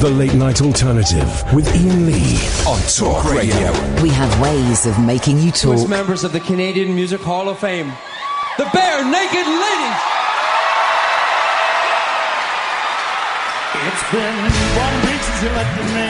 The Late Night Alternative with Iain Lee on Talk Radio. We have ways of making you talk. To its members of the Canadian Music Hall of Fame, the Barenaked Ladies. It's been 1 week since you left me.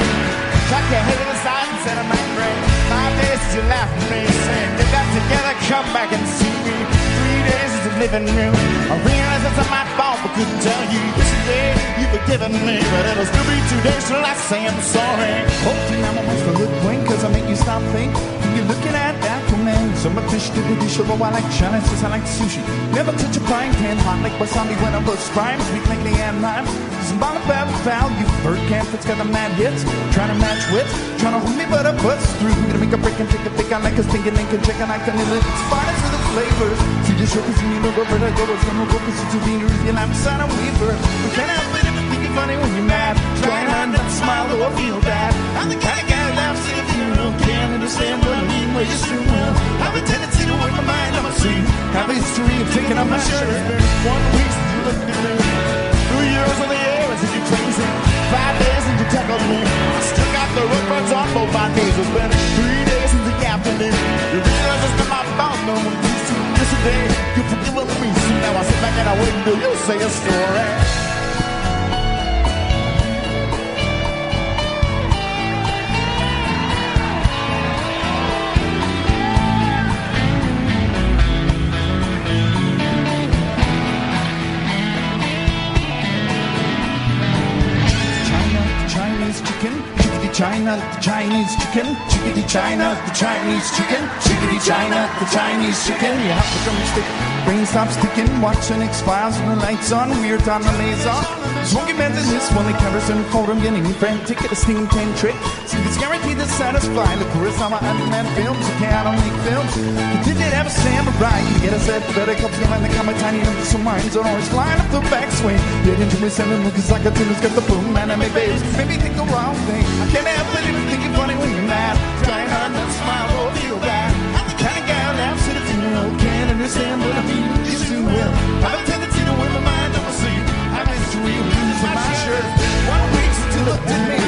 Tuck your head in the side and said I'm angry. 5 days since you laughed at me, saying get that together, come back and see me. 3 days since the living room. I realize it's my fault, but couldn't tell you. This is day you've forgiven me, but it'll still be 2 days till I say I'm sorry. Hopefully I'm almost a good wing, cause I make you stop think. You're looking at that for me. Some fish to the dish of a while like Chinese, just I like sushi. Never touch a frying pan hot like wasabi when I bust rhymes. Sweet like the and lime. Some bottom value. Bird can't got the mad hits. Trying to match wits. Trying to hold me, but I bust through. Gonna make a break and take a pick. I like a stinking link and check and I can live. It's fine for the flavors. See the show, cause you need to go, but I go. It's gonna go, cause it's too mean. And I'm son of Weaver. We can't help it if you think you're funny when you're mad. Trying not to smile though I feel bad. I'm the kind of guy that laughs if you don't can't understand what I mean. Well, you still will. I have a tendency to work my mind on my sleeve. Have a history of taking off my shirt. 1 week since you looked at me. 2 years on the air since you crazy. 5 days since you tackled me. I still got the road runs on both my days. It's been 3 days since you yapped at me. You realize it's not my fault no one used to. Yesterday you forgive me. So now I sit back and I wait until you say a story. China, the Chinese chicken, chickadee China, the Chinese chicken, chickadee China, the Chinese chicken. You have to drumstick, brain stops sticking, watching X-Files with the lights on, weird on the laser. Smoky Benz in this one, the comparison photo, getting frantic at a sting 10 trick. See, it's guaranteed to satisfy the Kurosawa animated films, you can't make films. You did have a samurai, you get a set, better cups, you land the comet, tiny numbers, some minds on orange, line up the backswing. Get into me, sending looking like a tuner's got the boom, anime babes, maybe think the wrong thing. I can't help it if you think you're funny when you're mad. Trying hard not to smile or feel bad. I'm the kind of guy that laughs at a funeral. Can't understand what I mean, you soon will. I have a tendency to wear my mind on my sleeve. I'm history of blues on my shirt. 1 week since you looked at me.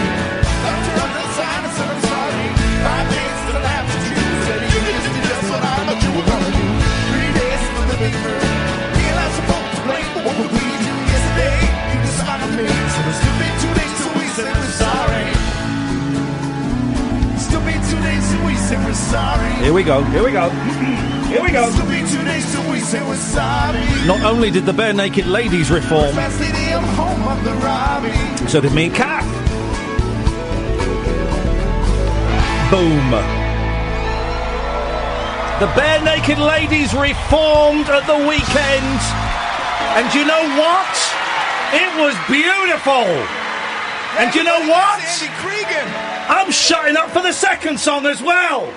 Left her on the side and said I'm sorry. 5 days till I laughed at you. Said you just did just what I thought you were gonna do. 3 days since the living room. Realized I'm supposed to blame for what we do yesterday. You dishonored me. So it's still been 2 days till we said we're sorry. Still be 2 days till we say we're sorry. Here we go, here we go. Here we go. Still be 2 days till we say we're sorry. Not only did the Barenaked Ladies reform, I'm home of the Robbie. so did me and Kat. Boom. The Barenaked Ladies reformed at the weekend. And you know what? It was beautiful. And you know what? Andy Cregan. I'm shutting up for the second song as well.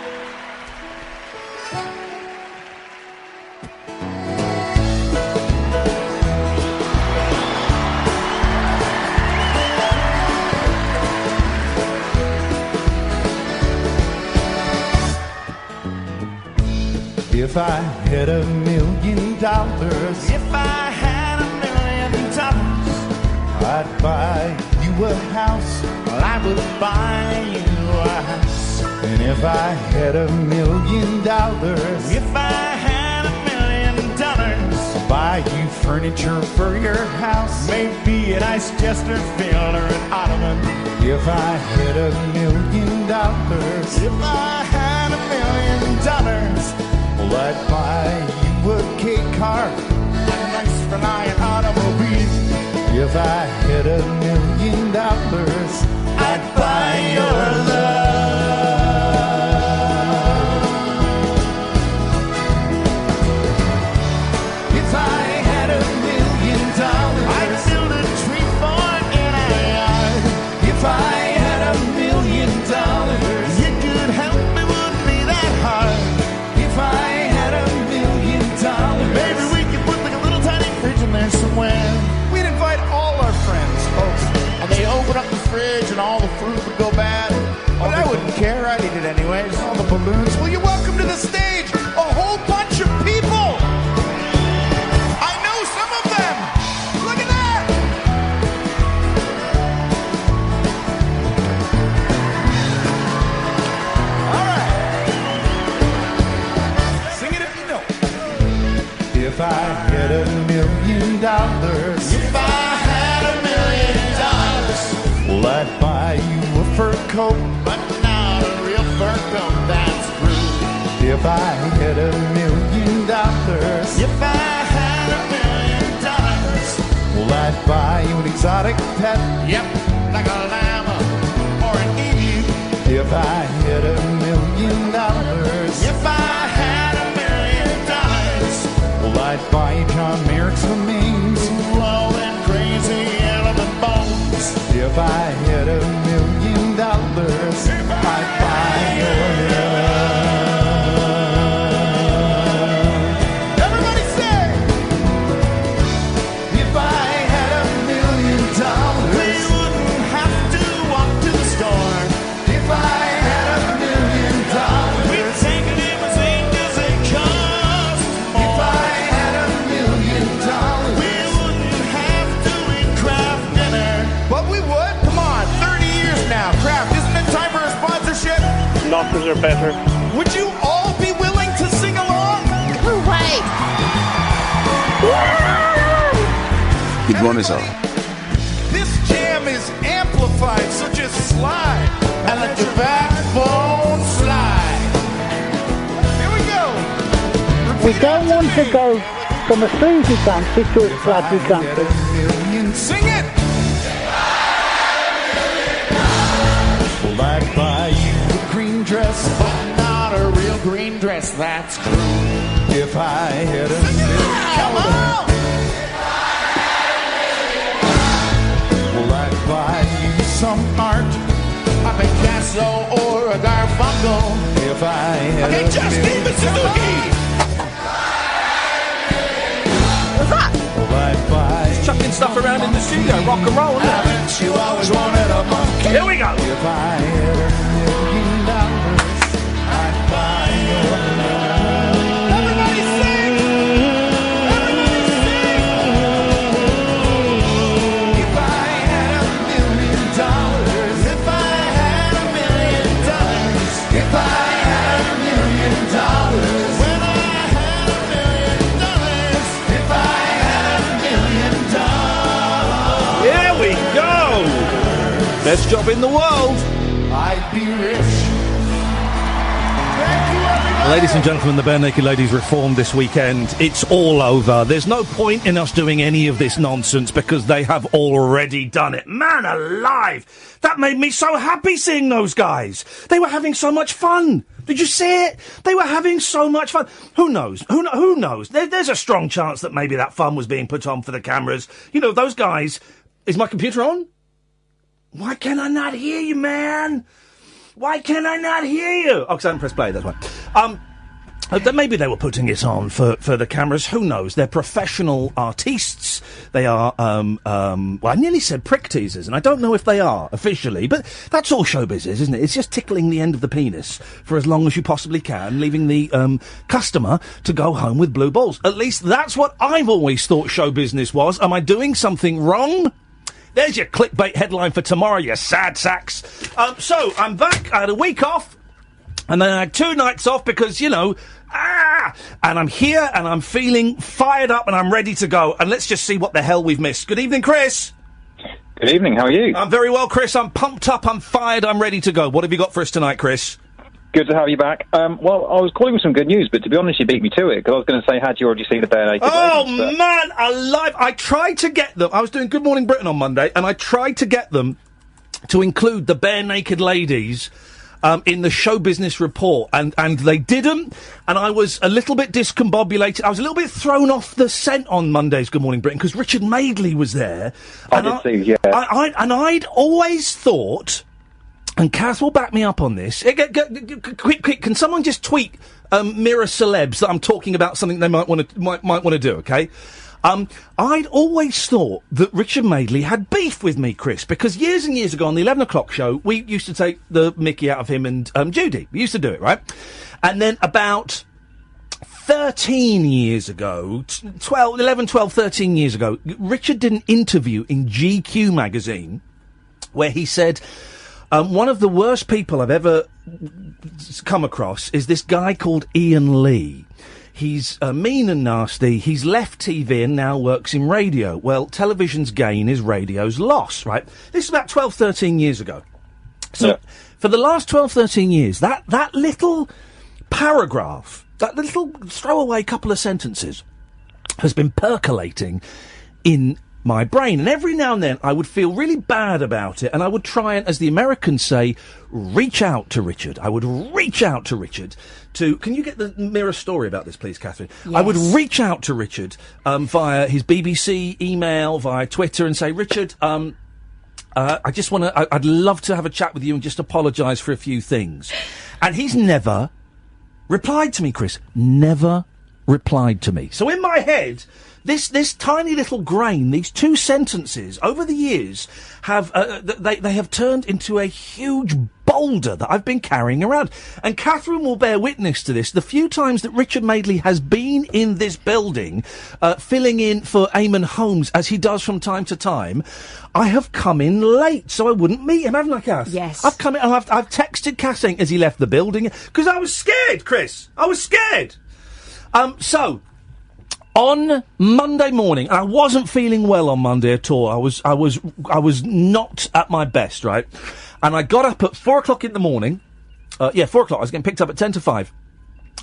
If I had $1 million, if I had $1 million, I'd buy you a house. Well, I would buy you a house. And if I had $1 million, if I had $1 million, buy you furniture for your house. Maybe a nice Chesterfield or an ottoman. If I had $1 million, if I had $1 million, well, I'd buy you a cake car, a nice flying automobile. If I had $1 million, I'd buy your love. If I had $1 million, I'd build a tree farm in a yard. If I had $1 million, you could help me, wouldn't be that hard. If I had $1 million, maybe we could put like a little tiny fridge in there somewhere. We'd invite all our friends, folks, and they open up the fridge and all the food would go bad. But I wouldn't care, I'd eat it anyways. All the balloons. Will you welcome to the stage a whole bunch of people? I know some of them. Look at that. If I had $1 million, well, I'd buy you a fur coat, but not a real fur coat, that's true. If I had $1 million, if I had $1 million, well, I'd buy you an exotic pet. Yep, like a llama or an emu. If I had $1 million, if I had $1 million, well, I'd buy you John Merrick's remains, all them crazy elephant bones. If I had $1 million, I'd buy your love. Everybody say, if I had $1 million, we wouldn't have to walk to the store. If I had $1 million, we'd take a limousine 'cause it costs more. If I had $1 million, we wouldn't have to eat Kraft dinner. But we would. Come on, 30 years now. Kraft, isn't it time for a sponsorship? Knockers are better. Would you all be willing to sing along? Hooray! Good morning, sir. This jam is amplified, so just slide and let your backbone slide. Here we go. We don't want to go from a sleazy country to a splatty country. Sing it! Well, I'd buy you a green dress, but not a real green dress, that's true. If I had $1 million, come on! Well, I'd buy you some art, a Picasso or a Garfunkel. If I had $1 million, Suzuki! What's that? Well, I'd buy Chucking stuff around in the studio, rock and roll, isn't it? haven't you always wanted a monkey? Here we go. If I had $1 million, I'd buy your love. Everybody sing! Everybody sing! If I had $1 million, if I had $1 million, if I had $1 million, when I had $1 million, if I had $1 million, Here we go. Best job in the world. I'd be rich. Thank you, everybody. Ladies and gentlemen, the Barenaked Ladies reformed this weekend. It's all over. There's no point in us doing any of this nonsense because they have already done it. Man alive! That made me so happy seeing those guys. They were having so much fun. Did you see it? They were having so much fun. Who knows? Who knows? There's a strong chance that maybe that fun was being put on for the cameras. You know, those guys... Is my computer on? Why can I not hear you, man? Why can I not hear you? Oh, because I haven't pressed play, that's why. Maybe they were putting it on for the cameras. Who knows? They're professional artists. They are, well, I nearly said prick teasers, and I don't know if they are officially, but that's all showbiz is, isn't it? It's just tickling the end of the penis for as long as you possibly can, leaving the customer to go home with blue balls. At least that's what I've always thought show business was. Am I doing something wrong? There's your clickbait headline for tomorrow, you sad sacks. So, I'm back. I had a week off, and then I had 2 nights off because, you know, and I'm here, and I'm feeling fired up, and I'm ready to go. And let's just see what the hell we've missed. Good evening, Chris. Good evening, how are you? I'm very well, Chris. I'm pumped up, I'm fired, I'm ready to go. What have you got for us tonight, Chris? Good to have you back. Well, I was calling with some good news, but to be honest, you beat me to it, because I was going to say, had you already seen the Barenaked Ladies? Oh, man, alive. I tried to get them. I was doing Good Morning Britain on Monday, and I tried to get them to include the Barenaked Ladies in the show business report, and they didn't, and I was a little bit discombobulated. I was a little bit thrown off the scent on Monday's Good Morning Britain, because Richard Maidley was there. I did see, yeah. I'd always thought... And Kath will back me up on this. Quick, can someone just tweet mirror celebs that I'm talking about something they might want to do, okay? I'd always thought that Richard Maidley had beef with me, Chris, because years and years ago on the 11 o'clock show, we used to take the mickey out of him and Judy. We used to do it, right? And then about 13 years ago, 13 years ago, Richard did an interview in GQ magazine where he said... one of the worst people I've ever come across is this guy called Iain Lee. He's mean and nasty. He's left TV and now works in radio. Well, television's gain is radio's loss, right? This is about 12, 13 years ago. So, for the last 12, 13 years, that little paragraph, that little throwaway couple of sentences has been percolating in my brain. And every now and then I would feel really bad about it, and I would try and, as the Americans say, reach out to Richard. I would reach out to Richard to... Can you get the Mirror story about this, please, Catherine? Yes. I would reach out to Richard via his BBC email, via Twitter, and say, Richard, I just want to... I'd love to have a chat with you and just apologise for a few things. And he's never replied to me, Chris. Never replied to me. So in my head... This tiny little grain, these two sentences, over the years, have they have turned into a huge boulder that I've been carrying around. And Catherine will bear witness to this. The few times that Richard Madeley has been in this building, filling in for Eamon Holmes, as he does from time to time, I have come in late, so I wouldn't meet him, haven't I, Kath? Yes. I've come in, and I've texted Kath saying, as he left the building, because I was scared, Chris. I was scared. On Monday morning, and I wasn't feeling well on Monday at all. I was not at my best, right? And I got up at 4 o'clock in the morning. 4 o'clock. I was getting picked up at 10 to 5.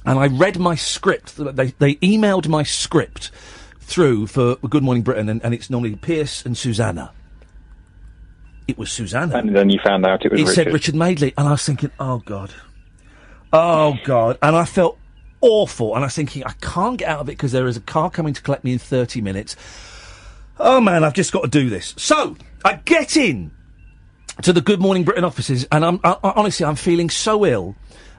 And I read my script. They emailed my script through for Good Morning Britain, and it's normally Pierce and Susanna. It was Susanna. And then you found out it was Richard. It said Richard Madeley, and I was thinking, oh, God. And I felt awful, and I was thinking, I can't get out of it because there is a car coming to collect me in 30 minutes. Oh, man, I've just got to do this. So, I get in to the Good Morning Britain offices, and honestly, I'm feeling so ill,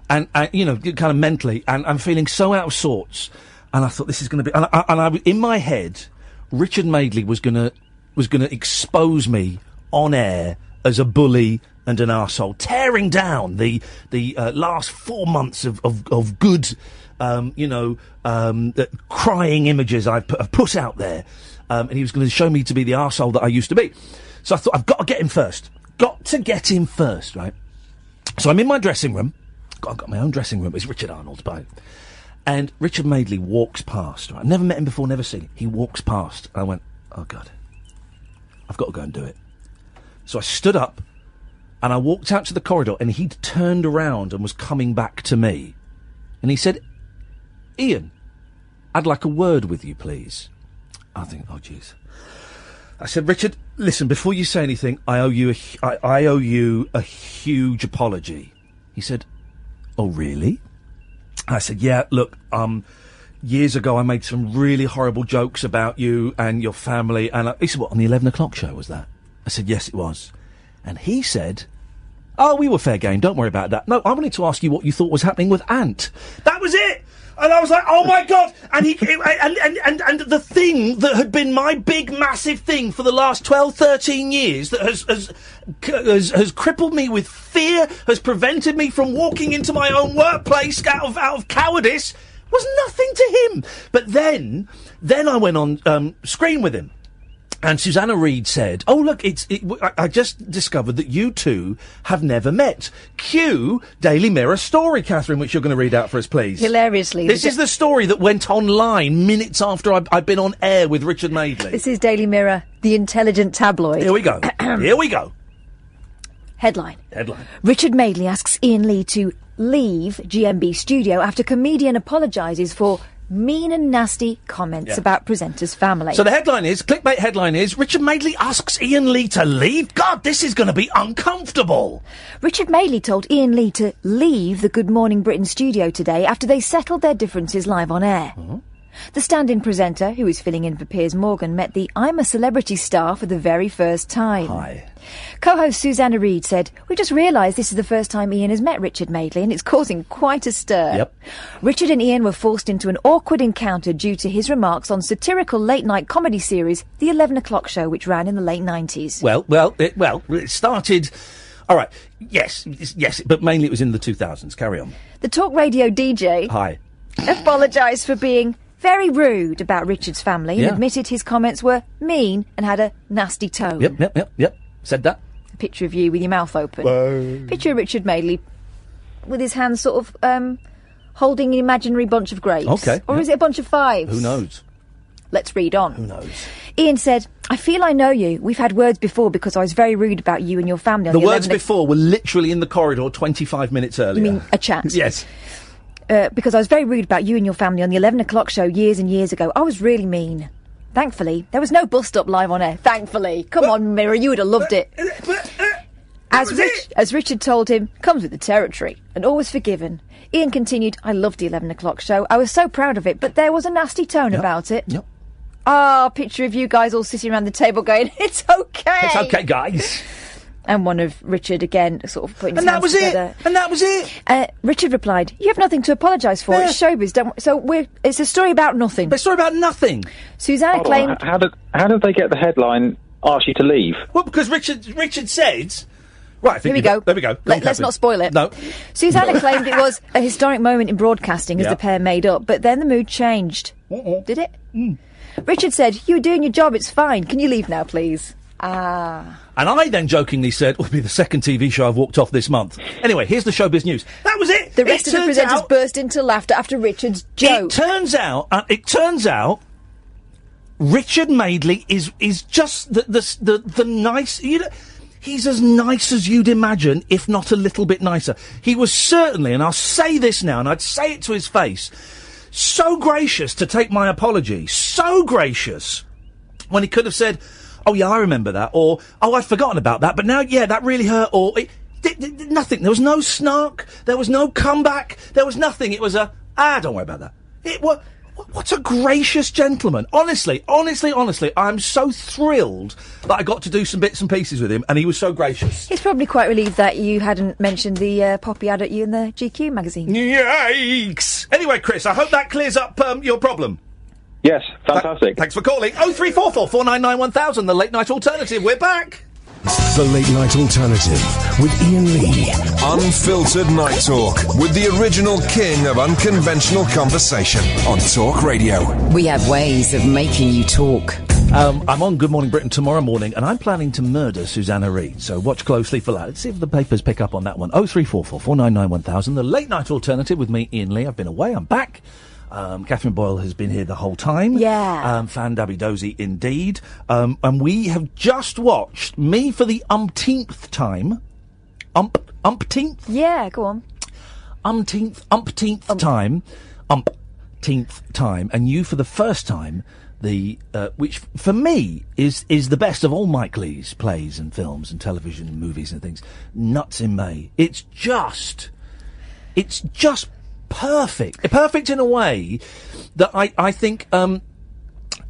and kind of mentally, and I'm feeling so out of sorts, and I thought this is going to be... And I, in my head, Richard Madeley was going to expose me on air as a bully and an arsehole, tearing down the last 4 months of good... crying images I've put out there. And he was going to show me to be the arsehole that I used to be. So I thought, I've got to get him first. Got to get him first, right? So I'm in my dressing room. I've got my own dressing room. It's Richard Arnold's, by. And Richard Madeley walks past. Right? I've never met him before, never seen him. He walks past. I went, oh, God. I've got to go and do it. So I stood up, and I walked out to the corridor, and he'd turned around and was coming back to me. And he said... Iain, I'd like a word with you, please. I think, oh, jeez. I said, Richard, listen, before you say anything, I owe you a huge apology. He said, oh, really? I said, yeah, look, years ago I made some really horrible jokes about you and your family, and he said, what, on the 11 o'clock show was that? I said, yes, it was. And he said... Oh, we were fair game, don't worry about that. No, I wanted to ask you what you thought was happening with Ant. That was it! And I was like, oh my God! And and the thing that had been my big, massive thing for the last 12, 13 years that has crippled me with fear, has prevented me from walking into my own workplace out of cowardice, was nothing to him. But then I went on screen with him. And Susanna Reid said, oh, look, I just discovered that you two have never met. Cue Daily Mirror story, Catherine, which you're going to read out for us, please. Hilariously. This is the story that went online minutes after I'd been on air with Richard Madeley. This is Daily Mirror, the intelligent tabloid. Here we go. Here we go. Headline. Richard Madeley asks Iain Lee to leave GMB studio after comedian apologises for... mean and nasty comments about presenter's family. So the clickbait headline is, Richard Madeley asks Iain Lee to leave? God, this is going to be uncomfortable. Richard Madeley told Iain Lee to leave the Good Morning Britain studio today after they settled their differences live on air. Uh-huh. The stand-in presenter, who is filling in for Piers Morgan, met the I'm a Celebrity star for the very first time. Hi. Co-host Susanna Reid said, we just realised this is the first time Iain has met Richard Madeley and it's causing quite a stir. Yep. Richard and Iain were forced into an awkward encounter due to his remarks on satirical late-night comedy series The 11 O'Clock Show, which ran in the late 90s. It started... All right, yes, but mainly it was in the 2000s. Carry on. The talk radio DJ... Hi. ...apologised for being... very rude about Richard's family and admitted his comments were mean and had a nasty tone. Yep. Said that. A picture of you with your mouth open. Whoa. Picture of Richard Madeley with his hands sort of holding an imaginary bunch of grapes. Okay. Or is it a bunch of fives? Who knows? Let's read on. Who knows? Iain said, I feel I know you. We've had words before because I was very rude about you and your family on The the words before were literally in the corridor 25 minutes earlier. You mean a chat? Yes. Because I was very rude about you and your family on the 11 o'clock show years and years ago. I was really mean. Thankfully, there was no bust-up live on air. Thankfully. Come on, Mirror, you would have loved it. As Richard told him, comes with the territory, and always forgiven. Iain continued, I loved the 11 o'clock show. I was so proud of it, but there was a nasty tone about it. Yep. Picture of you guys all sitting around the table going, it's okay. It's okay, guys. And one of Richard again sort of putting his And that hands was together. it. And that was it. Richard replied, you have nothing to apologise for. Yeah. It's showbiz. It's a story about nothing. It's a story about nothing. Susanna claimed... How did they get the headline, ask you to leave? Well, because Richard said... Right, I think Here we go. There we go. Let's not spoil it. No. Susanna claimed it was a historic moment in broadcasting as the pair made up, but then the mood changed. Did it? Richard said, you were doing your job, it's fine. Can you leave now, please? And I then jokingly said, it'll be the second TV show I've walked off this month. Anyway, here's the showbiz news. That was it! The rest of the presenters burst into laughter after Richard's joke. It turns out, Richard Madeley is just the nice... He's as nice as you'd imagine, if not a little bit nicer. He was certainly, and I'll say this now, and I'd say it to his face, so gracious to take my apology. So gracious. When he could have said, oh yeah, I remember that, or, oh, I'd forgotten about that, but now, yeah, that really hurt, or... nothing. There was no snark. There was no comeback. There was nothing. It was don't worry about that. What a gracious gentleman. Honestly, I'm so thrilled that I got to do some bits and pieces with him, and he was so gracious. He's probably quite relieved that you hadn't mentioned the poppy ad at you in the GQ magazine. Yikes! Anyway, Chris, I hope that clears up your problem. Yes, fantastic. Thanks for calling. 0344 499 1000, the Late Night Alternative. We're back. The Late Night Alternative with Iain Lee. Unfiltered night talk with the original king of unconventional conversation on Talk Radio. We have ways of making you talk. I'm on Good Morning Britain tomorrow morning, and I'm planning to murder Susanna Reid, so watch closely for that. Let's see if the papers pick up on that one. 0344 499 1000, the Late Night Alternative with me, Iain Lee. I've been away, I'm back. Catherine Boyle has been here the whole time. Yeah. Fan Dabby Dozy indeed. And we have just watched, me for the umpteenth time. Umpteenth? Yeah, go on. Umpteenth time, and you for the first time, which for me is the best of all Mike Leigh's plays and films and television and movies and things. Nuts in May. It's just perfect in a way that I think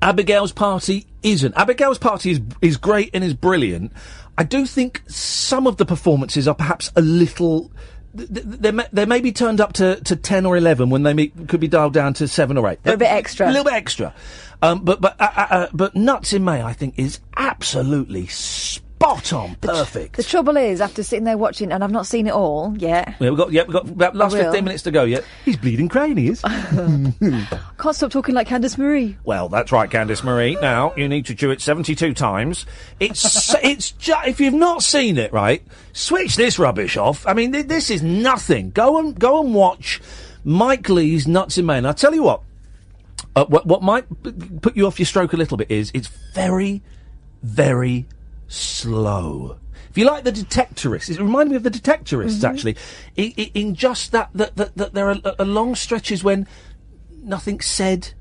Abigail's Party isn't. Abigail's Party is great and is brilliant. I do think some of the performances are perhaps a little... They may be turned up to 10 or 11 when they could be dialed down to 7 or 8. They're a bit extra. A little bit extra. But Nuts in May, I think, is absolutely spot on, perfect. The trouble is, after sitting there watching, and I've not seen it all yet. Yeah, we've got about last 15 minutes to go yet. He's bleeding crying, he is. Can't stop talking like Candice Marie. Well, that's right, Candice Marie. Now, you need to do it 72 times. It's just, if you've not seen it, right, switch this rubbish off. I mean, this is nothing. Go and watch Mike Leigh's Nuts in May. And I'll tell you what might put you off your stroke a little bit is it's very, very slow. If you like The Detectorists, it reminded me of The Detectorists, actually. In just that there are long stretches when nothing's said.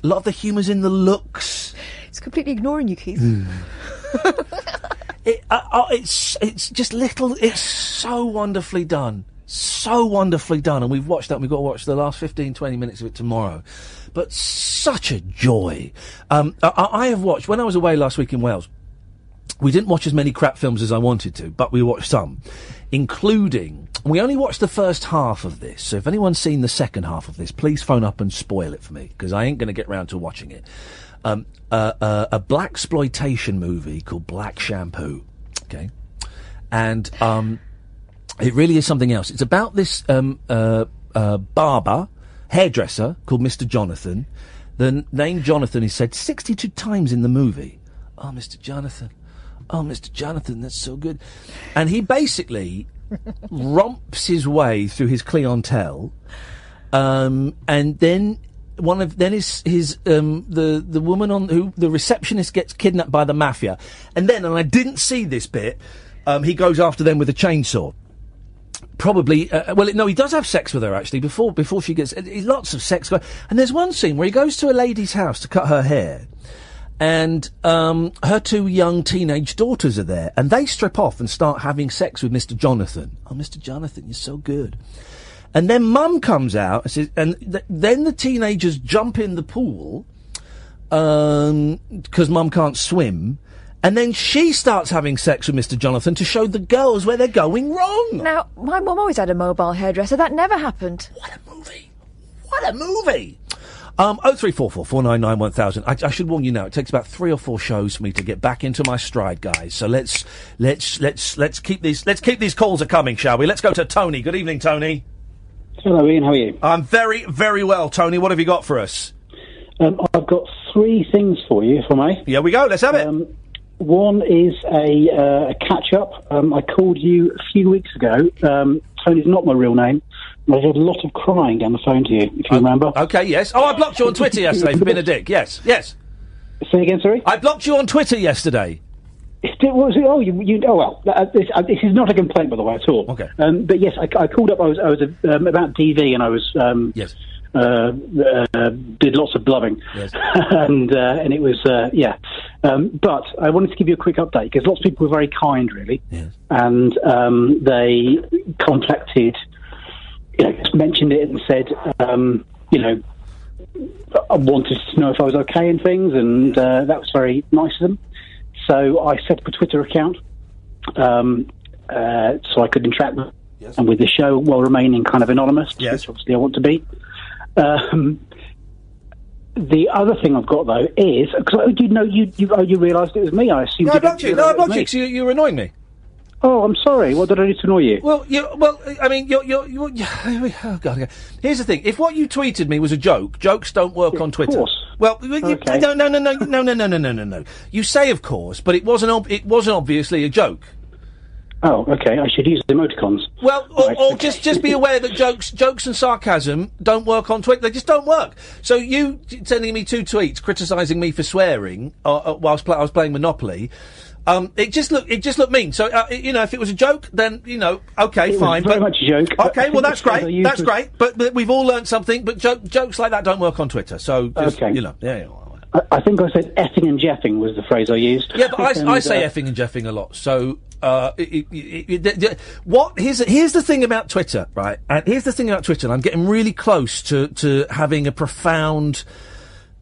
A lot of the humour's in the looks. It's completely ignoring you, Keith. It's just little... It's so wonderfully done. So wonderfully done. And we've watched that, and we've got to watch the last 15, 20 minutes of it tomorrow. But such a joy. I have watched... When I was away last week in Wales, we didn't watch as many crap films as I wanted to, but we watched some, including... We only watched the first half of this, so if anyone's seen the second half of this, please phone up and spoil it for me, because I ain't going to get round to watching it. A blaxploitation movie called Black Shampoo, okay? And it really is something else. It's about this hairdresser called Mr. Jonathan. The name Jonathan is said 62 times in the movie. Oh, Mr. Jonathan. Oh, Mr. Jonathan, that's so good. And he basically romps his way through his clientele, and then the woman on who the receptionist gets kidnapped by the mafia, and I didn't see this bit. He goes after them with a chainsaw. Probably, he does have sex with her actually before she gets lots of sex. And there's one scene where he goes to a lady's house to cut her hair, and her 2 young teenage daughters are there, and they strip off and start having sex with Mr. Jonathan. Oh, Mr. Jonathan, you're so good. And then Mum comes out and says, then the teenagers jump in the pool because Mum can't swim. And then she starts having sex with Mr. Jonathan to show the girls where they're going wrong. Now, my mum always had a mobile hairdresser. That never happened. What a movie! 0344 499 1000. I should warn you now. It takes about 3 or 4 shows for me to get back into my stride, guys. So let's keep these calls coming, shall we? Let's go to Tony. Good evening, Tony. Hello, Ian. How are you? I'm very, very well, Tony. What have you got for us? I've got 3 things for you, if I may. Here we go. Let's have it. One is a catch-up. I called you a few weeks ago. Tony's not my real name. I had a lot of crying down the phone to you, if you remember. Okay, yes. Oh, I blocked you on Twitter yesterday for being a dick. Yes. Say again, sorry? I blocked you on Twitter yesterday. This is not a complaint, by the way, at all. Okay. But yes, I called up. I was about DV, and I was yes. Did lots of blubbing, yes. and it was but I wanted to give you a quick update because lots of people were very kind, really, yes. And they contacted, just mentioned it and said, I wanted to know if I was okay and things, and that was very nice of them. So I set up a Twitter account so I could interact with, yes. and with the show while remaining kind of anonymous, yes. which obviously I want to be. The other thing I've got though is because you realised it was me. I assumed. No, I blocked you. Because you were annoying me. Oh, I'm sorry. What did I do to annoy you? Well, you're oh God. Here's the thing: if what you tweeted me was a joke, jokes don't work on Twitter. Of course. Well, okay. No. You say of course, but it wasn't obviously a joke. Oh, okay. I should use emoticons. Well, or just be aware that jokes and sarcasm don't work on Twitter. They just don't work. So you sending me 2 tweets criticising me for swearing whilst I was playing Monopoly. It just looked mean. So if it was a joke, then okay, fine. Very much a joke. Okay, well that's great. That's greargreat. But we've all learnt something. But jokes like that don't work on Twitter. So just, okay. Yeah. I think I said effing and jeffing was the phrase I used. Yeah, but I say effing and jeffing a lot. So here's the thing about Twitter, right? And here's the thing about Twitter. And I'm getting really close to having a profound.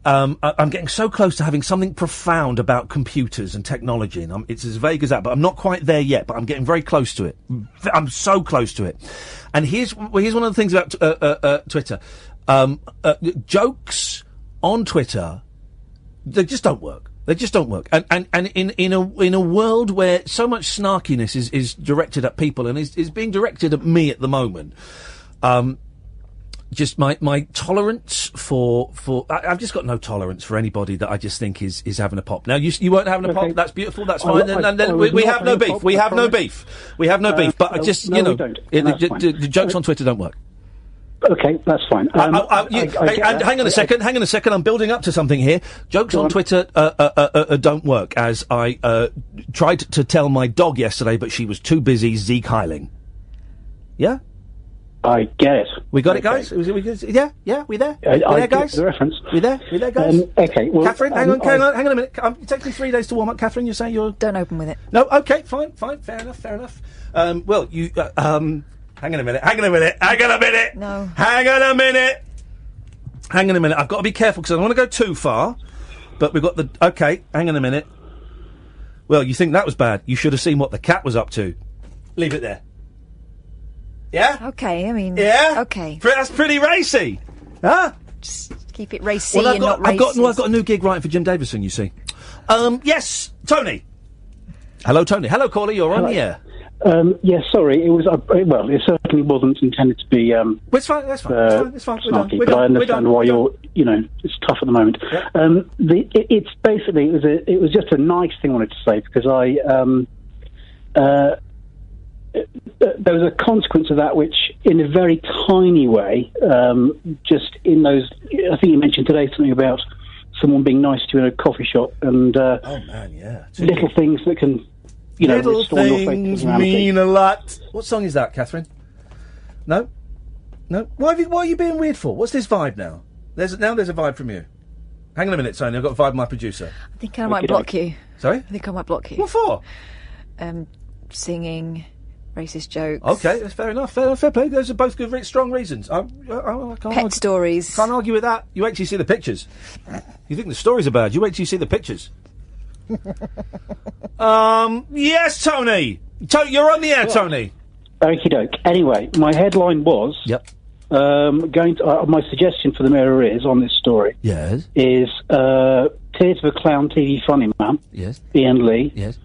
I'm getting so close to having something profound about computers and technology, and it's as vague as that, but I'm not quite there yet, but I'm getting very close to it. I'm so close to it. And here's one of the things about Twitter. Jokes on Twitter, they just don't work. They just don't work. And in a world where so much snarkiness is directed at people and is being directed at me at the moment, just my tolerance for I've just got no tolerance for anybody that I just think is having a pop. Now you weren't having a pop. That's beautiful. That's fine. Then we have no beef. We have no beef. We have no beef. But the jokes on Twitter don't work. Okay, that's fine. Hang on a second. I'm building up to something here. Jokes on Twitter don't work. As I tried to tell my dog yesterday, but she was too busy Zeke-heiling. Yeah. I get it. We got it, guys? Yeah, we there? We there, guys? The reference. We there, guys? Okay, well... Catherine, hang on a minute. It takes me 3 days to warm up. Catherine, you say you're... Don't open with it. No, okay, fine, fair enough. Well, you, hang on a minute. No. Hang on a minute. I've got to be careful because I don't want to go too far, but we've got the... Okay, hang on a minute. Well, you think that was bad. You should have seen what the cat was up to. Leave it there. Yeah? Okay, I mean... Yeah? Okay. That's pretty racy. Huh? Just keep it racy and not racist. I've got a new gig writing for Jim Davison, you see. Yes, Tony. Hello, Tony. Hello, caller, you're on the air. Yeah, sorry, it was... it certainly wasn't intended to be... it's fine. It's fine. Snarky, but I understand why you're... it's tough at the moment. Yeah. It's basically... It was just a nice thing I wanted to say, because there was a consequence of that, which, in a very tiny way, just in those. I think you mentioned today something about someone being nice to you in a coffee shop, and little things that can, little restore your faith in things humanity. mean a lot. What song is that, Catherine? No. Why are you being weird for? What's this vibe now? There's a vibe from you. Hang on a minute, Sonia. I've got a vibe from my producer. I think I might block you. Sorry? I think I might block you. What for? Singing racist jokes. Okay, that's fair enough. Fair play. Those are both good, strong reasons. I can't Pet stories. Can't argue with that. You wait till you see the pictures. You think the stories are bad? You wait till you see the pictures. Yes, Tony. You're on the air, Tony. Okie doke. Anyway, my headline was. Yep. My suggestion for the Mirror is on this story. Yes. Is Tears of a Clown TV funny man. Yes. Ian Lee. Yes.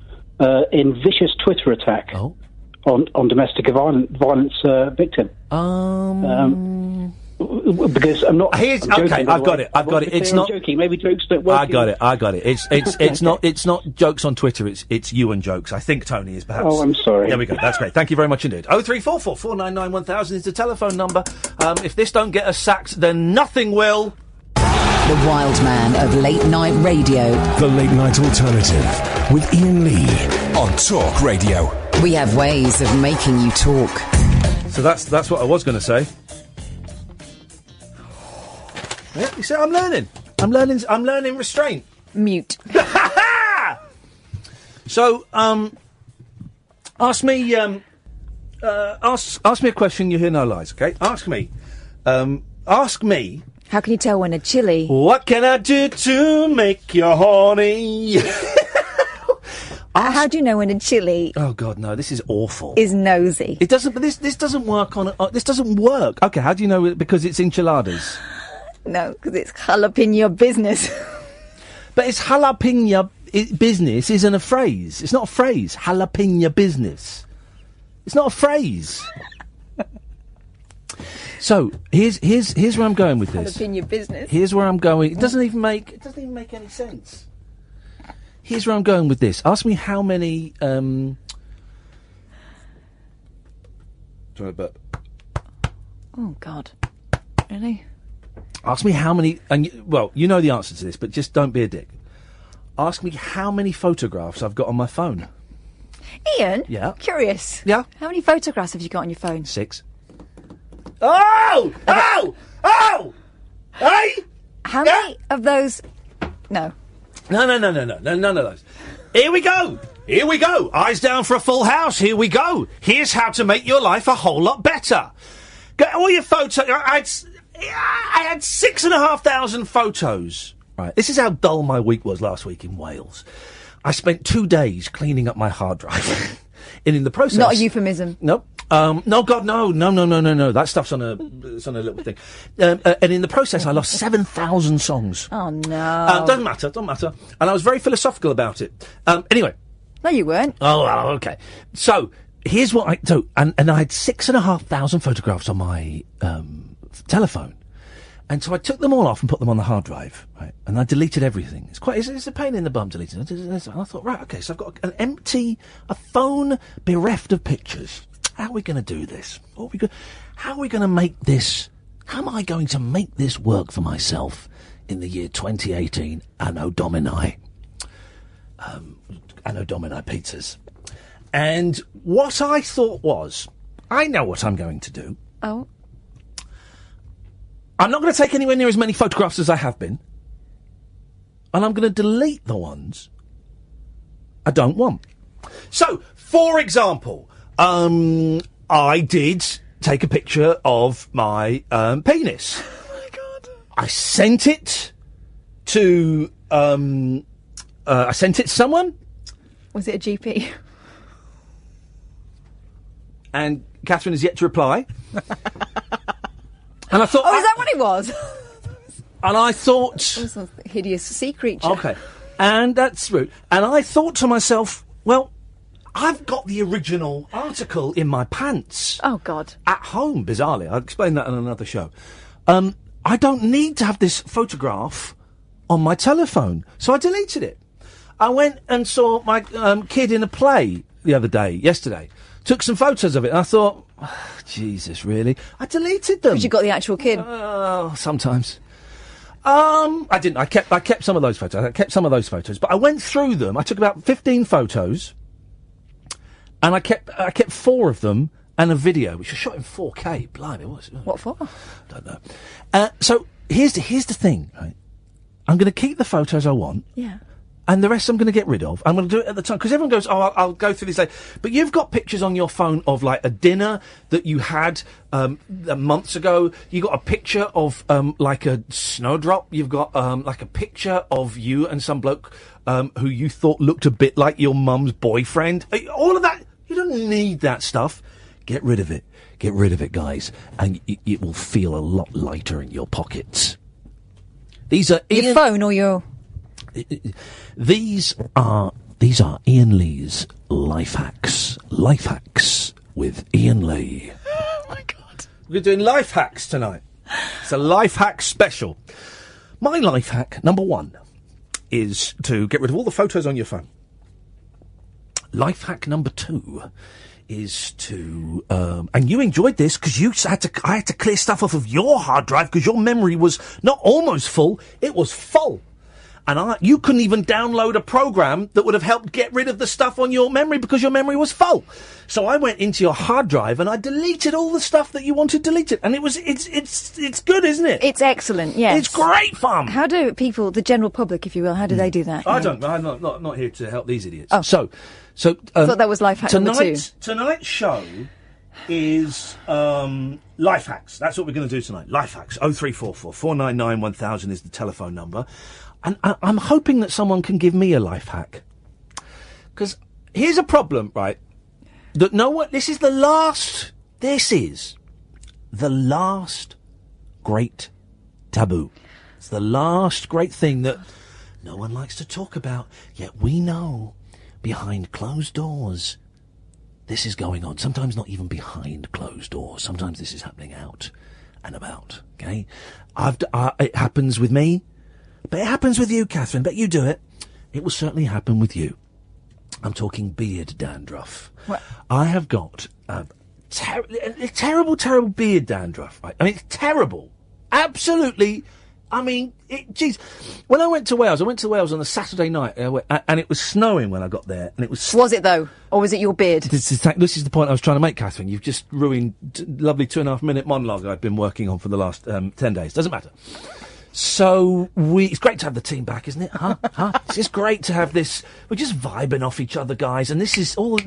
In vicious Twitter attack. Oh. On domestic violence victim. Because I'm not. Here's joking, okay. I've got it. It's not joking. Maybe jokes don't work. I got it. It's not jokes on Twitter. It's you and jokes. I think Tony is perhaps. Oh, I'm sorry. There we go. That's great. Thank you very much indeed. 0344 499 1000 is the telephone number. If this don't get us sacked, then nothing will. The wild man of late night radio. The Late Night Alternative with Iain Lee on Talk Radio. We have ways of making you talk. So that's what I was going to say. Yeah, you see, I'm learning restraint. Mute. So, ask me a question. You hear no lies. Okay, ask me. How can you tell when a chili? What can I do to make you horny? How do you know when a chili? Oh God, no! This is awful. Is nosy? It doesn't. But this doesn't work on. This doesn't work. Okay, how do you know? Because it's enchiladas. No, because it's jalapeno business. But it's jalapeno business isn't a phrase. It's not a phrase. Jalapeno business. It's not a phrase. So here's where I'm going with this. Jalapeno business. Here's where I'm going. It doesn't even make any sense. Here's where I'm going with this. Ask me how many. Sorry, but. Oh God! Really? Ask me how many. Well, you know the answer to this, but just don't be a dick. Ask me how many photographs I've got on my phone. Ian? Yeah? Curious. Yeah? How many photographs have you got on your phone? 6. Oh! Hey! How many of those... No. No, none of those. Here we go. Eyes down for a full house. Here we go. Here's how to make your life a whole lot better. Get all your photos. I had 6,500 photos. Right. This is how dull my week was last week in Wales. I spent 2 days cleaning up my hard drive. And in the process... Not a euphemism. Nope. No, God, no. That stuff's on a little thing. And in the process, I lost 7,000 songs. Oh, no. Doesn't matter. And I was very philosophical about it. Anyway. No, you weren't. Oh, okay. So, here's what I do. And I had 6,500 photographs on my telephone. And so I took them all off and put them on the hard drive, right? And I deleted everything. It's a pain in the bum deleting it. And I thought, right, okay, so I've got a phone bereft of pictures. How are we going to do this? How are we going to make this? How am I going to make this work for myself in the year 2018? Anno Domini. Anno Domini pizzas. And what I thought was, I know what I'm going to do. Oh. I'm not going to take anywhere near as many photographs as I have been. And I'm going to delete the ones I don't want. So, for example, I did take a picture of my penis. Oh, my God. I sent it to someone. Was it a GP? And Catherine has yet to reply. And I thought... Oh, is that what it was? And I thought... It was a hideous sea creature. Okay. And that's rude. And I thought to myself, well, I've got the original article in my pants. Oh, God. At home, bizarrely. I'll explain that on another show. I don't need to have this photograph on my telephone. So I deleted it. I went and saw my kid in a play yesterday. took some photos of it, and I thought, oh, Jesus, really? I deleted them. Because you got the actual kid. Sometimes. I didn't. I kept some of those photos. But I went through them. I took about 15 photos, and I kept 4 of them and a video, which was shot in 4K. Blimey, what for? I don't know. So here's the thing, right? I'm going to keep the photos I want. Yeah. And the rest I'm going to get rid of. I'm going to do it at the time. Because everyone goes, I'll go through this later. But you've got pictures on your phone of, like, a dinner that you had months ago. You got a picture of, like, a snowdrop. You've got, like, a picture of you and some bloke who you thought looked a bit like your mum's boyfriend. All of that. You don't need that stuff. Get rid of it. Get rid of it, guys. And it will feel a lot lighter in your pockets. These are... Your phone or your... These are Iain Lee's life hacks. Life hacks with Iain Lee. Oh my God! We're doing life hacks tonight. It's a life hack special. My life hack number 1 is to get rid of all the photos on your phone. Life hack number 2 is to and you enjoyed this because I had to clear stuff off of your hard drive because your memory was not almost full, it was full. And you couldn't even download a program that would have helped get rid of the stuff on your memory because your memory was full. So I went into your hard drive and I deleted all the stuff that you wanted deleted. And it's good, isn't it? It's excellent, yes. It's great fun. How do people, the general public, if you will, how do they do that? I'm not here to help these idiots. Oh. So I thought that was life hack number 2. Tonight's show is life hacks. That's what we're going to do tonight. Life hacks. 0344 499 1000 is the telephone number. And I'm hoping that someone can give me a life hack. Because here's a problem, right? This is the last great taboo. It's the last great thing that no one likes to talk about. Yet we know behind closed doors this is going on. Sometimes not even behind closed doors. Sometimes this is happening out and about, okay? It happens with me. But it happens with you, Catherine. Bet you do it. It will certainly happen with you. I'm talking beard dandruff. What? I have got terrible, terrible beard dandruff. Right? I mean, it's terrible. Absolutely. I mean, geez. When I went to Wales on a Saturday night, and it was snowing when I got there. And it was. Was it though, or was it your beard? This is the point I was trying to make, Catherine. You've just ruined lovely 2.5-minute monologue I've been working on for the last 10 days. Doesn't matter. So it's great to have the team back, isn't it? Huh? It's just great to have this. We're just vibing off each other, guys, and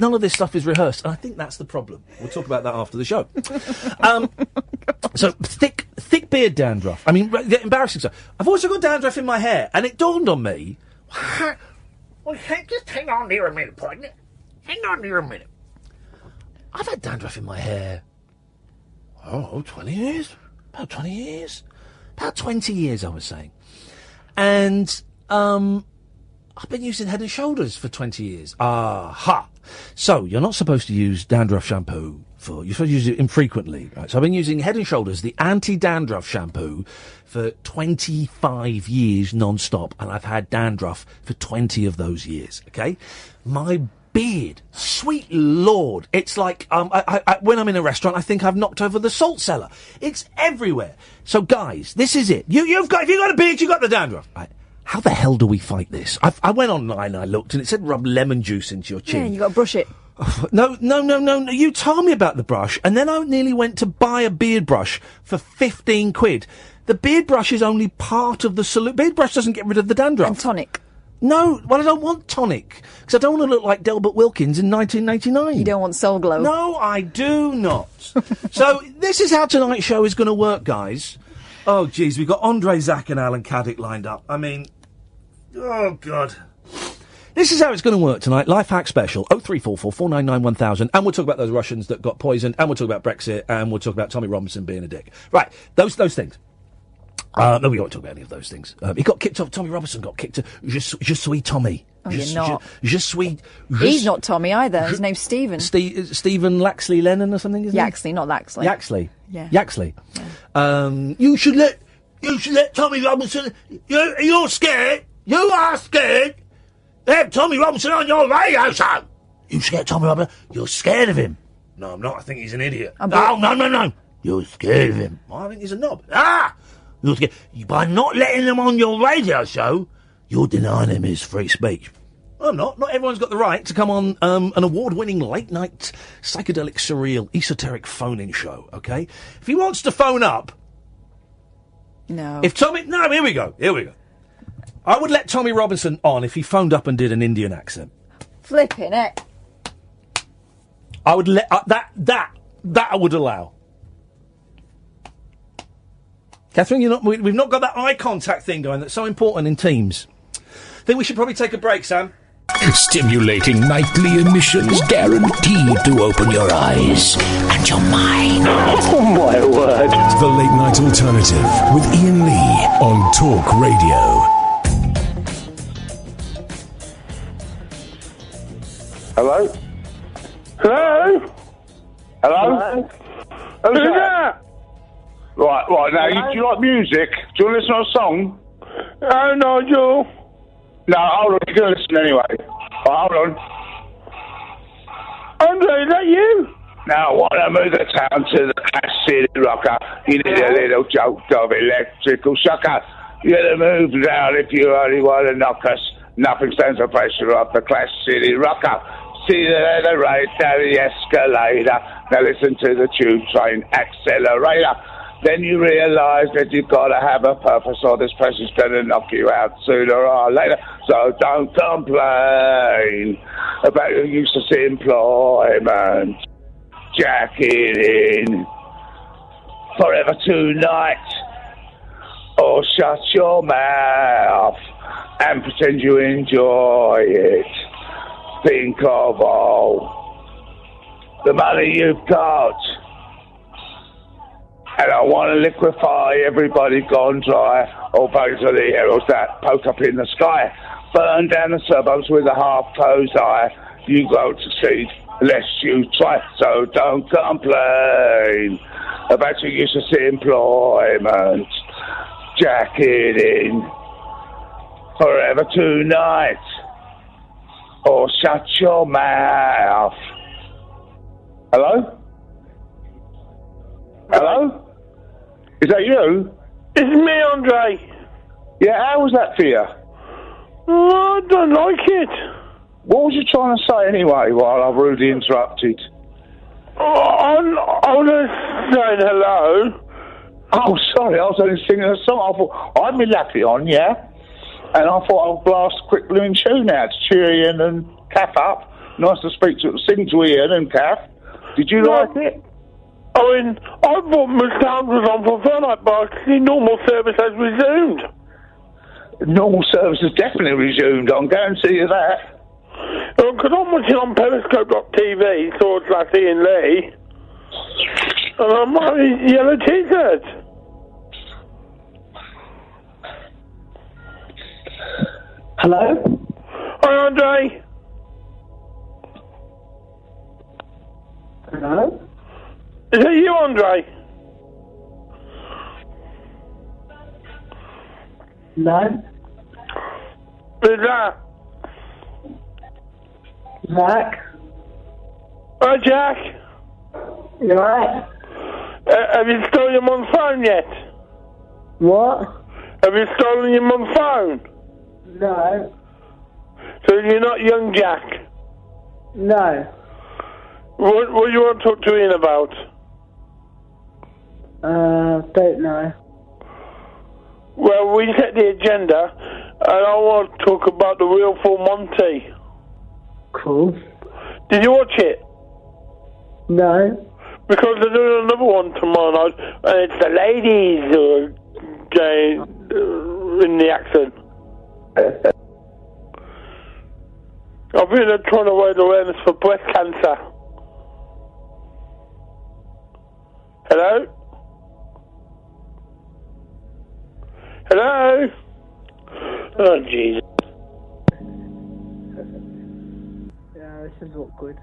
none of this stuff is rehearsed, and I think that's the problem. We'll talk about that after the show. So thick beard dandruff. I mean, embarrassing stuff. I've also got dandruff in my hair, and it dawned on me. Well, just hang on here a minute, partner. Hang on here a minute. I've had dandruff in my hair. 20 years. About 20 years. About 20 years, I was saying. And I've been using Head & Shoulders for 20 years. Aha! So, you're not supposed to use dandruff shampoo you're supposed to use it infrequently, right? So I've been using Head & Shoulders, the anti-dandruff shampoo, for 25 years non-stop, and I've had dandruff for 20 of those years, okay? My beard, sweet Lord, it's like, when I'm in a restaurant, I think I've knocked over the salt cellar. It's everywhere. So, guys, this is it. If you've got a beard, you've got the dandruff. Right. How the hell do we fight this? I went online and I looked, and it said rub lemon juice into your chin. Yeah, you got to brush it. No. You told me about the brush, and then I nearly went to buy a beard brush for 15 quid. The beard brush is only part of the solution. Beard brush doesn't get rid of the dandruff. And tonic. No, well, I don't want tonic, because I don't want to look like Delbert Wilkins in 1989. You don't want Soul Glow. No, I do not. So, this is how tonight's show is going to work, guys. Oh, geez, we've got Andre, Zach and Alan Caddick lined up. I mean, oh, God. This is how it's going to work tonight. Life Hack Special, 0344 499 1000. And we'll talk about those Russians that got poisoned, and we'll talk about Brexit, and we'll talk about Tommy Robinson being a dick. Right, those things. No, we won't talk about any of those things. He got kicked off. Tommy Robinson got kicked. Je suis Tommy. Oh, you're not. Je suis. He's not Tommy either. His name's Stephen. Stephen Laxley Lennon or something, isn't Yaxley, not Laxley. Yaxley. Yeah. Yaxley. Yeah. You should let Tommy Robinson. You're scared. You are scared. They have Tommy Robinson on your radio show. You scared Tommy Robinson? You're scared of him. No, I'm not. I think he's an idiot. No. You're scared of him. I think he's a knob. You're scared. By not letting him on your radio show, you're denying him his free speech. I'm not. Not everyone's got the right to come on an award-winning late-night, psychedelic, surreal, esoteric phone-in show, OK? If he wants to phone up... No. No, here we go. I would let Tommy Robinson on if he phoned up and did an Indian accent. Flipping it. I would let... that I would allow. Catherine, we've not got that eye contact thing going that's so important in teams. I think we should probably take a break, Sam. Stimulating nightly emissions guaranteed to open your eyes and your mind. Oh, my word. The Late Night Alternative with Iain Lee on Talk Radio. Hello? Hello? Hello? Who's that? Right, now, do you like music? Do you want to listen to a song? Oh, Nigel. No, hold on, you're going to listen anyway. Right, hold on. Andre, is that you? Now, I want to move the town to the Clash City Rocker. You need a little joke of electrical sucker. You gotta move down if you only want to knock us. Nothing stands the pressure of the Clash City Rocker. See the elevator, the escalator. Now listen to the tube train accelerator. Then you realise that you've got to have a purpose or this pressure's going to knock you out sooner or later. So don't complain about your useless employment. Jack it in forever tonight. Or shut your mouth and pretend you enjoy it. Think of all the money you've got. And I want to liquefy everybody gone dry. All bones of the arrows that poke up in the sky. Burn down the suburbs with a half-closed eye. You won't succeed unless you try. So don't complain about your useless employment. Jack it in forever tonight. Or shut your mouth. Hello? Hello? Is that you? It's me, Andre. Yeah, how was that for you? I don't like it. What was you trying to say anyway while I rudely interrupted? I was saying hello. Oh, sorry, I was only singing a song. I thought, I'd be laughing on, yeah? And I thought I'd blast a quick blooming tune out to cheer Ian and Kath up. Nice to sing to Ian and Kath. Did you like it? I mean, I thought Mr. Hunt was on for tonight, but the normal service has resumed. Normal service has definitely resumed, I can guarantee you that. Because I'm watching on Periscope.tv, /Iain Lee, and I'm wearing a yellow t-shirt. Hello? Hi, Andre. Hello? Is that you, Andre? No. Who's that? Jack? Hi, Jack. You alright? Have you stolen your mum's phone yet? What? Have you stolen your mum's phone? No. So you're not young Jack? No. What do you want to talk to Ian about? Don't know. Well, we set the agenda, and I want to talk about the Real Full Monty. Cool. Did you watch it? No. Because they're doing another one tomorrow night, and it's the ladies who are in the accent. I think they're trying to raise awareness for breast cancer. Hello? Hello? Oh, Jesus. Yeah, this is awkward.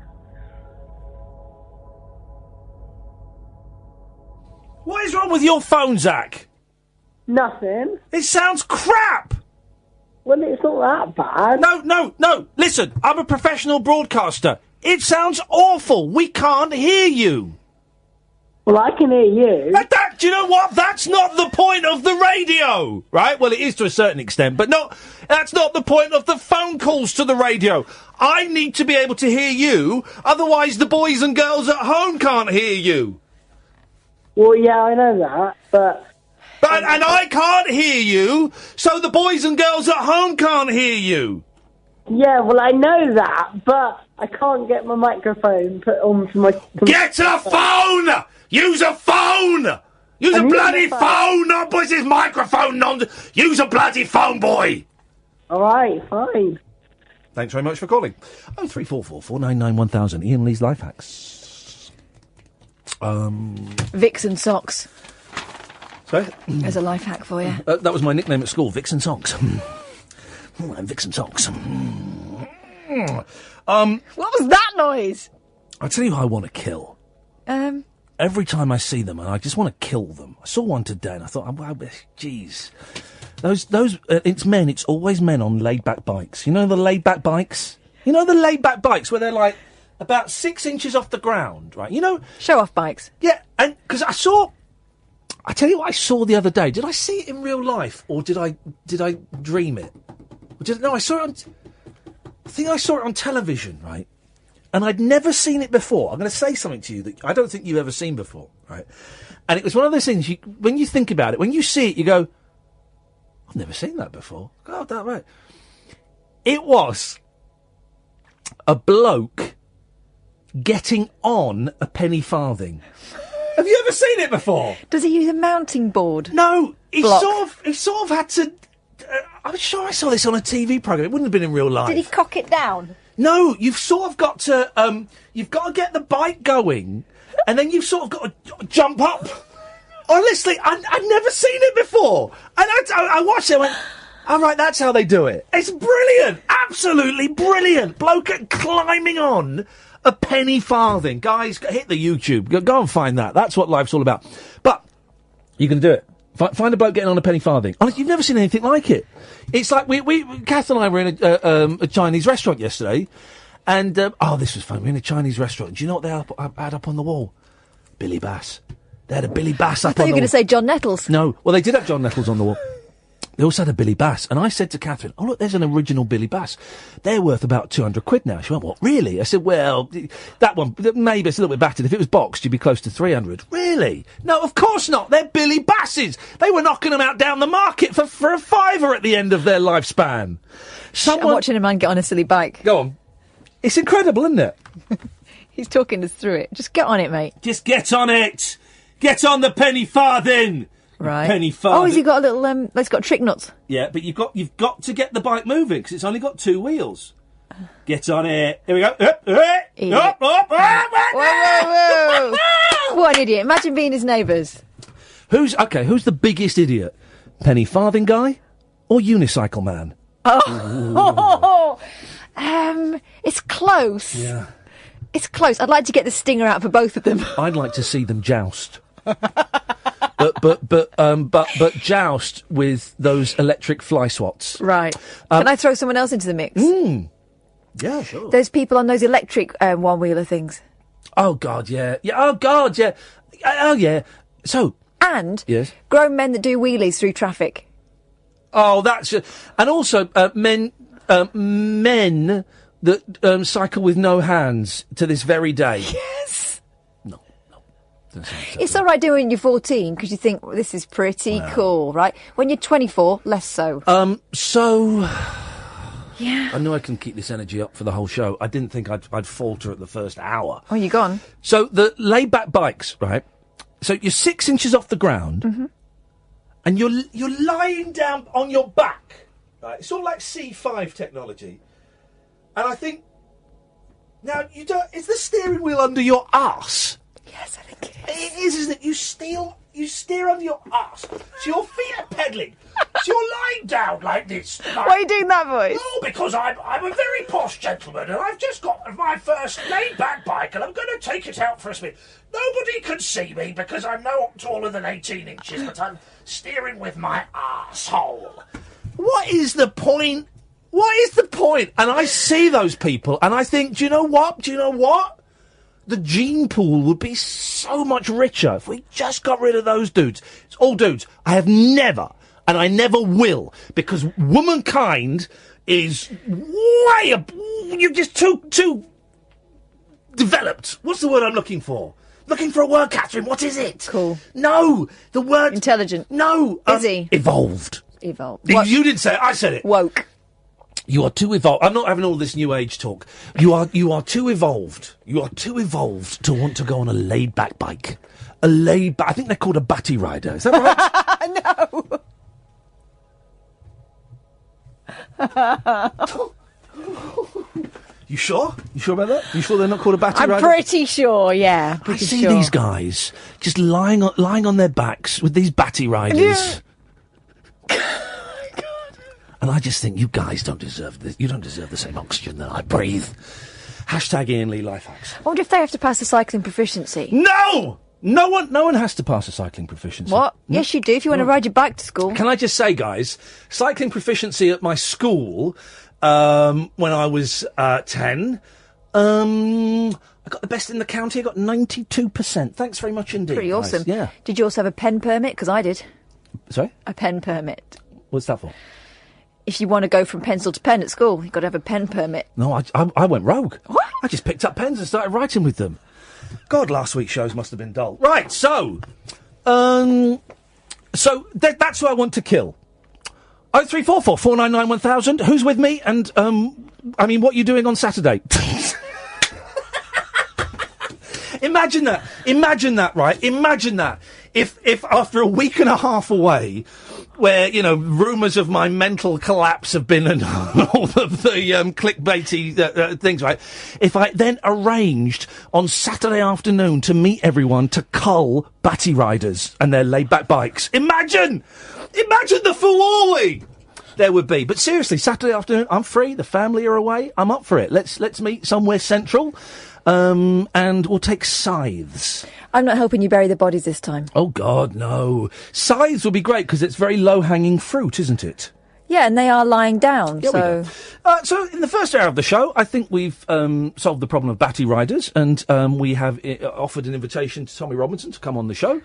What is wrong with your phone, Zach? Nothing. It sounds crap! Well, it's not that bad. No. Listen, I'm a professional broadcaster. It sounds awful. We can't hear you. Well, I can hear you. Do you know what? That's not the point of the radio, right? Well, it is to a certain extent, but that's not the point of the phone calls to the radio. I need to be able to hear you, otherwise the boys and girls at home can't hear you. Well, yeah, I know that, but and I can't hear you, so the boys and girls at home can't hear you. Yeah, well, I know that, but I can't get my microphone put onto my... Get a phone! Use a phone! Use a bloody phone! Not put this microphone on. Use a bloody phone, boy! All right, fine. Thanks very much for calling. 0344 499 1000. Iain Lee's Life Hacks. Vixen socks. Sorry? There's a life hack for you. That was my nickname at school, Vixen Socks. Vixen Socks. What was that noise? I'll tell you who I want to kill. Every time I see them, and I just want to kill them. I saw one today, and I thought, wow, jeez. It's men, it's always men on laid-back bikes. You know the laid-back bikes? You know the laid-back bikes where they're like about 6 inches off the ground, right? You know? Show-off bikes. Yeah, and because I tell you what I saw the other day. Did I see it in real life, or did I dream it? I saw it I think I saw it on television, right? And I'd never seen it before. I'm going to say something to you that I don't think you've ever seen before, right? And it was one of those things, when you think about it, when you see it, you go, I've never seen that before. Oh, that right. It was a bloke getting on a penny farthing. Have you ever seen it before? Does he use a mounting board? No, he sort of had to... I'm sure I saw this on a TV programme. It wouldn't have been in real life. Did he cock it down? No, you've sort of got to get the bike going, and then you've sort of got to jump up. Honestly, I'd never seen it before. And I watched it and went, all right, that's how they do it. It's brilliant. Absolutely brilliant. Bloke climbing on a penny farthing. Guys, hit the YouTube. Go and find that. That's what life's all about. But you can do it. Find a bloke getting on a penny farthing. Honestly, you've never seen anything like it. It's like Kath and I were in a Chinese restaurant yesterday, and this was fun. We were in a Chinese restaurant. Do you know what they had up on the wall? Billy Bass. They had a Billy Bass up on the wall. I thought you were going to say John Nettles. No. Well, they did have John Nettles on the wall. They also had a Billy Bass. And I said to Catherine, oh, look, there's an original Billy Bass. They're worth about 200 quid now. She went, what, really? I said, well, that one, maybe it's a little bit battered. If it was boxed, you'd be close to 300. Really? No, of course not. They're Billy Basses. They were knocking them out down the market for a £5 at the end of their lifespan. I'm watching a man get on a silly bike. Go on. It's incredible, isn't it? He's talking us through it. Just get on it, mate. Just get on it. Get on the penny farthing. Right. Penny farthing. Oh, has he got a little, it's got trick nuts. Yeah, but you've got to get the bike moving, because it's only got 2 wheels. Get on it. Here we go. Up. Whoa. What an idiot. Imagine being his neighbours. Who's the biggest idiot? Penny farthing guy or unicycle man? It's close. Yeah. It's close. I'd like to get the stinger out for both of them. I'd like to see them joust. But joust with those electric fly swats. Right. Can I throw someone else into the mix? Yeah, sure. Those people on those electric one-wheeler things. Oh, God, yeah. Oh, God, yeah. Oh, yeah. So... And yes, grown men that do wheelies through traffic. Oh, that's... and also men that cycle with no hands to this very day. Yes. No. It's all right doing it when you're 14 because you think, well, this is pretty cool, right? When you're 24, less so. Yeah. I know I can keep this energy up for the whole show. I didn't think I'd falter at the first hour. Oh, you gone? So the laid-back bikes, right? So you're 6 inches off the ground, and you're lying down on your back, right? It's all like C5 technology, and I think now is the steering wheel under your arse? Yes, I think it is. It is, isn't it? You steer under your arse, so your feet are pedalling. So you're lying down like this. Why are you doing that voice? Oh, because I'm a very posh gentleman, and I've just got my first laid-back bike, and I'm going to take it out for a spin. Nobody can see me because I'm no taller than 18 inches, but I'm steering with my arsehole. What is the point? What is the point? And I see those people, and I think, do you know what? The gene pool would be so much richer if we just got rid of those dudes. It's all dudes. I have never, and I never will, because womankind is way up. You're just too developed. What's the word I'm looking for? Looking for a word, Catherine. What is it? Cool. No, the word... Intelligent. No. Busy. Evolved. Evolved. You didn't say it, I said it. Woke. You are too evolved. I'm not having all this new age talk. You are too evolved. You are too evolved to want to go on a laid-back bike. I think they're called a batty rider. Is that right? No. You sure? You sure about that? You sure they're not called a batty rider? I'm pretty sure, yeah. I see these guys just lying on their backs with these batty riders. And I just think you guys don't deserve this. You don't deserve the same oxygen that I breathe. Hashtag Iain Lee Life Hacks. I wonder if they have to pass the cycling proficiency. No! No one has to pass a cycling proficiency. What? No? Yes, you do, if you want to ride your bike to school. Can I just say, guys, cycling proficiency at my school, when I was 10, I got the best in the county. I got 92%. Thanks very much indeed. Pretty awesome. Guys. Yeah. Did you also have a pen permit? Because I did. Sorry? A pen permit. What's that for? If you want to go from pencil to pen at school, you've got to have a pen permit. No, I went rogue. What? I just picked up pens and started writing with them. God, last week's shows must have been dull. Right, so that's who I want to kill. 0344 499 1000. Who's with me? And, what are you doing on Saturday? Imagine that, right? Imagine that. If after a week and a half away, where, rumours of my mental collapse have been and all of the clickbaity things, right? If I then arranged on Saturday afternoon to meet everyone to cull batty riders and their laid-back bikes. Imagine the foolery there would be. But seriously, Saturday afternoon, I'm free, the family are away, I'm up for it. Let's meet somewhere central, and we'll take scythes. I'm not helping you bury the bodies this time. Oh, God, no. Scythes would be great, because it's very low-hanging fruit, isn't it? Yeah, and they are lying down, so... So, in the first hour of the show, I think we've solved the problem of batty riders, and we have offered an invitation to Tommy Robinson to come on the show,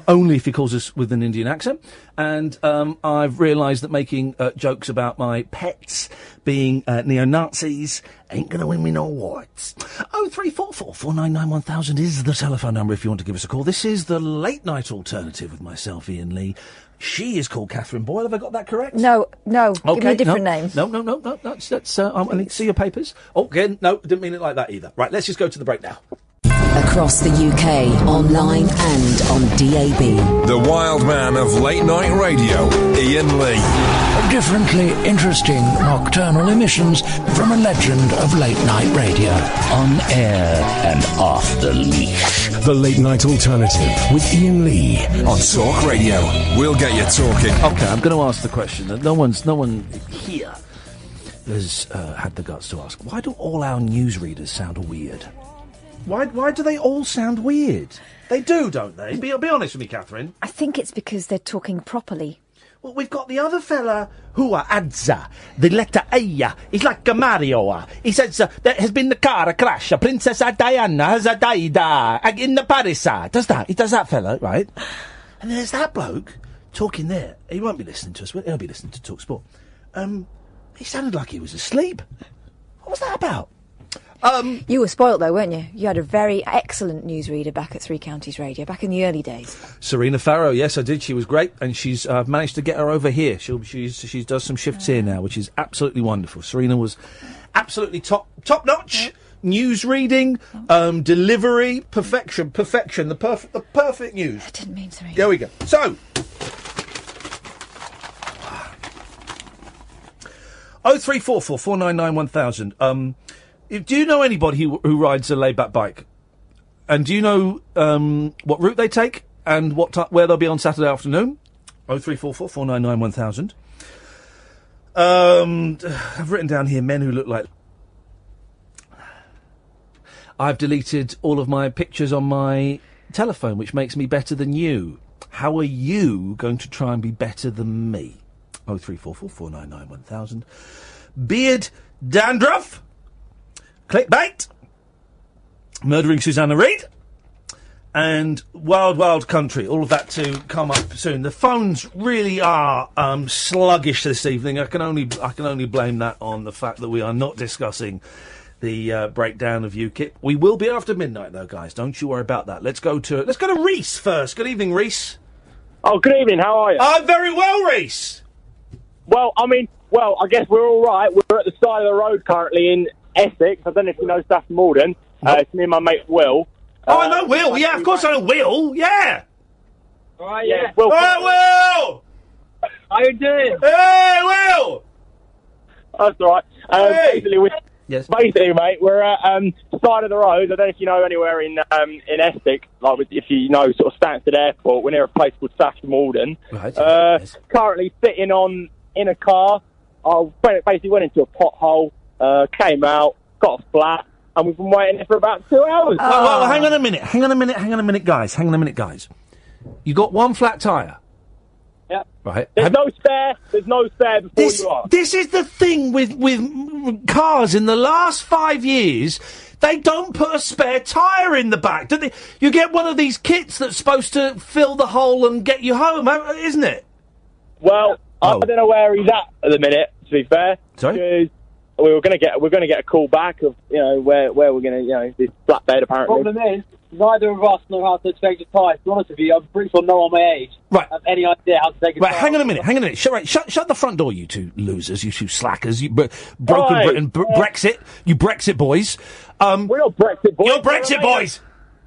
only if he calls us with an Indian accent. And I've realised that making jokes about my pets being neo-Nazis ain't going to win me no awards. 0344 499 1000 is the telephone number if you want to give us a call. This is the late night alternative with myself, Iain Lee. She is called Catherine Boyle. Have I got that correct? No. Okay, give me a different name. No. That's I need to see your papers. Oh, again, no, didn't mean it like that either. Right, let's just go to the break now. Across the UK, online and on DAB. The wild man of late night radio, Iain Lee. Differently interesting nocturnal emissions from a legend of late night radio. On air and off the leash. The late night alternative with Iain Lee on Talk Radio. We'll get you talking. Okay, I'm going to ask the question that no one here has had the guts to ask. Why do all our newsreaders sound weird? Why do they all sound weird? They do, don't they? Be honest with me, Catherine. I think it's because they're talking properly. Well, we've got the other fella who adza, the letter A. He's like a Mario. He says, there has been the car crash. Princess Diana has died in the Paris. He does that fella, right? And there's that bloke talking there. He won't be listening to us. He'll be listening to Talk Sport. He sounded like he was asleep. What was that about? You were spoilt though, weren't you? You had a very excellent newsreader back at Three Counties Radio, back in the early days. Serena Farrow, yes, I did. She was great, and she's managed to get her over here. She does some shifts here now, which is absolutely wonderful. Serena was absolutely top notch. News reading, delivery, perfection. The perfect news. I didn't mean Serena. There we go. So. 0344 499 1000. Do you know anybody who rides a laid-back bike? And do you know what route they take and where they'll be on Saturday afternoon? 0344 499 1000. I've written down here men who look like... I've deleted all of my pictures on my telephone, which makes me better than you. How are you going to try and be better than me? 0344 499 1000. beard dandruff, clickbait, murdering Susanna Reid, and Wild Wild Country. All of that to come up soon. The phones really are sluggish this evening. I can only blame that on the fact that we are not discussing the breakdown of UKIP. We will be after midnight, though, guys. Don't you worry about that. Let's go to Reese first. Good evening, Reese. Oh, good evening. How are you? I'm very well, Reese. Well, I guess we're all right. We're at the side of the road currently in Essex. I don't know if you know Stafford Malden. It's me and my mate Will. I know Will. Yeah, of course I know Will. Yeah. All right, yeah. Will. Will! How you doing? Hey, Will! That's all right. Hey! Basically, mate, we're at side of the road. I don't know if you know anywhere in Essex, if you know sort of Stansted Airport. We're near a place called Stafford Malden. Right. Currently sitting in a car. I basically went into a pothole, came out, got a flat, and we've been waiting there for about 2 hours. Well, hang on a minute, guys. You got one flat tyre. Yeah. Right. There's no spare before you are. This is the thing with cars in the last 5 years. They don't put a spare tyre in the back, do they? You get one of these kits that's supposed to fill the hole and get you home, isn't it? Well, I don't know where he's at the minute, to be fair. Sorry? We're going to get a call back of, where we're going to, this flatbed apparently. The problem is, neither of us know how to change a tyre. To be honest with you, I'm pretty sure no one my age have any idea how to take a tyre. Right, hang on a minute. Shut the front door, you two losers, you two slackers, you broken Britain, Brexit, you Brexit boys. We're not Brexit boys. You're Brexit boys.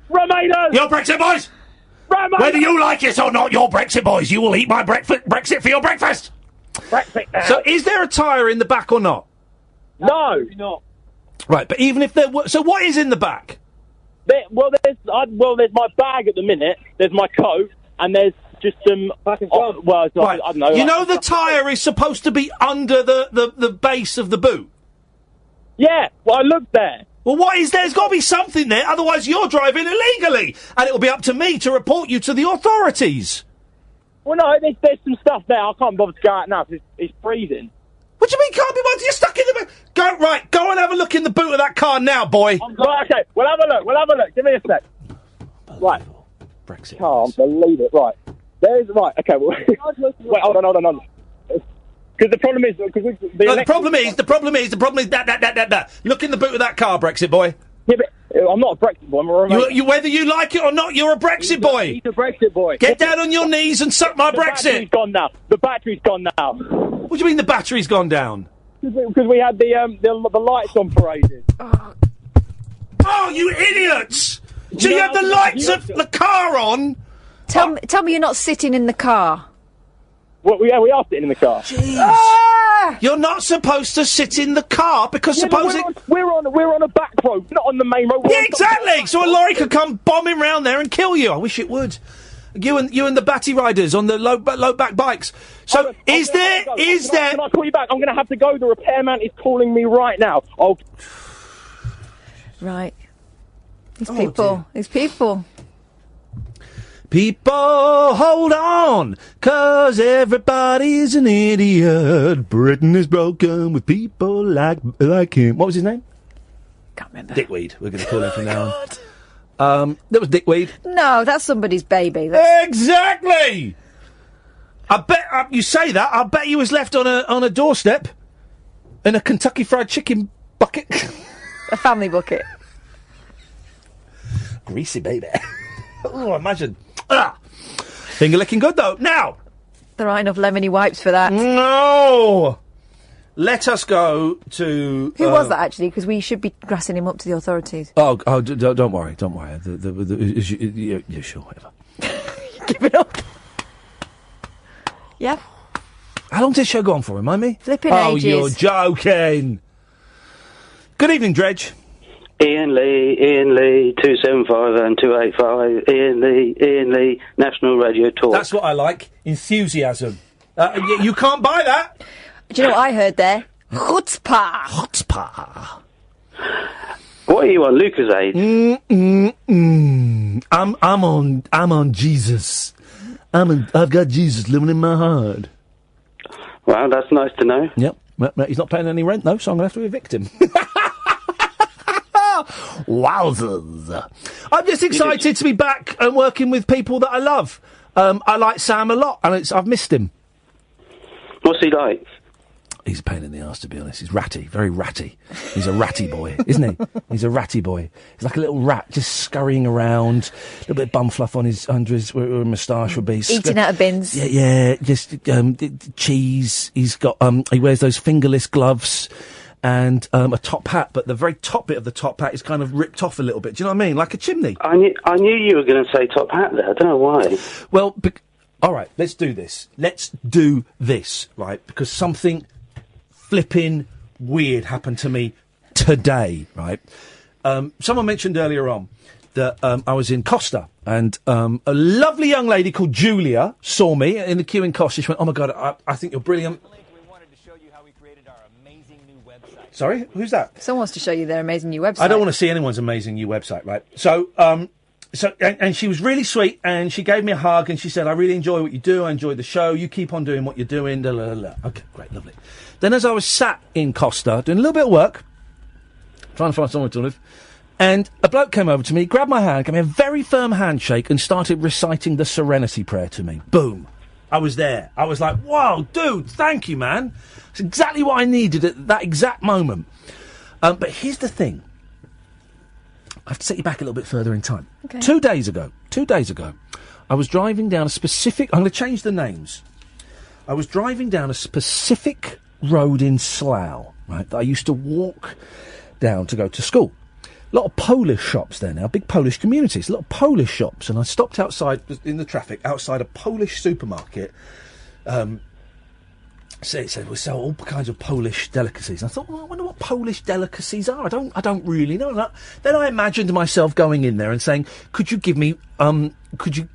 Remainers. You're Brexit boys. Remainers. Whether you like it or not, you're Brexit boys. You will eat my Brexit for your breakfast. Brexit now. So, is there a tyre in the back or not? No. Not. Right, but even if there were... So what is in the back? There's my bag at the minute, there's my coat, and there's just some... I don't know. You know the tyre is supposed to be under the base of the boot? Yeah, well, I looked there. Well, what is there? There's got to be something there, otherwise you're driving illegally, and it'll be up to me to report you to the authorities. Well, no, there's some stuff there. I can't bother to go out now because it's freezing. What do you mean can't be bothered? You're stuck in the boot. Go and have a look in the boot of that car now, boy. Right, okay, we'll have a look. Give me a sec. Right. Brexit. Can't believe it. Right. Okay. Wait, hold on. Because the problem is... The problem is that. Look in the boot of that car, Brexit boy. Yeah, but I'm not a Brexit boy. I'm a Remainer. Whether you like it or not, you're a Brexit boy. He's a Brexit boy. Get down on your knees and suck my Brexit. The battery's gone now. What do you mean the battery's gone down? Because we had the lights on for ages. Oh, you idiots! So you have the lights of the car on? Tell me you're not sitting in the car. Well, we are sitting in the car. Jeez. You're not supposed to sit in the car because supposing... We're on a back road, not on the main road. Yeah, exactly! So a lorry could come bombing round there and kill you. I wish it would. You and the batty riders on the low back bikes. So is there? Can I call you back? I'm going to have to go. The repairman is calling me right now. Right. These people. People, hold on, 'cause everybody's an idiot. Britain is broken with people like him. What was his name? Can't remember. Dickweed. We're going to call him from now on. That was Dickweed. No, that's somebody's baby. Exactly! I bet, you say that, I bet he was left on a doorstep in a Kentucky Fried Chicken bucket. A family bucket. Greasy baby. Oh, imagine. Finger licking good, though. Now! There aren't enough lemony wipes for that. No! Let us go to... Who was that, actually? Because we should be grassing him up to the authorities. Oh, don't worry. Yeah, sure, whatever. Give it up. Yeah. How long did this show go on for, remind me? Flipping ages. Oh, you're joking. Good evening, Dredge. Iain Lee, 275 and 285. Iain Lee, National Radio Talk. That's what I like. Enthusiasm. You can't buy that. Do you know what I heard there? Chutzpah. Chutzpah. What are you on, Lucas Aid? I'm on Jesus. I've got Jesus living in my heart. Well, that's nice to know. Yep. He's not paying any rent, though, so I'm going to have to evict him. Wowzers. I'm just excited to be back and working with people that I love. I like Sam a lot, and I've missed him. What's he like? He's a pain in the arse, to be honest. He's ratty, very ratty. He's a ratty boy, isn't he? He's a ratty boy. He's like a little rat, just scurrying around, a little bit of bum fluff under his where a moustache would be. Eating out of bins. Yeah, just cheese. He's got he wears those fingerless gloves and a top hat, but the very top bit of the top hat is kind of ripped off a little bit. Do you know what I mean? Like a chimney. I knew you were going to say top hat there. I don't know why. Well, all right, let's do this. Right? Because something flipping weird happened to me today, right? Someone mentioned earlier on that I was in Costa, and a lovely young lady called Julia saw me in the queue in Costa. She went, "Oh my God, I think you're brilliant." Sorry, who's that? Someone wants to show you their amazing new website. I don't want to see anyone's amazing new website, right? So, and she was really sweet, and she gave me a hug, and she said, "I really enjoy what you do. I enjoy the show. You keep on doing what you're doing." Da, la, la, la. Okay, great, lovely. Then as I was sat in Costa, doing a little bit of work, trying to find somewhere to live, and a bloke came over to me, grabbed my hand, gave me a very firm handshake, and started reciting the Serenity Prayer to me. Boom. I was there. I was like, "Whoa, dude, thank you, man. It's exactly what I needed at that exact moment." But here's the thing. I have to set you back a little bit further in time. Okay. 2 days ago, I was driving down a specific... I'm going to change the names. I was driving down a specific road in Slough, right, that I used to walk down to go to school. A lot of Polish shops there now, big Polish communities, a lot of Polish shops. And I stopped outside, in the traffic, outside a Polish supermarket. So it said we sell all kinds of Polish delicacies. And I thought, well, I wonder what Polish delicacies are. I don't really know that. Then I imagined myself going in there and saying, "Could you give me could you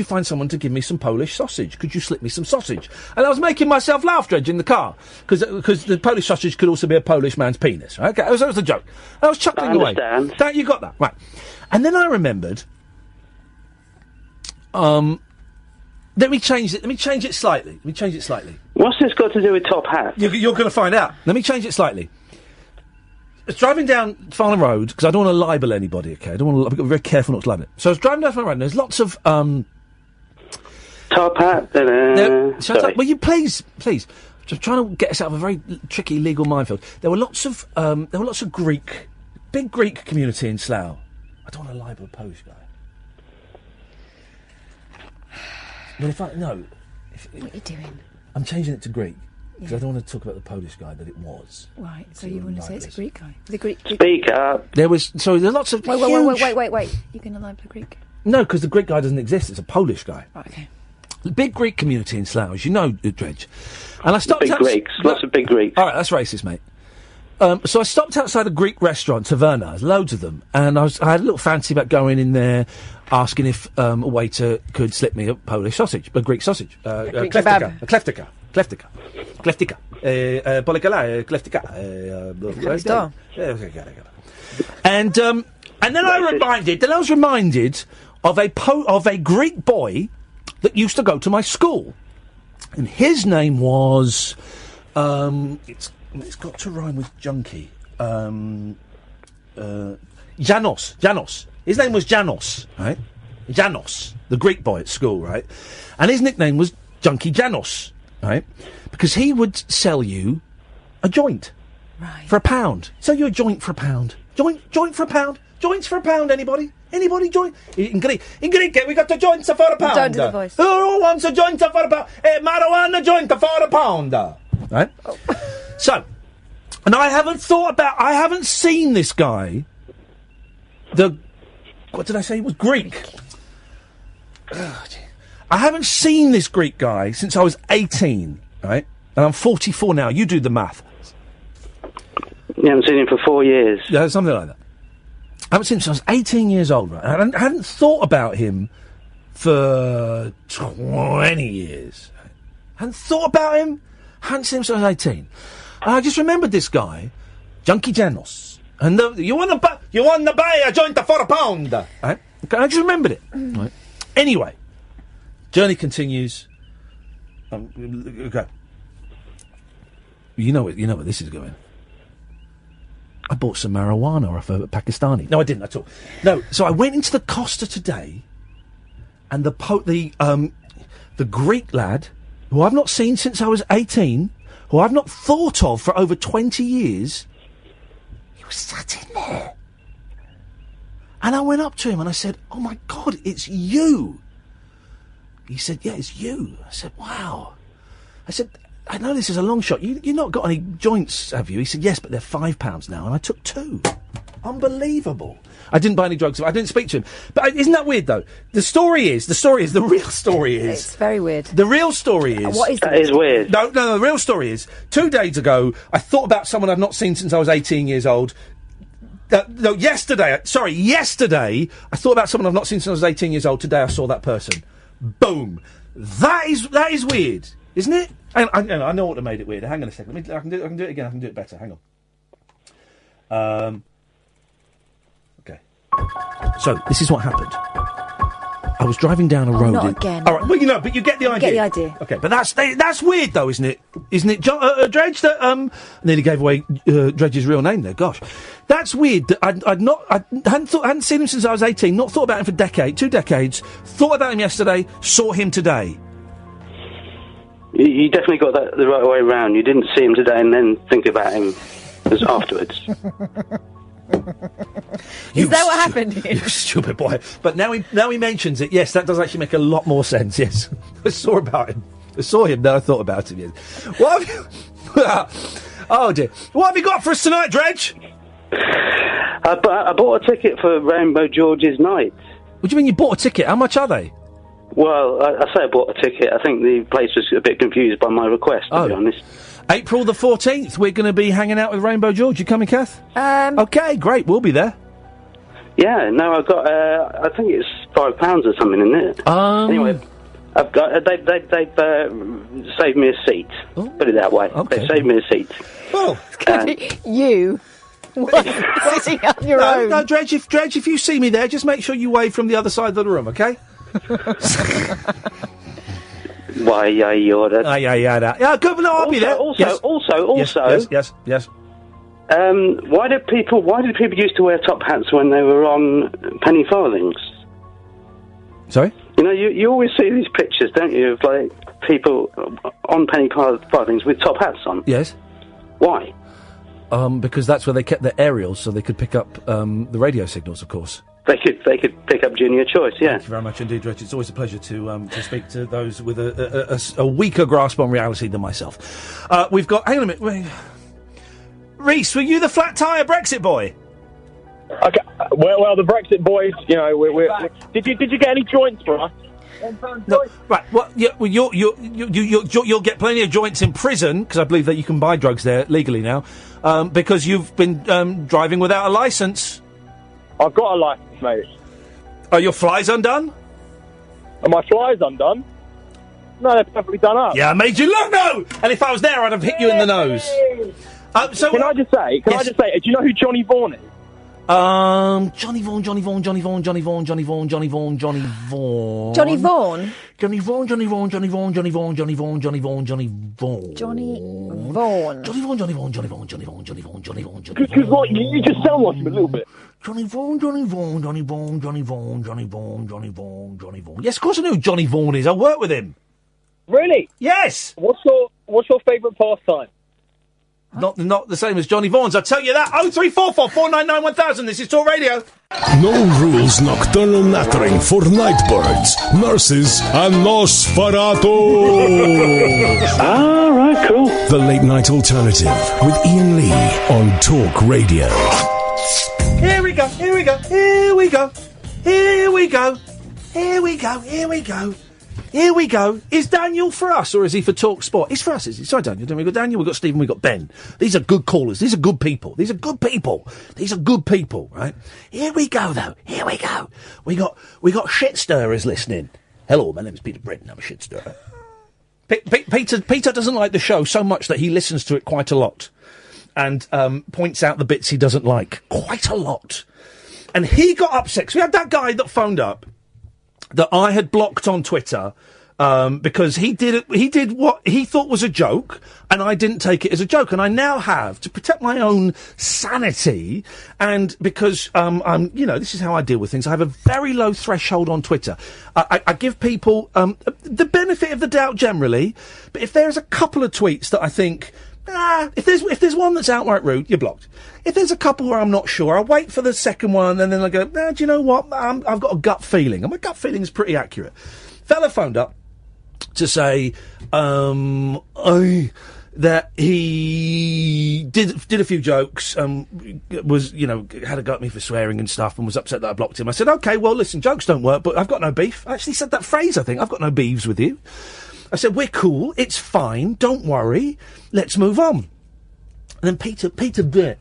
find someone to give me some Polish sausage? Could you slip me some sausage?" And I was making myself laugh, Dredge, in the car, because the Polish sausage could also be a Polish man's penis. Right? Okay, that was a joke. I was chuckling away. You got that, right? And then I remembered. Let me change it slightly. What's this got to do with top hat? You're going to find out. Let me change it slightly. I was driving down Farnham Road, because I don't want to libel anybody, okay? I've got to be very careful not to libel it. So I was driving down Farnham Road, and there's lots of... Top hat. Will you please? Just trying to get us out of a very tricky legal minefield. There were lots of big Greek community in Slough. I don't want to libel a Polish guy. Well, what are you doing? I'm changing it to Greek, because I don't want to talk about the Polish guy that it was. Right, so you want to say it's a Greek guy? The Greek... Speak up. There's lots of Wait. You're going to lie to Greek? No, because the Greek guy doesn't exist. It's a Polish guy. Right, okay. The big Greek community in Slough, as you know, Dredge. And I stopped... Lots of big Greeks. All right, that's racist, mate. So I stopped outside a Greek restaurant, Taverna, there's loads of them, and I had a little fancy about going in there, asking if a waiter could slip me a Polish sausage, a Greek sausage. Kleftika. Polikala, kleftika. And then I was reminded of a Greek boy that used to go to my school. And his name was, it's got to rhyme with junkie. Janos. His name was Janos, right? Janos, the Greek boy at school, right? And his nickname was Junkie Janos, right? Because he would sell you a joint. Right. For £1. Sell you a joint for £1. Joint for £1. Joints for £1, anybody? Anybody joint? In Greek, we got the joints for £1. Don't do the voice. Who wants a joint for £1? Marijuana joint for £1. Right? Oh. So, and I haven't seen this guy, what did I say? He was Greek. I haven't seen this Greek guy since I was 18, right? And I'm 44 now. You do the math. You haven't seen him for 4 years. Yeah, something like that. I haven't seen him since I was 18 years old, right? I hadn't thought about him for 20 years. Hadn't thought about him. Hadn't seen him since I was 18. And I just remembered this guy, Junkie Janos. And you want to buy a joint for £1, right? Okay, I just remembered it. Right. Anyway, journey continues. Okay. You know where this is going. I bought some marijuana off a Pakistani. No, I didn't at all. No, so I went into the Costa today, and the Greek lad, who I've not seen since I was 18, who I've not thought of for over 20 years, he was sat in there. And I went up to him and I said, "Oh my God, it's you." He said, "Yeah, it's you." I said, "Wow." I said, "I know this is a long shot. You've not got any joints, have you?" He said, "Yes, but they're £5 now." And I took 2. Unbelievable. I didn't buy any drugs. I didn't speak to him. But isn't that weird, though? The real story is... It's very weird. The real story is... What is that? Is weird. No, the real story is, 2 days ago, I thought about someone I've not seen since I was 18 years old. Yesterday, I thought about someone I've not seen since I was 18 years old. Today I saw that person. Boom. That is weird, isn't it? I know what made it weird. Hang on a second. I can do it again. I can do it better. Hang on. Okay. So this is what happened. I was driving down a road. Not again. All right. Well, but you get the idea. Get the idea. Okay, but that's weird, though, isn't it? Isn't it, Dredge? That I nearly gave away Dredge's real name there. Gosh, that's weird. That I hadn't seen him since I was 18. Not thought about him for 2 decades. Thought about him yesterday. Saw him today. You definitely got that the right way round. You didn't see him today and then think about him as afterwards. Is that what happened here? You stupid boy. But now he mentions it, yes, that does actually make a lot more sense, yes. I saw him, then I thought about him, yes. What have you... oh, dear. What have you got for us tonight, Dredge? I bought a ticket for Rainbow George's night. What do you mean you bought a ticket? How much are they? Well, I say I bought a ticket. I think the place was a bit confused by my request, to be honest. April the 14th, we're going to be hanging out with Rainbow George. You coming, Kath? Okay, great. We'll be there. Yeah, no, I've got, I think it's £5 or something, isn't it? Anyway, I've got, they've saved me a seat. Oh. Put it that way. Okay. They saved me a seat. Well, you... sitting on your own. No, Dredge, if you see me there, just make sure you wave from the other side of the room, okay? Why, you're the... Yeah, good, no, I'll be there. Also. Yes. Why did people used to wear top hats when they were on penny farthings? Sorry? You know, you always see these pictures, don't you, of, like, people on penny farthings with top hats on. Yes. Why? Because that's where they kept their aerials, so they could pick up the radio signals, of course. They could pick up Junior Choice, yeah. Thank you very much indeed, Rich. It's always a pleasure to speak to those with a weaker grasp on reality than myself. We've got... Hang on a minute. Reese, were you the flat tyre Brexit boy? Okay, well, the Brexit boys, you know, did you get any joints for us? No, right. Well, you'll get plenty of joints in prison because I believe that you can buy drugs there legally now, because you've been driving without a licence. I've got a licence, mate. Are your flies undone? Are my flies undone? No, they're perfectly done up. Yeah, I made you look. No, and if I was there, I'd have hit you in the nose. So can I just say? Do you know who Johnny Vaughan is? Johnny Vaughan. Johnny Vaughan? Because like, you just sound like him a little bit. Johnny Vaughan. Yes, of course I know who Johnny Vaughan is. I work with him. Really? Yes. What's your favourite pastime? Not the same as Johnny Vaughan's, I'll tell you that. 0344 499 1000. This is Talk Radio. No rules nocturnal nattering for nightbirds, nurses, and Nosferatu. All right, cool. The Late Night Alternative with Iain Lee on Talk Radio. Here we go. Is Daniel for us, or is he for Talk Sport? He's for us, is he? Sorry, Daniel. Then we've got Daniel, we've got Stephen, we've got Ben. These are good callers. These are good people, right? Here we go, though. We got shit stirrers listening. Hello, my name's Peter Britton. I'm a shit stirrer. Peter doesn't like the show so much that he listens to it quite a lot and points out the bits he doesn't like quite a lot. And he got upset, 'cause we had that guy that phoned up that I had blocked on Twitter because he did what he thought was a joke, and I didn't take it as a joke, and I now have to protect my own sanity, and because this is how I deal with things. I have a very low threshold on Twitter. I give people the benefit of the doubt generally, but if there's a couple of tweets that I think, if there's one that's outright rude, you're blocked. If there's a couple where I'm not sure, I'll wait for the second one, and then I go, do you know what? I've got a gut feeling, and my gut feeling is pretty accurate. Fella phoned up to say that he did a few jokes, was, had a go at me for swearing and stuff, and was upset that I blocked him. I said, OK, well, listen, jokes don't work, but I've got no beef. I actually said that phrase, I think. I've got no beefs with you. I said, we're cool, it's fine, don't worry, let's move on. And then Peter bit.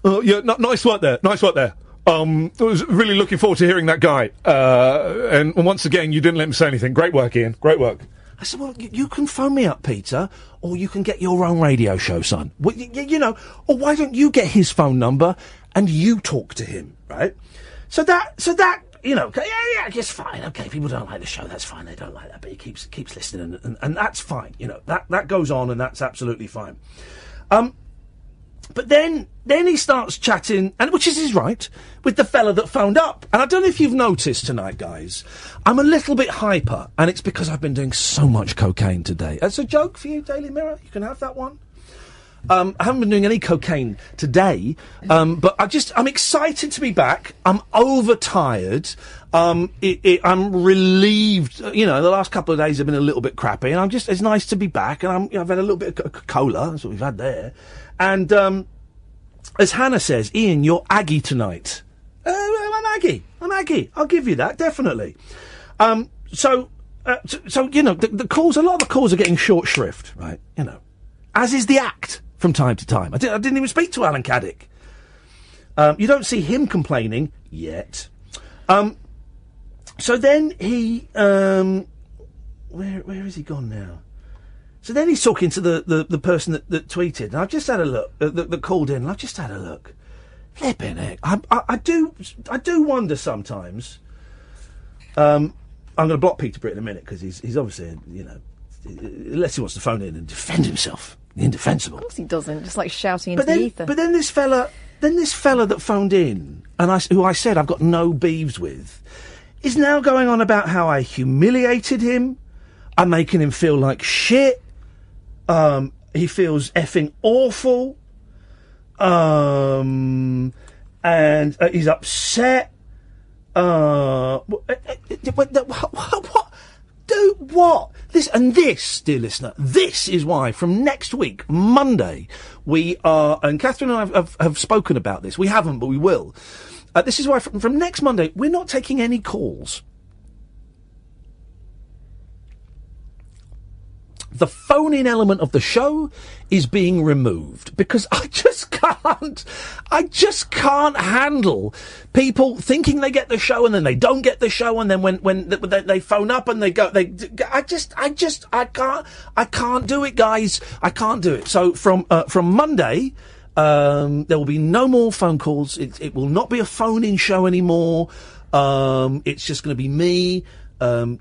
Nice work there, I was really looking forward to hearing that guy. And once again, you didn't let him say anything. Great work, Ian. Great work. I said, well, you can phone me up, Peter, or you can get your own radio show, son. Well, or why don't you get his phone number and you talk to him, right? So that, it's fine. Okay, people don't like the show, that's fine. They don't like that, but he keeps listening, and that's fine. That goes on, and that's absolutely fine. But then he starts chatting, and which is his right, with the fella that phoned up. And I don't know if you've noticed tonight, guys, I'm a little bit hyper, and it's because I've been doing so much cocaine today. That's a joke for you, Daily Mirror. You can have that one. I haven't been doing any cocaine today, but I'm excited to be back. I'm overtired. I'm relieved. The last couple of days have been a little bit crappy, and it's nice to be back. And I've had a little bit of Coca-Cola. That's what we've had there. And as Hannah says, Ian, you're Aggie tonight. I'm Aggie. I'll give you that, definitely. The calls. A lot of the calls are getting short shrift, right? As is the act from time to time. I didn't even speak to Alan Caddick. You don't see him complaining yet. So then he, where has he gone now? So then he's talking to the person that tweeted, and I've just had a look, that called in, and I've just had a look. Flipping heck. I do wonder sometimes. I'm going to block Peter Britt in a minute, because he's obviously, unless he wants to phone in and defend himself, the indefensible. Of course he doesn't, just like shouting into the ether. But then this fella that phoned in, and who I said I've got no beeves with, is now going on about how I humiliated him. I'm making him feel like shit. He feels effing awful. And he's upset. What? Do what? This, dear listener, this is why from next week, Monday, we are, and Catherine and I have spoken about this. We haven't, but we will. This is why from next Monday, we're not taking any calls. The phone-in element of the show is being removed because I just can't handle people thinking they get the show and then they don't get the show, and then when they phone up and they go, I can't do it, guys. I can't do it. So from Monday, there will be no more phone calls. It will not be a phone-in show anymore. It's just going to be me.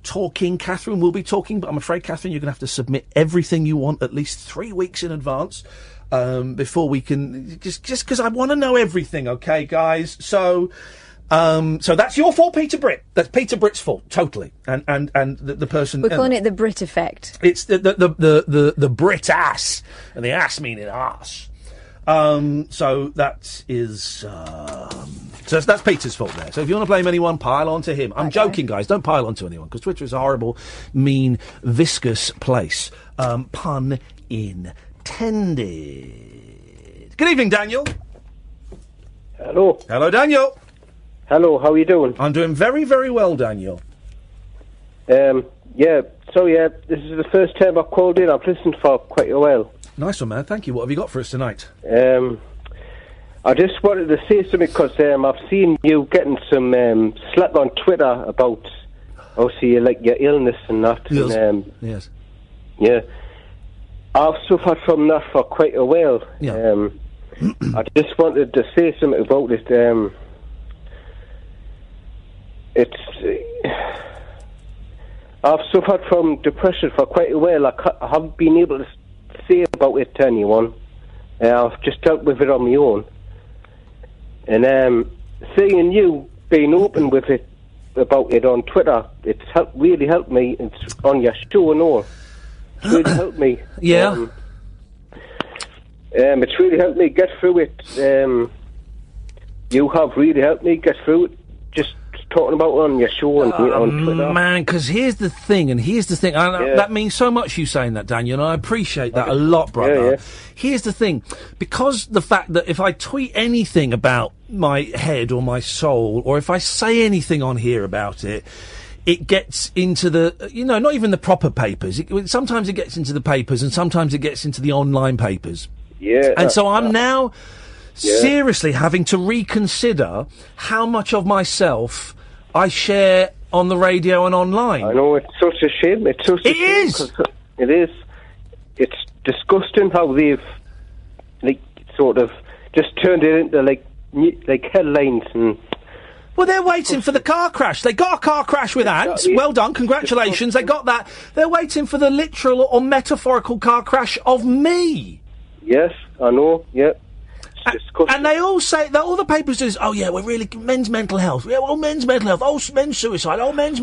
Talking. Catherine will be talking, but I'm afraid, Catherine, you're going to have to submit everything you want at least 3 weeks in advance before we can. Just because I want to know everything, okay, guys? So that's your fault, Peter Britt. That's Peter Britt's fault, totally. And the person. We're calling it the Brit effect. It's the Brit ass, and the ass meaning ass. So that is. So that's Peter's fault there. So if you want to blame anyone, pile on to him. I'm joking, guys. Don't pile on to anyone, because Twitter is a horrible, mean, viscous place. Pun intended. Good evening, Daniel. Hello. Hello, Daniel. Hello, how are you doing? I'm doing very, very well, Daniel. This is the first time I've called in. I've listened for quite a while. Nice one, man. Thank you. What have you got for us tonight? I just wanted to say something because I've seen you getting some slack on Twitter about, obviously, like your illness and that. Yes. And, yes. Yeah. I've suffered from that for quite a while. Yeah. I just wanted to say something about it. I've suffered from depression for quite a while. I haven't been able to say about it to anyone. I've just dealt with it on my own. And seeing you being open with it, about it on Twitter, it's really helped me. It's on your show and all. It's really helped me. Yeah. It's really helped me get through it. You have really helped me get through it. Just talking about it on your show and on Twitter. Man, because here's the thing. That means so much, you saying that, Daniel, and I appreciate that a lot, brother. Yeah. Here's the thing. Because the fact that if I tweet anything about my head or my soul, or if I say anything on here about it, it gets into the, not even the proper papers. Sometimes it gets into the papers, and sometimes it gets into the online papers. Yeah. And so I'm now seriously having to reconsider how much of myself I share on the radio and online. I know, it's such a shame. It is. It is. It's disgusting how they've, sort of just turned it into, like headlines and... Well, they're waiting for the car crash. They got a car crash with ants. Well done, congratulations. They got that. They're waiting for the literal or metaphorical car crash of me. Yes, I know, yeah. And they all say that all the papers do is, we're really men's mental health. Yeah, well, men's mental health. Oh, men's suicide. Oh, men's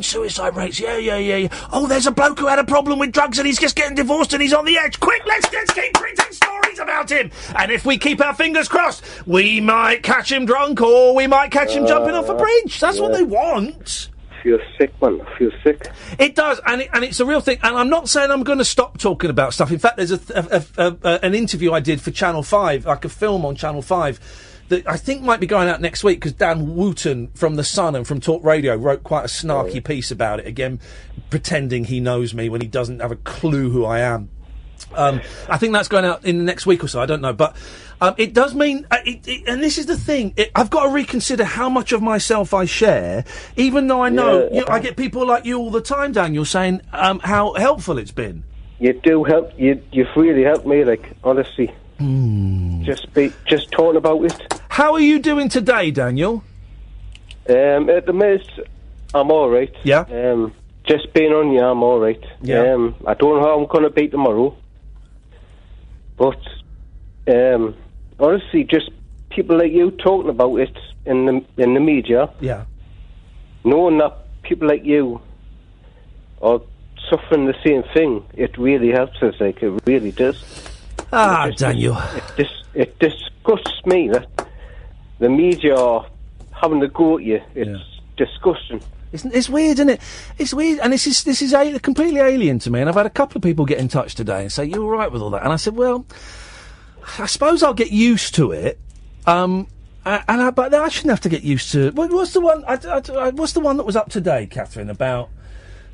suicide rates. Yeah. Oh, there's a bloke who had a problem with drugs and he's just getting divorced and he's on the edge. Quick, let's keep printing stories about him. And if we keep our fingers crossed, we might catch him drunk or we might catch him jumping off a bridge. That's what they want. I feel sick, man. I feel sick. It does, and it's a real thing. And I'm not saying I'm going to stop talking about stuff. In fact, there's an interview I did for Channel 5, like a film on Channel 5, that I think might be going out next week, because Dan Wooten from The Sun and from Talk Radio wrote quite a snarky piece about it, again, pretending he knows me when he doesn't have a clue who I am. I think that's going out in the next week or so, I don't know, but it does mean, and this is the thing, I've got to reconsider how much of myself I share, even though I know, I get people like you all the time, Daniel, saying how helpful it's been. You do help, you've really helped me, honestly. Just talking about it. How are you doing today, Daniel? At the minute, I'm alright. Yeah? Just being on you, I'm alright. Yeah. I don't know how I'm going to be tomorrow. But, honestly, just people like you talking about it in the media. Yeah. Knowing that people like you are suffering the same thing, it really helps us, it really does. Daniel. It disgusts me that the media are having to go at you. It's disgusting. It's weird, isn't it? It's weird, and this is completely alien to me. And I've had a couple of people get in touch today and say, "You're all right with all that?" And I said, "Well, I suppose I'll get used to it." But I shouldn't have to get used to it. What's the one? What's the one that was up today, Catherine, about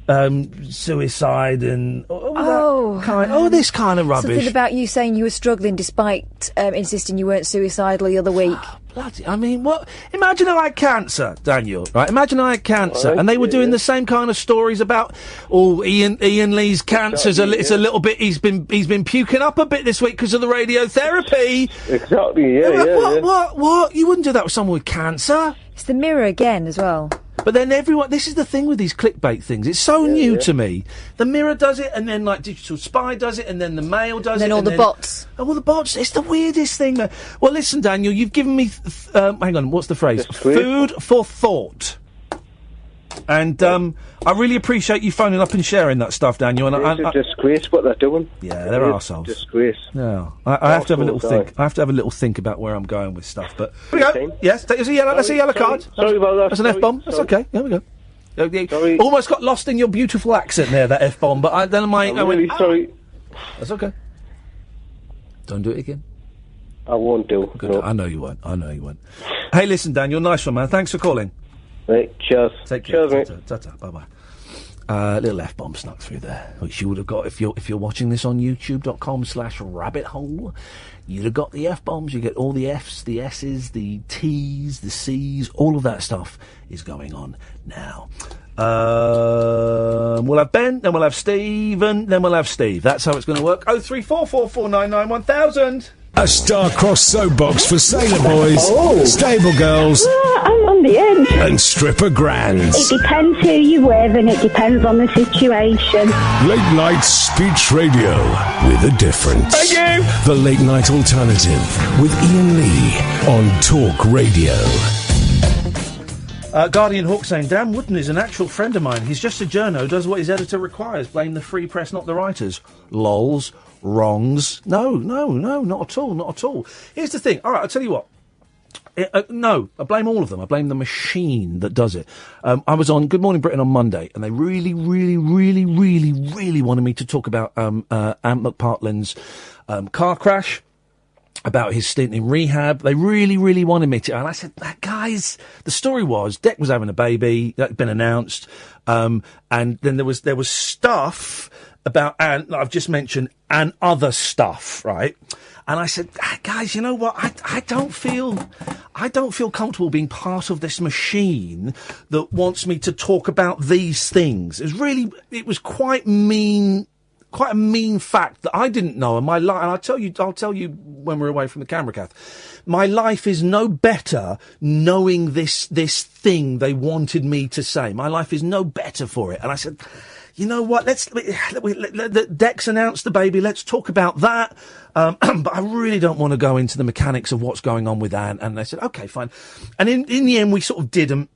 suicide and this kind of rubbish? Something about you saying you were struggling despite insisting you weren't suicidal the other week. Bloody, I mean, what? Imagine I had cancer, Daniel, right? Imagine I had cancer, and they were doing the same kind of stories about, Iain Lee's cancer's it's a little bit, he's been puking up a bit this week because of the radiotherapy. Exactly, What? You wouldn't do that with someone with cancer. It's the Mirror again as well. But then this is the thing with these clickbait things. It's so new to me. The Mirror does it, and then Digital Spy does it, and then the Mail does it. And then all the bots. Oh, all the bots. It's the weirdest thing. Well, listen, Daniel, you've given me, hang on, what's the phrase? Food for thought. And I really appreciate you phoning up and sharing that stuff, Daniel. And it's a disgrace what they're doing. Yeah, they're arseholes. Disgrace. No, I have to have a little think. I have to have a little think about where I'm going with stuff. But here we go. Yes, that's a yellow card. Sorry about that. That's an F-bomb. That's okay. Here we go. Sorry. Almost got lost in your beautiful accent there, that F-bomb. But I'm really sorry. That's okay. Don't do it again. I won't do. Good. No. I know you won't. Hey, listen, Daniel, nice one, man. Thanks for calling. Right, cheers. Take care. Cheers, mate. Ta-ta. Bye-bye. Little F-bomb snuck through there, which you would have got if you're watching this on youtube.com/rabbithole. You'd have got the F-bombs. You get all the Fs, the S's, the T's, the C's. All of that stuff is going on now. We'll have Ben, then we'll have Stephen, then we'll have Steve. That's how it's going to work. 03444991000. A star-crossed soapbox for sailor boys, stable girls, the end. And stripper grands. It depends who you're with and it depends on the situation. Late night speech radio with a difference. Thank you. The Late Night Alternative with Iain Lee on Talk Radio. Guardian Hawk saying, Dan Wooden is an actual friend of mine. He's just a journo, does what his editor requires. Blame the free press, not the writers. Lols. Wrongs. No, not at all, not at all. Here's the thing. All right, I'll tell you what. No, I blame all of them. I blame the machine that does it. I was on Good Morning Britain on Monday, and they really wanted me to talk about Ant McPartlin's car crash, about his stint in rehab. They really wanted me to. And I said, guys, the story was Deck was having a baby. That had been announced. And then there was stuff about Ant that I've just mentioned and other stuff, right? And I said, guys, you know what? I don't feel comfortable being part of this machine that wants me to talk about these things. It was quite a mean fact that I didn't know. And and I'll tell you when we're away from the camera, Kath. My life is no better knowing this thing they wanted me to say. My life is no better for it. And I said, you know what? Let Dex announced the baby. Let's talk about that. But I really don't want to go into the mechanics of what's going on with Anne. And they said, okay, fine. And in the end, we sort of did. And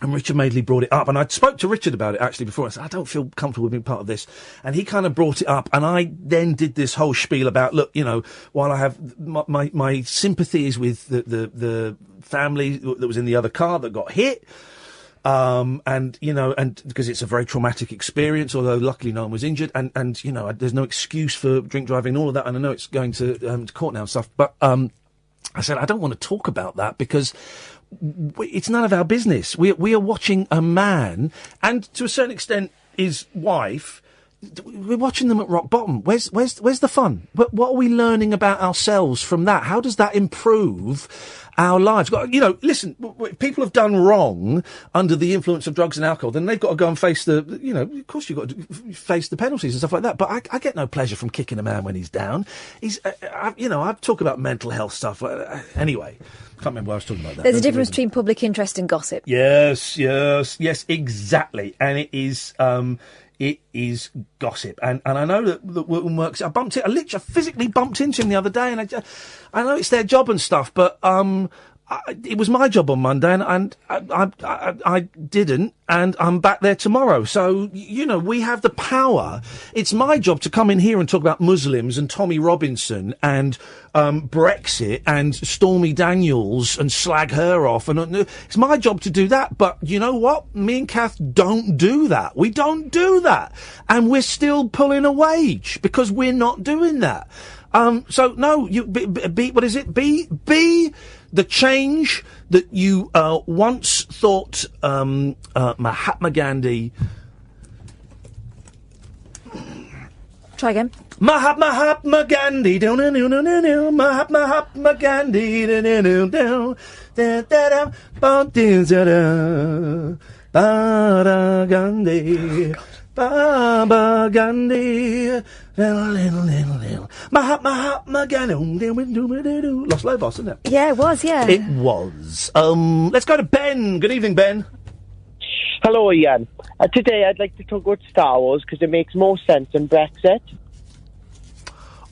Richard Madeley brought it up. And I spoke to Richard about it actually before. I said, I don't feel comfortable with being part of this. And he kind of brought it up. And I then did this whole spiel about, look, you know, while I have my sympathies with the family that was in the other car that got hit. And because it's a very traumatic experience, although luckily no one was injured, and you know, there's no excuse for drink driving and all of that, and I know it's going to court now and stuff, but, I said, I don't want to talk about that because it's none of our business. We are watching a man, and to a certain extent, his wife, we're watching them at rock bottom. Where's the fun? What are we learning about ourselves from that? How does that improve our lives? You know, listen, people have done wrong under the influence of drugs and alcohol, then they've got to go and face of course you've got to face the penalties and stuff like that. But I get no pleasure from kicking a man when he's down. I talk about mental health stuff. Anyway, can't remember what I was talking about. There's a difference between public interest and gossip. Yes, exactly. And it is gossip, and I know that Wilton works. I literally physically bumped into him the other day, and I know it's their job and stuff, but it was my job on Monday, and I didn't, and I'm back there tomorrow. So, you know, we have the power. It's my job to come in here and talk about Muslims and Tommy Robinson and Brexit and Stormy Daniels and slag her off. And it's my job to do that. But you know what? Me and Kath don't do that. We don't do that. And we're still pulling a wage because we're not doing that. So no, you be what is it? Be the change that you once thought Mahatma Gandhi. Try again. Mahatma Gandhi, Mahatma Gandhi, Gandhi. Baba Gandhi, Mahatma Gandhi. Lost Lobos, isn't it? Yeah, it was, yeah. It was. Let's go to Ben. Good evening, Ben. Hello, Iain. Today I'd like to talk about Star Wars because it makes more sense than Brexit.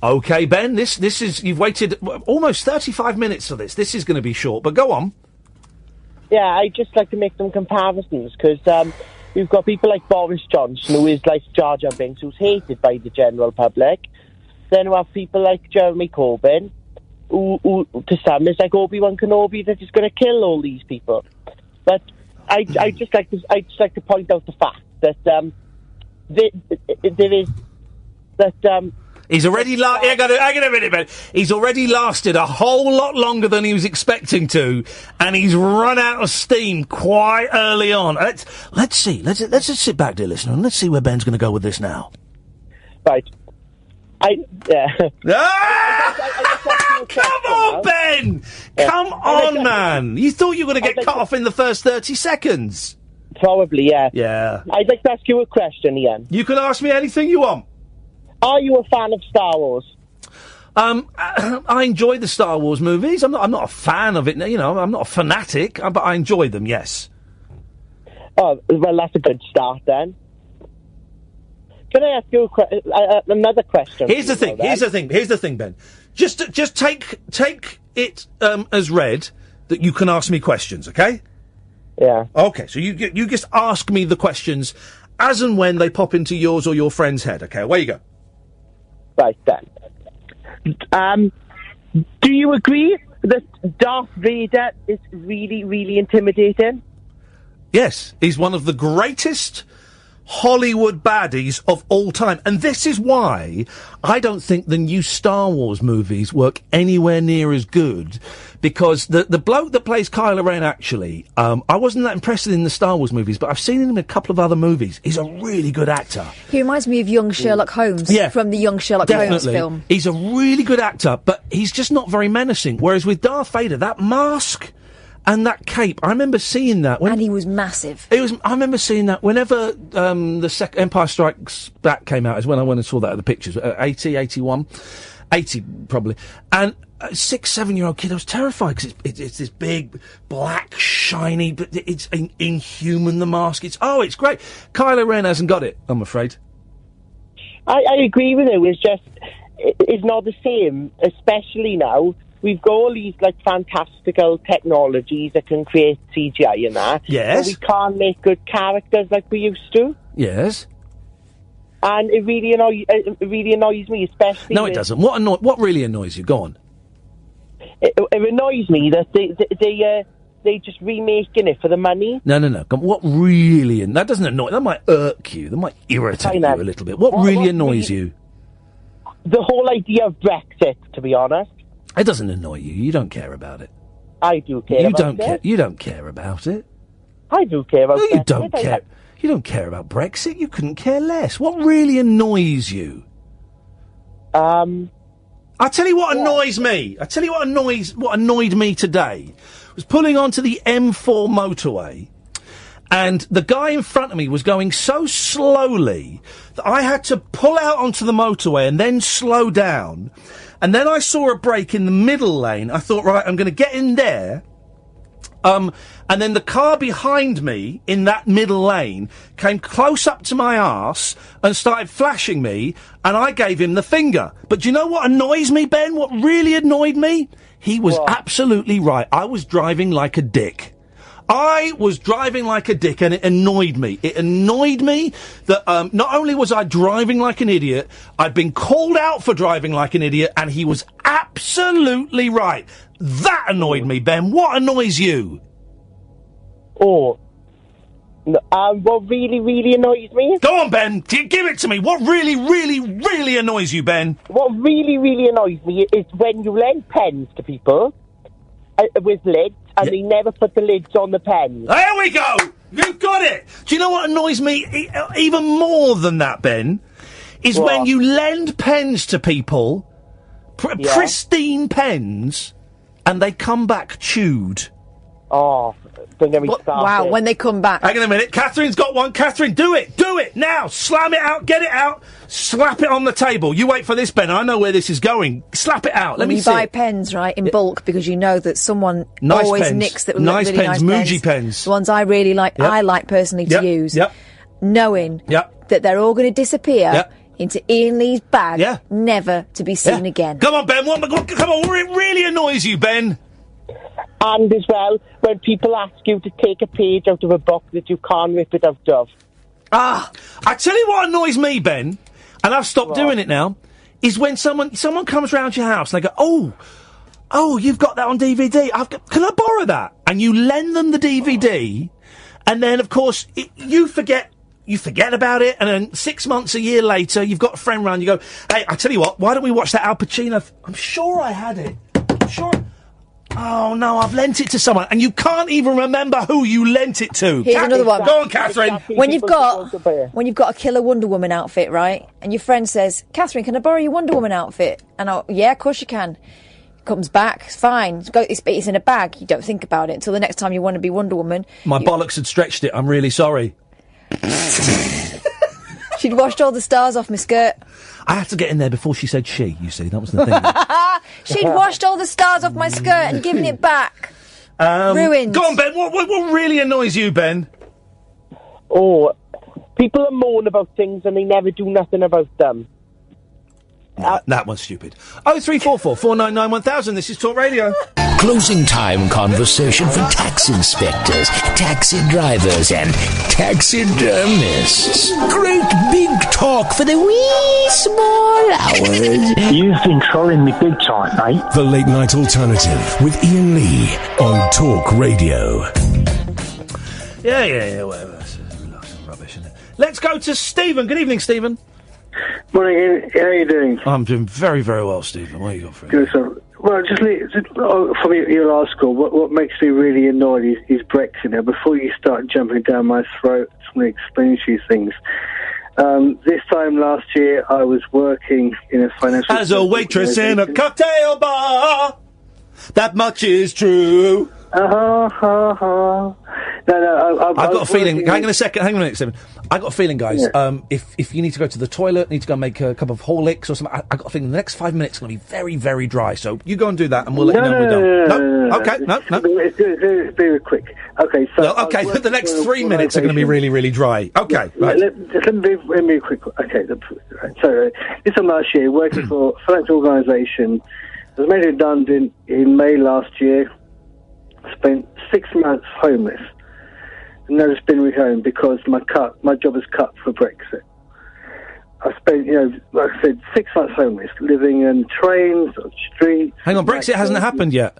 Okay, Ben, this is, you've waited almost 35 minutes for this. This is going to be short, but go on. Yeah, I'd just like to make some comparisons because, we've got people like Boris Johnson, who is like Jar Jar Binks, who's hated by the general public. Then we have people like Jeremy Corbyn, who to some is like Obi-Wan Kenobi, that is going to kill all these people. But I just like to point out the fact that there is that. He's already hang on a minute, Ben. He's already lasted a whole lot longer than he was expecting to, and he's run out of steam quite early on. Let's see. Let's just sit back, dear listener, and let's see where Ben's going to go with this now. Right. Come on, Ben! Come on, man! You thought you were going to get cut off in the first 30 seconds. Probably, yeah. Yeah. I'd like to ask you a question, Iain. You can ask me anything you want. Are you a fan of Star Wars? I enjoy the Star Wars movies. I'm not a fan of it, you know, I'm not a fanatic, but I enjoy them, yes. Oh, well, that's a good start then. Can I ask you another question? Here's the thing, Ben. Just take it as read that you can ask me questions, okay? Yeah. Okay, so you just ask me the questions as and when they pop into yours or your friend's head, okay? Away you go. Right then. Do you agree that Darth Vader is really, really intimidating? Yes, he's one of the greatest Hollywood baddies of all time. And this is why I don't think the new Star Wars movies work anywhere near as good, because the bloke that plays Kylo Ren, actually, I wasn't that impressed in the Star Wars movies, but I've seen him in a couple of other movies. He's a really good actor. He reminds me of young Sherlock Holmes from the young Sherlock Holmes film. He's a really good actor, but he's just not very menacing. Whereas with Darth Vader, that mask and that cape, I remember seeing that. And he was massive. I remember seeing that whenever the second Empire Strikes Back came out, is when I went and saw that at the pictures. 80, 81, 80 probably. And a 6-7-year-old kid, I was terrified because it's this big, black, shiny, but it's inhuman, the mask. It's great. Kylo Ren hasn't got it, I'm afraid. I agree with you. It's not the same, especially now. We've got all these, fantastical technologies that can create CGI and that. Yes. But we can't make good characters like we used to. Yes. And it really annoys me, especially... No, it doesn't. What really annoys you? Go on. It annoys me that they just remaking it for the money. No. What really... That doesn't annoy... That might irk you. That might irritate you a little bit. What really annoys you? The whole idea of Brexit, to be honest. It doesn't annoy you. You don't care about it. I do care about it. You don't care about it. I do care about it. No, you don't care. You don't care about Brexit. You couldn't care less. What really annoys you? I'll tell you what annoys me. I'll tell you what annoyed me today. I was pulling onto the M4 motorway, and the guy in front of me was going so slowly that I had to pull out onto the motorway and then slow down. And then I saw a break in the middle lane. I thought, right, I'm going to get in there. And then the car behind me in that middle lane came close up to my arse and started flashing me, and I gave him the finger. But do you know what annoys me, Ben? What really annoyed me? He was absolutely right. I was driving like a dick. I was driving like a dick, and it annoyed me. It annoyed me that not only was I driving like an idiot, I'd been called out for driving like an idiot, and he was absolutely right. That annoyed me, Ben. What annoys you? What really, really annoys me? Go on, Ben. Give it to me. What really, really, really annoys you, Ben? What really, really annoys me is when you lend pens to people with lids, and they never put the lids on the pens. There we go! You've got it! Do you know what annoys me even more than that, Ben? Is when you lend pens to people, pristine pens, and they come back chewed. Oh, don't get me started. Wow, when they come back. Hang on a minute. Catherine's got one. Catherine, do it! Do it! Now! Slam it out! Get it out! Slap it on the table. You wait for this, Ben. I know where this is going. Slap it out. Let me see. You buy pens, right, in bulk, because you know that someone always nicks that nice really pens. nice Muji pens. The ones I really like, I like personally to use. Knowing that they're all going to disappear into Iain Lee's bag, never to be seen again. Come on, Ben. Come on. What really annoys you, Ben? And as well, when people ask you to take a page out of a book that you can't rip it out of. I tell you what annoys me, Ben, and I've stopped doing it now, is when someone comes round your house and they go, oh, you've got that on DVD. Can I borrow that? And you lend them the DVD, and then, of course, you forget about it, and then 6 months, a year later, you've got a friend round, you go, hey, I tell you what, why don't we watch that Al Pacino? I'm sure I had it. I'm sure. Oh, no, I've lent it to someone, and you can't even remember who you lent it to. Here's another one. Go on, Catherine. When you've got a killer Wonder Woman outfit, right, and your friend says, Catherine, can I borrow your Wonder Woman outfit? And yeah, of course you can. Comes back, it's fine. It's in a bag. You don't think about it until the next time you want to be Wonder Woman. My bollocks had stretched it. I'm really sorry. She'd washed all the stars off my skirt. I had to get in there before she said she, you see. That was the thing. She'd washed all the stars off my skirt and given it back. Ruined. Go on, Ben. What really annoys you, Ben? Oh, people moan about things and they never do nothing about them. That one's stupid. 0344 499 1000. This is Talk Radio. Closing time conversation for tax inspectors, taxi drivers, and taxidermists. Great big talk for the wee small hours. You've been trolling me big time, mate. The Late Night Alternative with Iain Lee on Talk Radio. Yeah, whatever. That's rubbish, isn't it? Let's go to Stephen. Good evening, Stephen. Morning, Ian. How are you doing? I'm doing very, very well, Stephen. What you got for me? Good, so, well, from your last call, what makes me really annoyed is Brexit. Now, before you start jumping down my throat, I'm going to explain to you things. This time last year, I was working in a financial... As a waitress in a cocktail bar, that much is true. No, I've got a feeling. Hang on a minute, Stephen. I got a feeling, guys. Yeah. If you need to go to the toilet, need to go and make a cup of Horlicks or something, I got a feeling the next 5 minutes is going to be very, very dry. So you go and do that, and we'll let you know when we're done. No. Okay. No. It's very quick. Okay. So the next 3 minutes are going to be really, really dry. Okay. Right. Let me be quick. Okay. So this time last year, working for a financial organisation, I was made redundant in May last year. Spent 6 months homeless. Never been rehomed because my job is cut for Brexit. I spent, like I said, 6 months homeless, living in trains, on streets. Hang on, Brexit hasn't happened yet.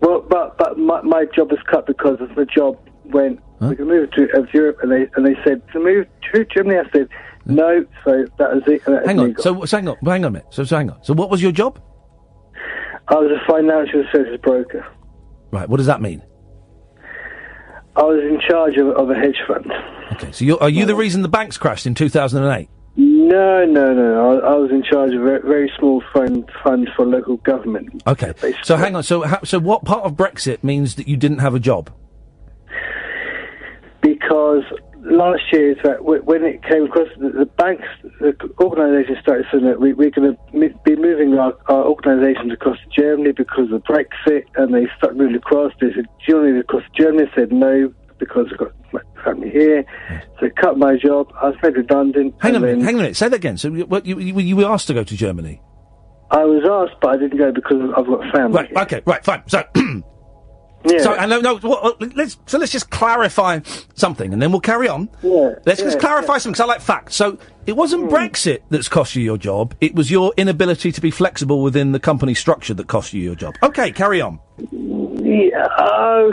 Well, but my job is cut because the job went. We can move to Europe, and they said to move to Germany. I said no, so that was it. Hang on. So hang on a minute. So hang on. So what was your job? I was a financial services broker. Right. What does that mean? I was in charge of a hedge fund. Okay, so are you the reason the banks crashed in 2008? No. I was in charge of a very small fund for local government. Okay, so hang on. So what part of Brexit means that you didn't have a job? Because last year, when it came across, the banks, the organisation started saying that we're going to be moving our organisations across to Germany because of Brexit, and they started moving across. They said, Germany across Germany. I said no because I've got my family here. So they cut my job. I was made redundant. Hang on a minute. Say that again. So you were asked to go to Germany? I was asked, but I didn't go because I've got family. Right. Here. Okay. Right. Fine. So. Yeah. So, let's just clarify something, and then we'll carry on. Yeah. Let's just clarify something, because I like facts. So, it wasn't Brexit that's cost you your job, it was your inability to be flexible within the company structure that cost you your job. Okay, carry on. Yeah,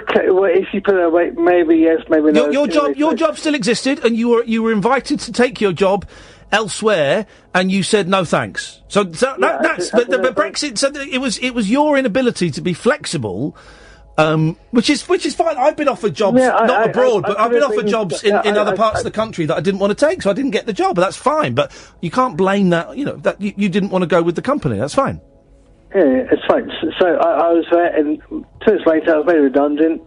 okay, well, if you put it that way, maybe yes, maybe no. Your job still existed, and you were invited to take your job elsewhere, and you said no thanks. So, but Brexit, so it was your inability to be flexible. Which is fine. I've been offered jobs, not abroad, but I've been offered jobs in other parts of the country that I didn't want to take, so I didn't get the job. But that's fine. But you can't blame that. That you didn't want to go with the company. That's fine. Yeah, it's fine. So I was there, and 2 months later, I was made redundant.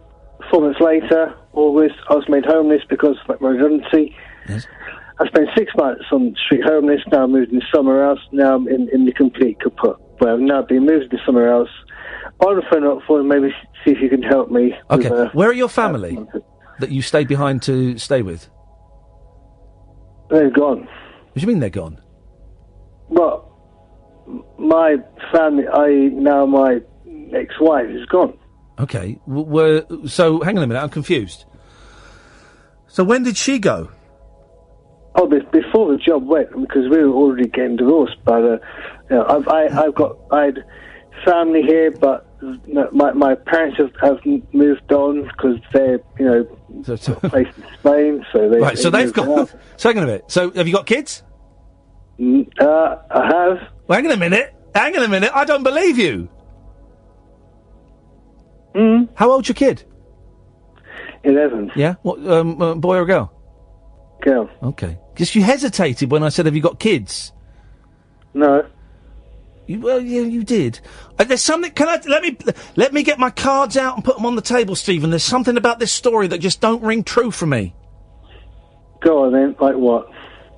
4 months later, August, I was made homeless because of my redundancy. Yes. I spent 6 months on street homeless. Now I'm moved into somewhere else. Now I'm in the complete kaput. Well, I've now been moved to somewhere else. On the phone up for maybe see if you can help me. Okay. Where are your family that you stayed behind to stay with? They're gone. What do you mean they're gone? Well, my family, my ex-wife is gone. Okay. So, hang on a minute, I'm confused. So when did she go? Oh, before the job went, because we were already getting divorced. But I had family here, but my parents have moved on because they're got a place in Spain. So they've gone. So hang on a minute. So have you got kids? I have. Well, hang on a minute. I don't believe you. How old's your kid? 11. Yeah. What? Boy or girl? Girl. Okay. Because you hesitated when I said, "Have you got kids?" No. You did. There's something. Let me get my cards out and put them on the table, Stephen. There's something about this story that just don't ring true for me. Go on then. Like what?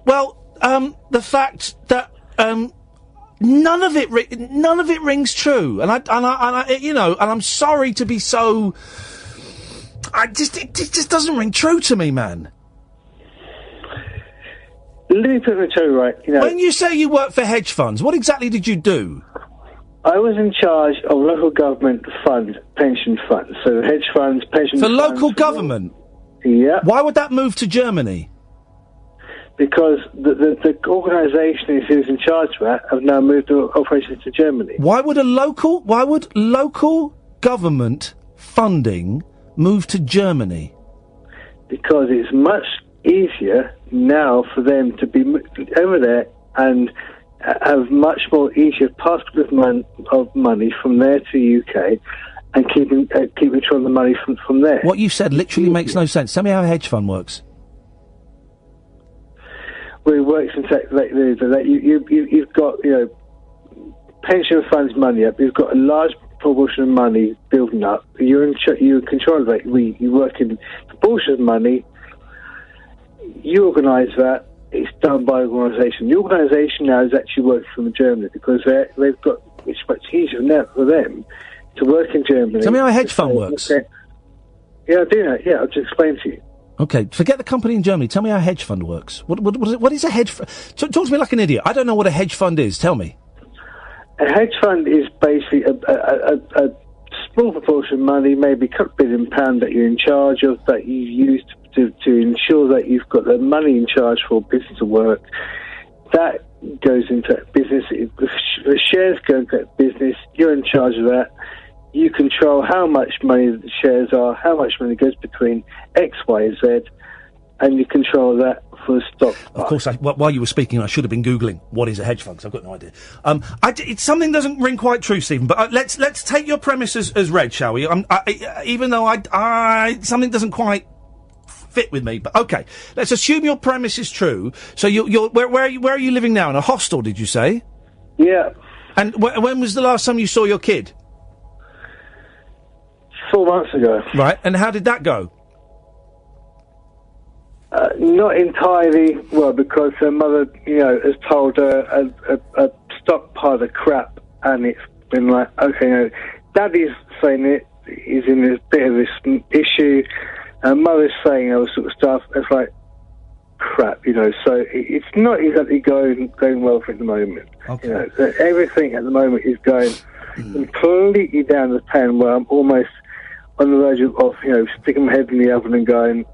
Well, the fact that none of it rings true, and I'm sorry to be so. It just doesn't ring true to me, man. Let me put it to you right. When you say you work for hedge funds, what exactly did you do? I was in charge of local government pension funds. So hedge funds, pension For funds. local government? Yeah. Why would that move to Germany? Because the organisation who's in charge of that have now moved their operations to Germany. Why would local government funding move to Germany? Because it's much easier now for them to be over there and have much more easier passage of money from there to UK and keep control of the money from there. What you said literally makes no sense. Tell me how a hedge fund works. Well, it works in fact like this, that you've got pension funds money up. You've got a large proportion of money building up. You're in control of it. You work in proportion of money. You organise that. It's done by organisation. The organisation now is actually working from Germany because they've got. It's much easier now for them to work in Germany. Tell me how a hedge fund works. Okay. Yeah, I do know. Yeah, I'll just explain to you. Okay, forget the company in Germany. Tell me how a hedge fund works. What is a hedge fund? Talk to me like an idiot. I don't know what a hedge fund is. Tell me. A hedge fund is basically a small proportion of money, maybe a couple £1 billion that you're in charge of, that you use to ensure that you've got the money in charge for business to work. That goes into business. The shares go into that business. You're in charge of that. You control how much money the shares are, how much money goes between X, Y, Z, and you control that for the stock. Of course, while you were speaking, I should have been Googling what is a hedge fund, because I've got no idea. It's something doesn't ring quite true, Stephen, but let's take your premise as read, shall we? Even though something doesn't quite fit with me, but okay. Let's assume your premise is true. So where are you living now? In a hostel, did you say? Yeah. And when was the last time you saw your kid? 4 months ago. Right, and how did that go? Not entirely well, because her mother, has told her a stockpile of crap, and it's been like, okay, Daddy's saying he's in a bit of this issue, and Mother's saying all sort of stuff. It's like crap, So it's not exactly going well for at the moment. Okay. Everything at the moment is going completely down the pan, where I'm almost on the verge of sticking my head in the oven and going,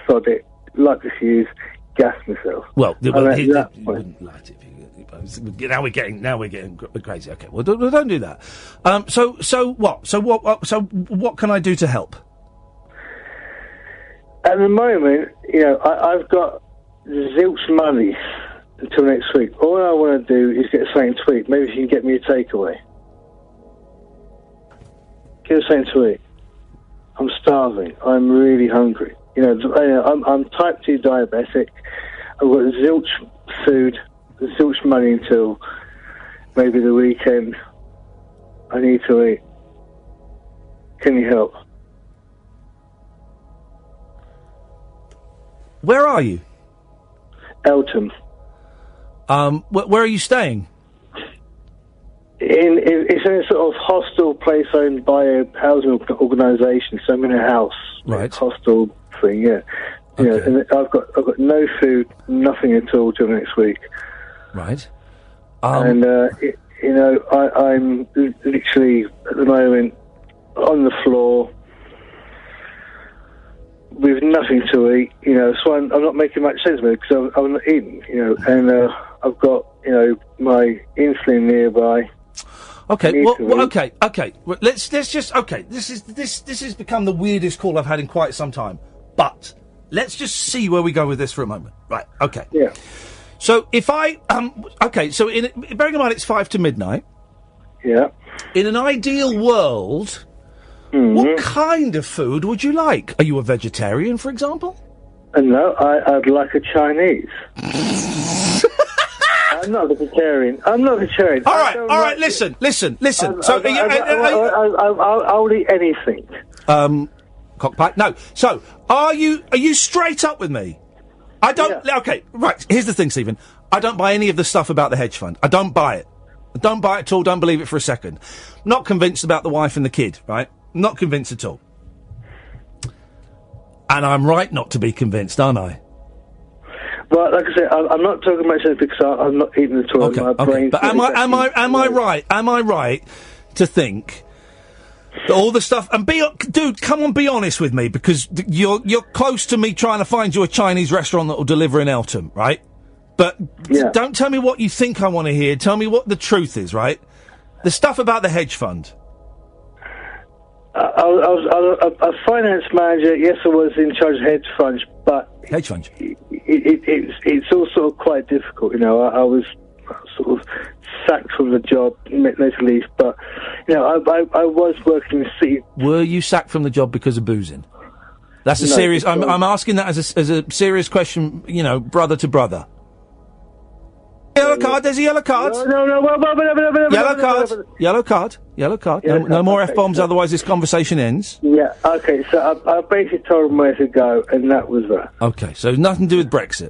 sod it, light the fuse, gas myself. Well, you wouldn't light it. Now we're getting crazy. Okay, well, don't do that. So what? So what can I do to help? At the moment, I've got zilch money until next week. All I want to do is get something to eat. Maybe you can get me a takeaway. Get something to eat. I'm starving. I'm really hungry. I'm type 2 diabetic. I've got zilch food, zilch money until maybe the weekend. I need to eat. Can you help? Where are you? Eltham. Where are you staying? It's in a sort of hostel place owned by a housing organisation, so I'm in a house. Right. Hostel thing, yeah. Okay. And I've got no food, nothing at all till next week. Right. And, I'm literally, at the moment, on the floor with nothing to eat, so I'm not making much sense of it because I'm not eating, and I've got, my insulin nearby. Okay, okay. Let's just this has become the weirdest call I've had in quite some time. But let's just see where we go with this for a moment. Right? Okay. Yeah. So if I so bearing in mind it's 5 to midnight. Yeah. In an ideal world, what kind of food would you like? Are you a vegetarian, for example? No, I'd like a Chinese. I'm not a vegetarian. All right. Listen. So I'll eat anything. Cockpie. No. So are you straight up with me? I don't... Okay, right, here's the thing, Stephen. I don't buy any of the stuff about the hedge fund. I don't buy it. I don't buy it at all, don't believe it for a second. Not convinced about the wife and the kid, right? Not convinced at all. And I'm right not to be convinced, aren't I? Well, like I said, I'm not talking about anything because I'm not eating at all. Okay, My brain's but am I right to think that all the stuff and dude, come on, be honest with me because you're close to me trying to find you a Chinese restaurant that will deliver in Eltham, right? But don't tell me what you think I want to hear. Tell me what the truth is, right? The stuff about the hedge fund. I was a finance manager. Yes, I was in charge of hedge funds, but hedge funds. It's all sort of quite difficult. You know, I was sort of sacked from the job, later leave. But you know, I was working in the city. Were you sacked from the job because of boozing? That's a No, serious. because- I'm asking that as a serious question. You know, brother to brother. Yellow card. There's a yellow card. No. Yellow card. No more F-bombs, otherwise this conversation ends. Yeah, okay, so I basically told him where to go, and that was that. Okay, so nothing to do with Brexit?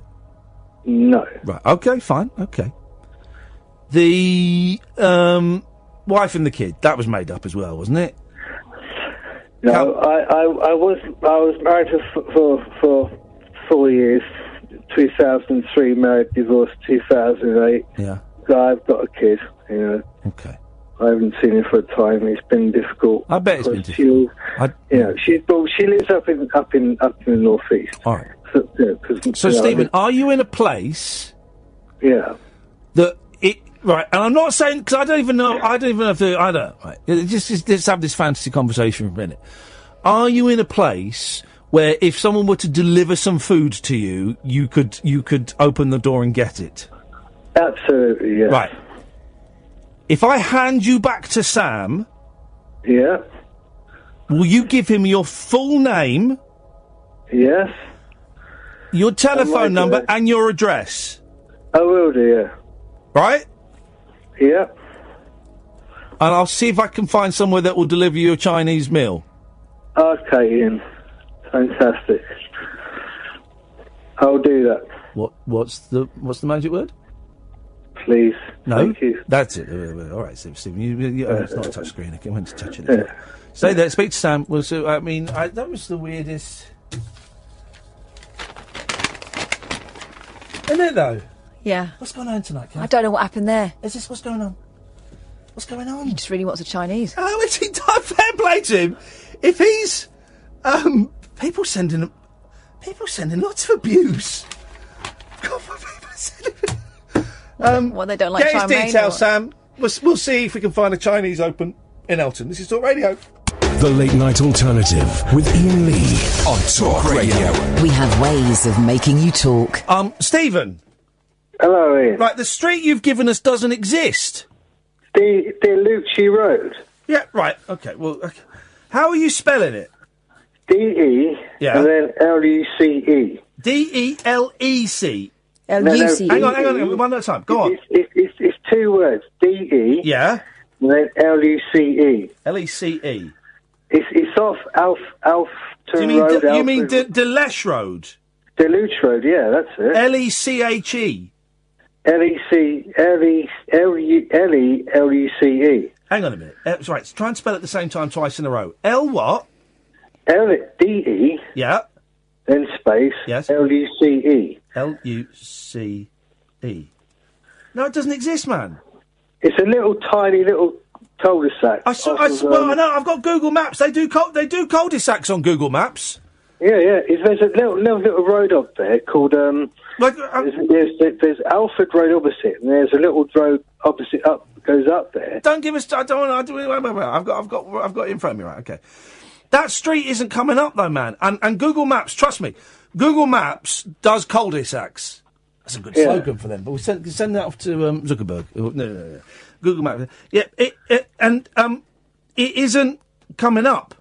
No. Right, okay, fine, okay. The, wife and the kid, that was made up as well, wasn't it? No, I was married for 4 years, 2003, married, divorced, 2008. Yeah. I've got a kid, you know. Okay. I haven't seen him for a time. It's been difficult. I bet it's been difficult. You know, she lives up in the northeast. All right. So, So, Stephen, are you in a place? Yeah. That it right, and I'm not saying because I don't even know. I don't even have to. I don't. Right. Let's have this fantasy conversation for a minute. Are you in a place where if someone were to deliver some food to you, you could open the door and get it? Absolutely. Yeah. Right. If I hand you back to Sam, yeah, will you give him your full name? Yes. Your telephone number and your address. I will do. Yeah. Right? Yeah. And I'll see if I can find somewhere that will deliver you a Chinese meal. Okay, Ian. Fantastic. I'll do that. What's the magic word? Please. No, Thank you. That's it. All right, Stephen. It's not a touch screen. I can when to touch it. Stay there. Speak to Sam. Well, so I mean, that was the weirdest. Isn't it though? Yeah. What's going on tonight, Ken? I don't know what happened there. Is this what's going on? What's going on? He just really wants a Chinese. Oh, is he done? Fair play to him. If he's people sending lots of abuse. God, what people sending. Well, they don't like get his Chow mein, details, or- Sam. We'll see if we can find a Chinese open in Elton. This is Talk Radio. The Late Night Alternative with Iain Lee on Talk Radio. We have ways of making you talk. Stephen. Hello, Ian. Right, the street you've given us doesn't exist. The Lucci Road. Yeah, right. Okay. Well, okay. How are you spelling it? D-E. Yeah. And then L-U-C-E. D-E-L-E-C. L-U-C-E. Hang on. One at a time. Go on. It's two words. D-E. Yeah. And then L-U-C-E. L-E-C-E. It's off Alfton Do you mean Road. you mean Deleche Road? Duluth Road, yeah, that's it. L-E-C-H-E. L-E-C-L-E-L-U-C-E. Hang on a minute. Right, try and spell it at the same time twice in a row. L what? D-E. Yeah. Then space. Yes. L-U-C-E. L-U-C-E. No, it doesn't exist, man. It's a tiny little cul-de-sac. I know. I've got Google Maps. They do cul-de-sacs on Google Maps. Yeah. There's a little road up there called there's Alfred Road opposite, and there's a little road opposite goes up there. Don't give us. I don't want to. Wait. I've got it in front of me. Right. Okay. That street isn't coming up though, man. And Google Maps. Trust me, Google Maps does cul-de-sacs. That's a good slogan for them. But we send that off to Zuckerberg. No. Google Maps. Yeah. It isn't coming up.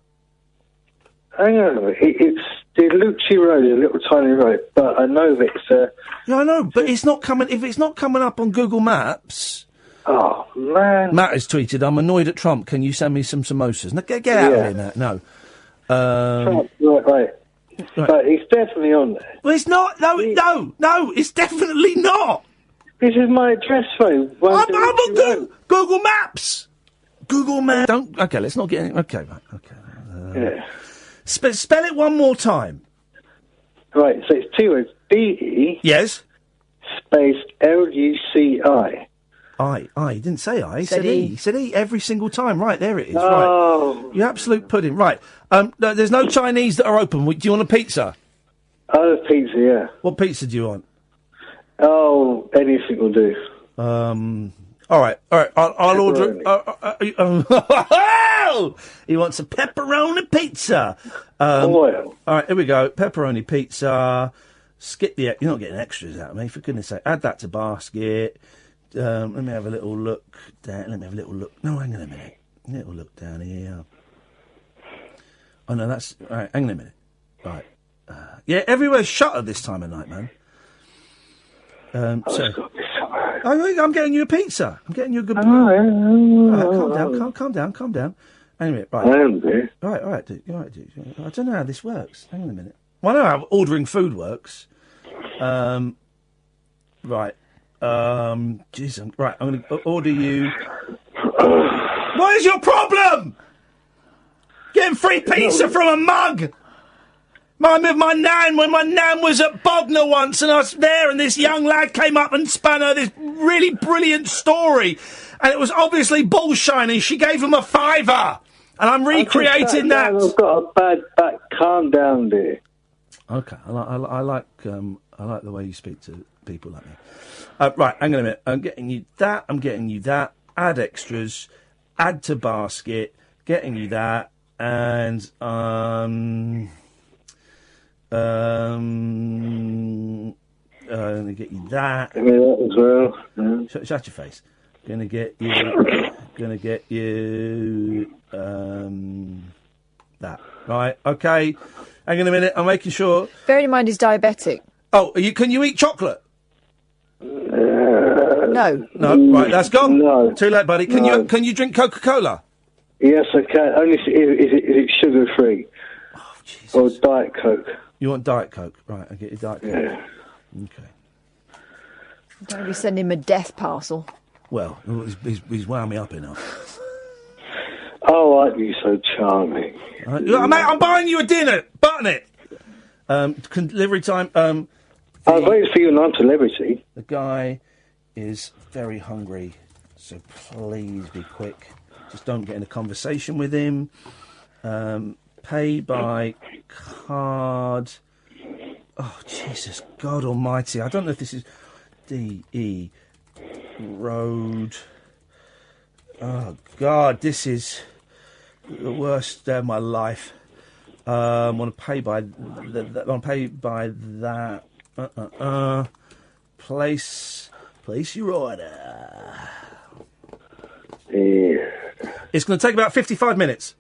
Hang on, it's the Lucci Road, a little tiny road, but I know that it's Yeah, I know, but it's not coming. If it's not coming up on Google Maps. Oh man! Matt has tweeted, "I'm annoyed at Trump. Can you send me some samosas?" No, get out of here, Matt. No. Trump, right. Right. But it's definitely on there. Well, it's not. No, it's definitely not. This is my address phone. I'm on Google Maps. Google Maps. Don't. Okay, let's not get. Okay, right. Okay. Yeah. Spell it one more time. Right, so it's 2 words. DE. Yes. Space LUCI. I. He didn't say I. He Said said E. E. He said E every single time. Right, there it is. Oh. Right. You absolute pudding. Right. No, there's no Chinese that are open. Do you want a pizza? Oh, pizza, yeah. What pizza do you want? Oh, anything will do. All right. I'll order. He wants a pepperoni pizza. Well. All right, here we go. Pepperoni pizza. Skip the. You're not getting extras out of me, for goodness sake. Add that to basket. Let me have a little look. Let me have a little look. No, hang on a minute. Little look down here. Oh no, that's all right. Hang on a minute. Right. Yeah, everywhere's shut at this time of night, man. I'm getting you a pizza. I'm getting you a good. Right, calm down. Hang a minute. Right. I am there. All right, dude. I don't know how this works. Hang on a minute. Well, I know how ordering food works. Right. Jeez. Right. I'm going to order you. What is your problem? Getting free pizza from a mug. I'm with my nan when my nan was at Bognor once, and I was there, and this young lad came up and spun her this really brilliant story, and it was obviously bullshine, and she gave him a £5, and I'm recreating that. I've got a bad back. Calm down, dear. Okay, I like the way you speak to people like me. Right, hang on a minute. I'm getting you that. Add extras. Add to basket. Getting you that, and I'm gonna get you that. Give me that as well. Yeah. Shut your face. Gonna get you that. Right. Okay. Hang on a minute. I'm making sure. Bearing in mind he's diabetic. Oh, can you eat chocolate? No. No. Right. That's gone. No. Too late, buddy. Can you drink Coca-Cola? Yes, I can. Only is it sugar free? Oh, Jesus. Or Diet Coke? You want Diet Coke? Right. I'll get you Diet Coke. Yeah. Okay. Don't be sending him a death parcel. Well, he's wound me up enough. Oh, I'd be so charming. Mate, I'm buying you a dinner. Button it. Delivery time. I'm waiting for you, not celebrity. The guy is very hungry, so please be quick. Just don't get in a conversation with him. Pay by card. Oh, Jesus, God Almighty! I don't know if this is D.E. Road. Oh God, this is the worst day of my life. I want to pay by that. Place your order. Yeah. It's going to take about 55 minutes.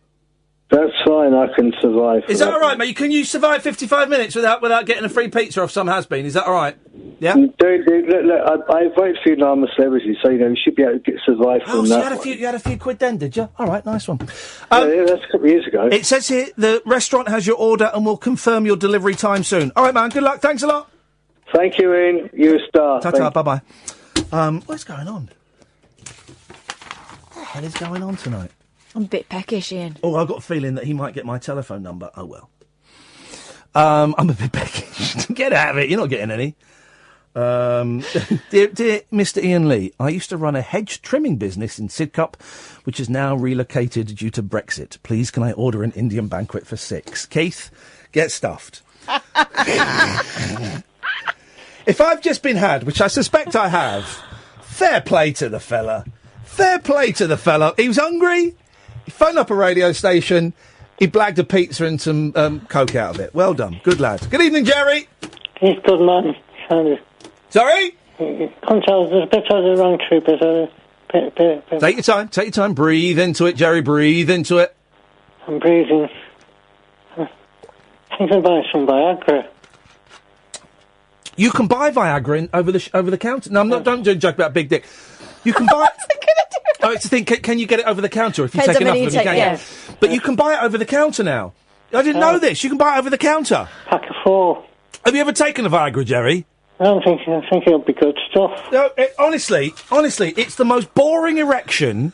That's fine. I can survive. Is that all right, mate? Can you survive 55 minutes without getting a free pizza off some has-been? Is that all right? Yeah. Look, I voted for you, now I'm a celebrity, so you should be able to survive from that. You had a few quid then, did you? All right, nice one. Yeah, that's a couple of years ago. It says here the restaurant has your order and will confirm your delivery time soon. All right, man. Good luck. Thanks a lot. Thank you, Ian. You're a star. Ta-ta. Bye-bye. What's going on? What the hell is going on tonight? I'm a bit peckish, Ian. Oh, I've got a feeling that he might get my telephone number. Oh, well. I'm a bit peckish. Get out of it. You're not getting any. Dear Mr. Iain Lee, I used to run a hedge trimming business in Sidcup, which is now relocated due to Brexit. Please, can I order an Indian banquet for 6? Keith, get stuffed. If I've just been had, which I suspect I have, fair play to the fella. Fair play to the fella. He was hungry. He phoned up a radio station. He blagged a pizza and some Coke out of it. Well done. Good lad. Good evening, Jerry. He's good man. Sorry? Controls, there's a bit of the wrong troopers. Take your time. Take your time. Breathe into it, Jerry. Breathe into it. I'm breathing. I think I'll buy some Viagra. You can buy Viagra over the counter. No, I'm not. Don't joke about big dick. You can buy. Oh, it's the thing. Can you get it over the counter if you take enough of them? You can. Yeah. But you can buy it over the counter now. I didn't know this. You can buy it over the counter. Pack of 4. Have you ever taken a Viagra, Jerry? I think it'll be good stuff. No, honestly, it's the most boring erection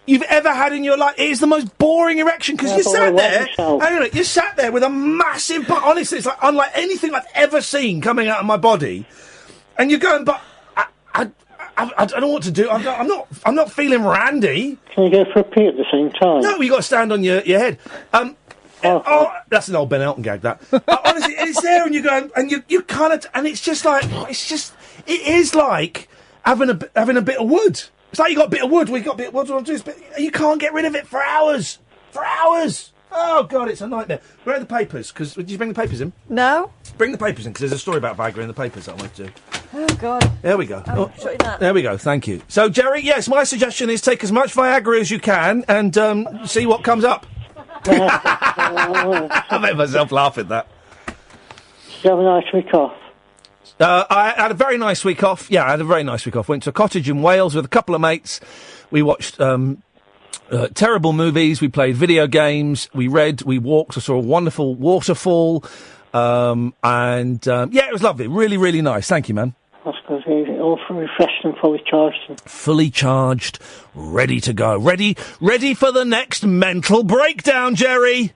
you've ever had in your life. It is the most boring erection because you sat there. Hang on a minute, you sat there with a massive. Honestly, it's like unlike anything I've ever seen coming out of my body. And you're going, but I don't know what to do. I'm not feeling randy. Can you go for a pee at the same time? No, you got to stand on your head. That's an old Ben Elton gag. That honestly, it's there, and you go, and you kind of, and it's just like, it is like having a bit of wood. It's like you got a bit of wood. We got a bit of wood. You can't get rid of it for hours. For hours. Oh God, it's a nightmare. Where are the papers? Did you bring the papers in? No. Bring the papers in because there's a story about Viagra in the papers that I want to do. Oh God. There we go. Shutting that. There we go. Thank you. So Jerry, yes, my suggestion is take as much Viagra as you can and see what comes up. I made myself laugh at that. Did you have a nice week off? I had a very nice week off. Yeah, I had a very nice week off. Went to a cottage in Wales with a couple of mates. We watched terrible movies. We played video games. We read. We walked. I saw a wonderful waterfall. Yeah, it was lovely. Really, really nice. Thank you, man. That's good. All refreshed and fully charged. Fully charged, ready to go. Ready for the next mental breakdown, Jerry.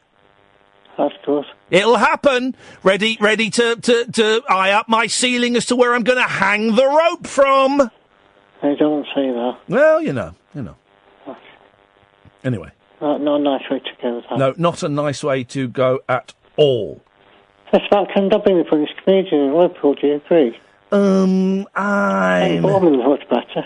That's good. It'll happen. Ready to eye up my ceiling as to where I'm going to hang the rope from. I don't say that. Well, you know. Anyway. Not a nice way to go. That. No, not a nice way to go at all. That's about Ken Dobbin, the funniest comedian in Liverpool. Do you agree? I'm much better.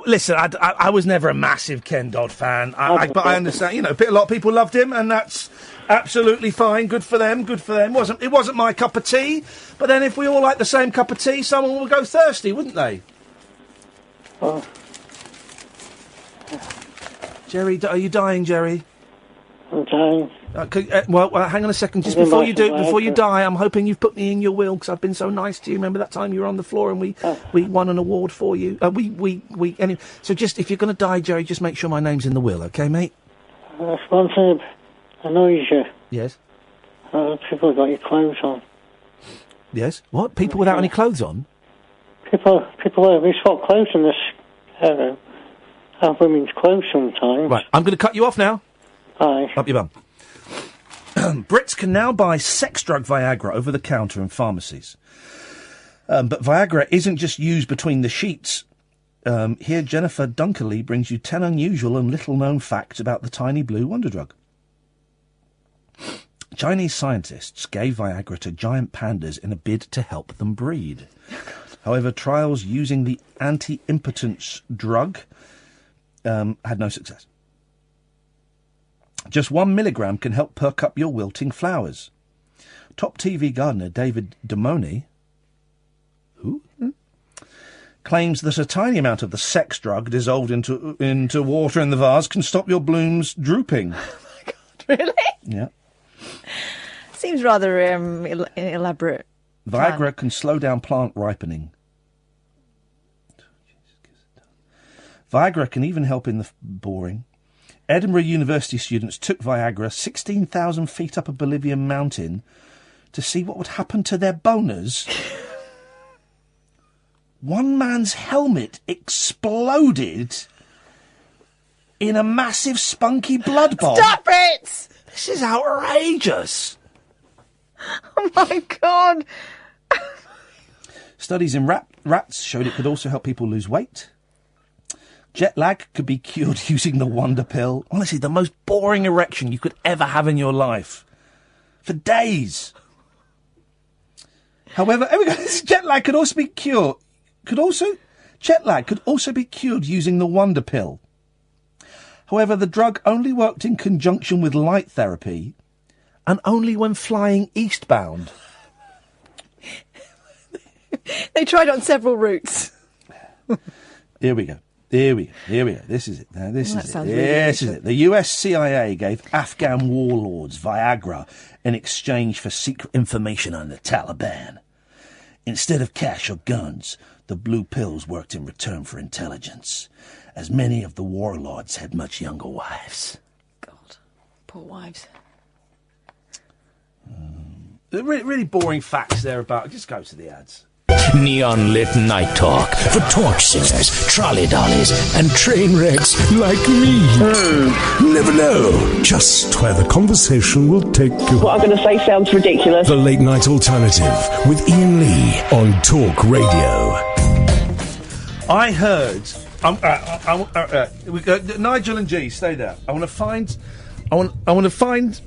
Listen, I was never a massive Ken Dodd fan, but I understand, a lot of people loved him, and that's absolutely fine. Good for them. It wasn't my cup of tea, but then if we all like the same cup of tea, someone would go thirsty, wouldn't they? Oh. Jerry, are you dying, Jerry? I'm dying. Well, hang on a second. Just before you die, I'm hoping you've put me in your will because I've been so nice to you. Remember that time you were on the floor and we won an award for you? Anyway. So just if you're going to die, Jerry, just make sure my name's in the will, okay, mate? That's one thing annoys you. Yes. People got your clothes on. Yes. What? People without any clothes on? People we swap clothes in this area. Have women's clothes sometimes. Right. I'm going to cut you off now. Aye. Up your bum. Brits can now buy sex drug Viagra over the counter in pharmacies. But Viagra isn't just used between the sheets. Here, Jennifer Dunkerley brings you 10 unusual and little-known facts about the tiny blue wonder drug. Chinese scientists gave Viagra to giant pandas in a bid to help them breed. However, trials using the anti-impotence drug had no success. Just 1 milligram can help perk up your wilting flowers. Top TV gardener David Damoni, claims that a tiny amount of the sex drug dissolved into water in the vase can stop your blooms drooping. Oh my God, really? Yeah. Seems rather elaborate. Viagra can slow down plant ripening. Viagra can even help in the boring. Edinburgh University students took Viagra 16,000 feet up a Bolivian mountain to see what would happen to their boners. One man's helmet exploded in a massive spunky blood bomb. Stop it! This is outrageous. Oh my God. Studies in rats showed it could also help people lose weight. Jet lag could be cured using the Wonder Pill. Honestly, the most boring erection you could ever have in your life. For days. However, jet lag could also be cured. Jet lag could also be cured using the Wonder Pill. However, the drug only worked in conjunction with light therapy and only when flying eastbound. They tried on several routes. Here we go. This is it. This is it. The US CIA gave Afghan warlords Viagra in exchange for secret information on the Taliban. Instead of cash or guns, the blue pills worked in return for intelligence, as many of the warlords had much younger wives. God. Poor wives. Really boring facts there about... Just go to the ads. Neon lit night talk for torch singers, trolley dollies, and train wrecks like me. Never know just where the conversation will take you. What I'm going to say sounds ridiculous. The Late Night Alternative with Iain Lee on Talk Radio. I heard... Nigel and G, stay there. I want to find...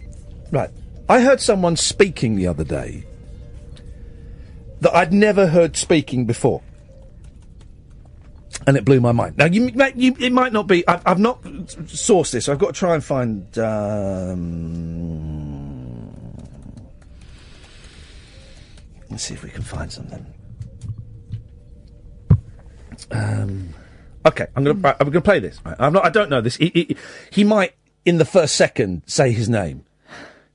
Right. I heard someone speaking the other day that I'd never heard speaking before. And it blew my mind. Now, it might not be... I've not sourced this, so I've got to try and find... let's see if we can find something. Okay, I'm gonna play this. Right? I don't know this. He might, in the first second, say his name.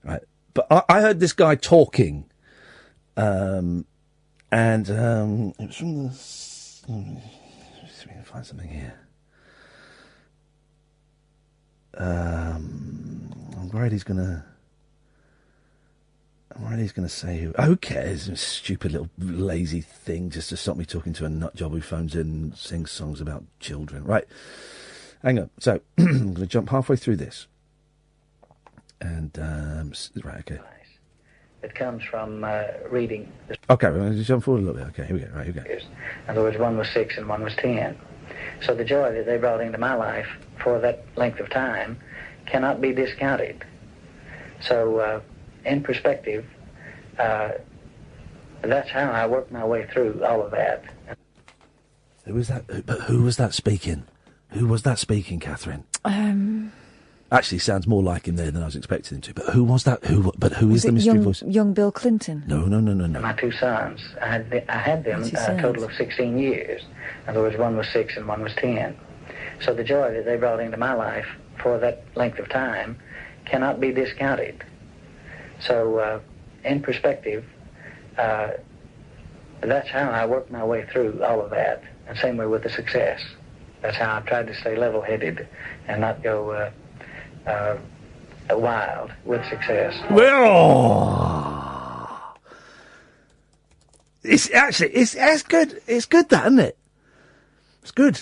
Right? But I heard this guy talking... And it was from the... Let's see if we can find something here. I'm worried he's gonna say who cares? It's a stupid little lazy thing just to stop me talking to a nut job who phones in and sings songs about children. Right. Hang on. So, I'm going to jump halfway through this. And, right, okay. It comes from reading. Okay, we're going to jump forward a little bit. Okay, here we go. Right, here we go. In other words, one was 6 and one was 10. So the joy that they brought into my life for that length of time cannot be discounted. So, in perspective, that's how I worked my way through all of that. Who was that? But who was that speaking? Who was that speaking, Catherine? Actually, sounds more like him there than I was expecting him to. But who was that? Who is the mystery voice? Young Bill Clinton? No. My 2 sons, I had them a total of 16 years. In other words, one was 6 and one was 10. So the joy that they brought into my life for that length of time cannot be discounted. So, in perspective, that's how I worked my way through all of that. And same way with the success. That's how I tried to stay level-headed and not go... wild with success. Well, it's good. It's good, that, isn't it? It's good.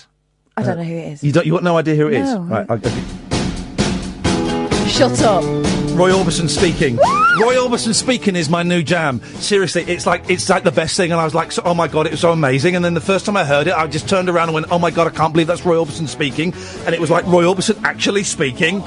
I don't know who it is. You got no idea who it is, No. right? Shut up. Roy Orbison speaking. Roy Orbison speaking is my new jam. Seriously, it's like the best thing, and I was like, oh my god, it was so amazing. And then the first time I heard it, I just turned around and went, oh my god, I can't believe that's Roy Orbison speaking. And it was like Roy Orbison actually speaking.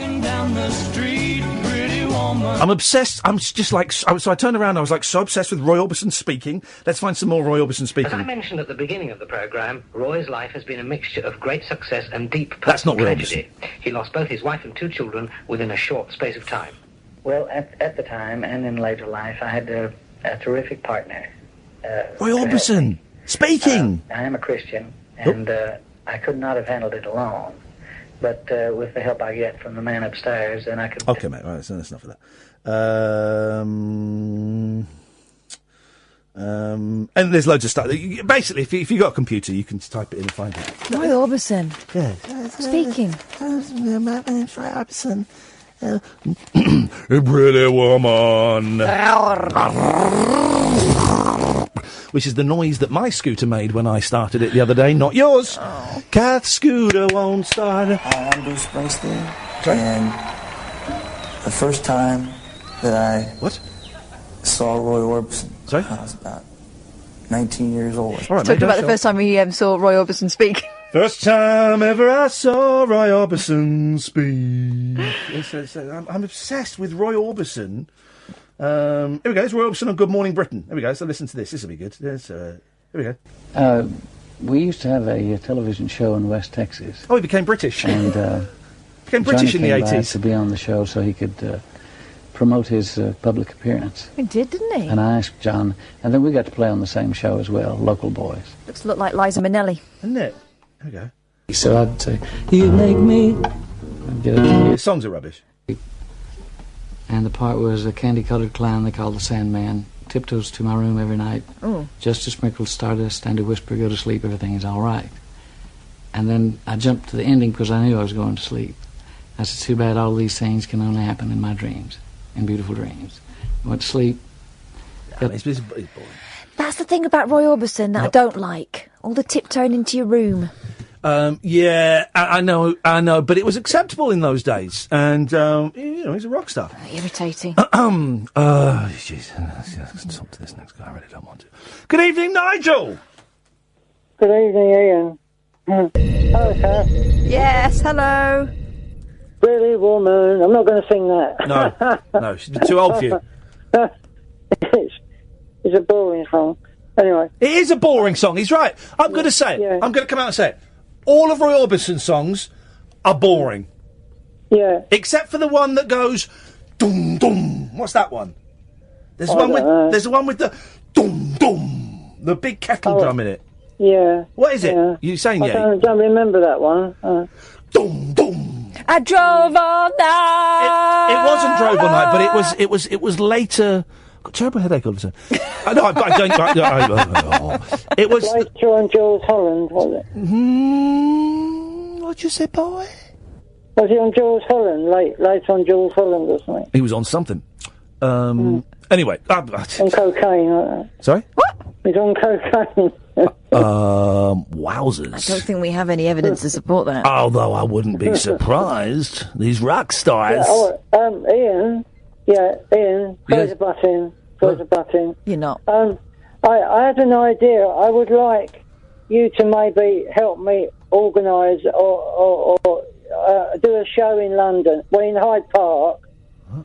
I'm obsessed. I'm just like, so I turned around and I was like so obsessed with Roy Orbison speaking. Let's find some more Roy Orbison speaking. As I mentioned at the beginning of the programme, Roy's life has been a mixture of great success and deep That's not personal Roy tragedy. He lost both his wife and 2 children within a short space of time. Well, at the time and in later life, I had a terrific partner. Roy Orbison speaking. I am a Christian, and I could not have handled it alone. But with the help I get from the man upstairs, then I could... Okay, mate, right, so that's enough of that. And there's loads of stuff. Basically, if you've got a computer, you can type it in and find it. Roy Orbison. Yeah. Speaking. My name's Roy Orbison. A pretty woman. Which is the noise that my scooter made when I started it the other day, not yours. Oh. Kath's scooter won't start. Hi, I'm Bruce Springsteen. Sorry? And the first time that I saw Roy Orbison, I was about 19 years old. All right, Talking about the first time he saw Roy Orbison speak. First time ever I saw Roy Orbison speak. I'm obsessed with Roy Orbison. Here we go. It's Roy Orbison on Good Morning Britain. Here we go. So listen to this. This will be good. Here we go. We used to have a television show in West Texas. Oh, he became British. And became British Johnny in the came back 80s. to be on the show so he could promote his public appearance. He did, didn't he? And I asked John, and then we got to play on the same show as well, Local Boys. Looks a lot like Liza Minnelli. Isn't it? There we go. So I'd say, you make me... The songs are rubbish. And the part was a candy-coloured clown they called the Sandman. Tiptoes to my room every night. Oh. Just to sprinkle stardust and to whisper, go to sleep, everything is all right. And then I jumped to the ending because I knew I was going to sleep. I said, too bad all these things can only happen in my dreams, in beautiful dreams. I went to sleep. It's boring. That's the thing about Roy Orbison that I don't like. All the tiptoeing into your room. Yeah, I know, but it was acceptable in those days, and he's a rock star. Irritating. Jeez, let's talk to this next guy. I really don't want to. Good evening, Nigel. Good evening, Ian. Hello, Kath. Yes, hello. Really, woman. I'm not going to sing that. No, she's too old for you. It's a boring song. Anyway. It is a boring song, he's right. I'm going to say it. I'm going to come out and say it. All of Roy Orbison's songs are boring. Yeah. Except for the one that goes, dum dum. What's that one? There's one with the dum dum. The big kettle drum in it. Yeah. What is it? Yeah. You saying I don't remember that one. Dum dum. I drove all night. It wasn't Drove All Night, but it was later. I've got a terrible headache all of a sudden. It was later on Jules Holland, was it? What'd you say, boy? Was he on Jules Holland? Later on Jules Holland or something? He was on something. Anyway, on cocaine. Sorry? What? He's on cocaine. Wowzers. I don't think we have any evidence to support that. Although I wouldn't be surprised. These rock stars. Ian. Yeah, Ian. There's a button. You're not. I had an idea. I would like you to maybe help me organise or do a show in London. Well, in Hyde Park.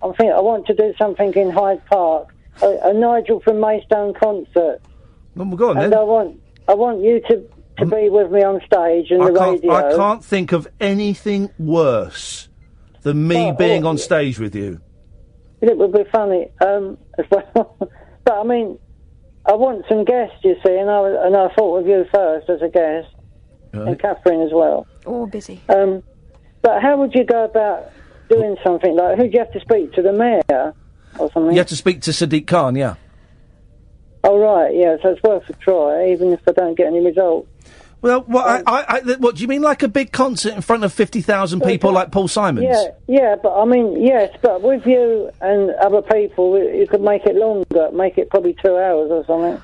I want to do something in Hyde Park. A Nigel from Maidstone concert. Well, go on, and then. I want you to be with me on stage and the radio. I can't think of anything worse than me being on stage with you. It would be funny as well. But I mean, I want some guests, you see, and I thought of you first as a guest, and Catherine as well. All busy. But how would you go about doing something like? Who do you have to speak to? The mayor or something? You have to speak to Sadiq Khan, yeah. Oh right, yeah. So it's worth a try, even if I don't get any results. Well, what do you mean, like a big concert in front of 50,000 people, like Paul Simons? Yeah, but I mean, yes, but with you and other people, you could make it longer, make it probably 2 hours or something.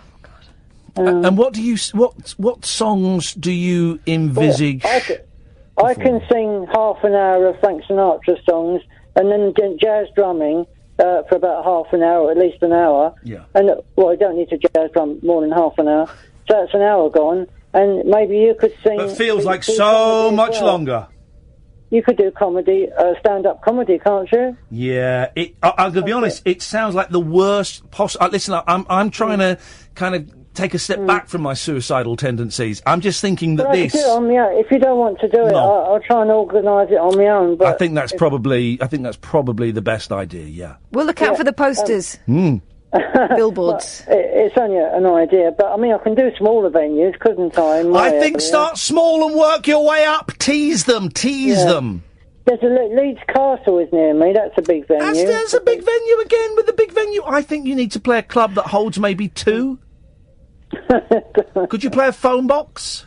And what songs do you envisage? Well, I can sing half an hour of Frank Sinatra songs, and then jazz drumming for about half an hour, at least an hour. Yeah. And I don't need to jazz drum more than half an hour, so that's an hour gone. And maybe you could sing. But feels like so much longer. You could do comedy, stand-up comedy, can't you? Yeah, I'm going to be honest. It sounds like the worst possible. Listen, I'm trying to kind of take a step back from my suicidal tendencies. I'm just thinking that this. I could do it on my own. If you don't want to do it, I'll try and organise it on my own. But I think that's probably the best idea. Yeah. We'll look out for the posters. Billboards. It's only an idea, but I mean, I can do smaller venues, couldn't I? I think start small and work your way up. Tease them. There's a Leeds Castle is near me. That's a big venue. That's a big venue again. With the big venue, I think you need to play a club that holds maybe 2. Could you play a phone box?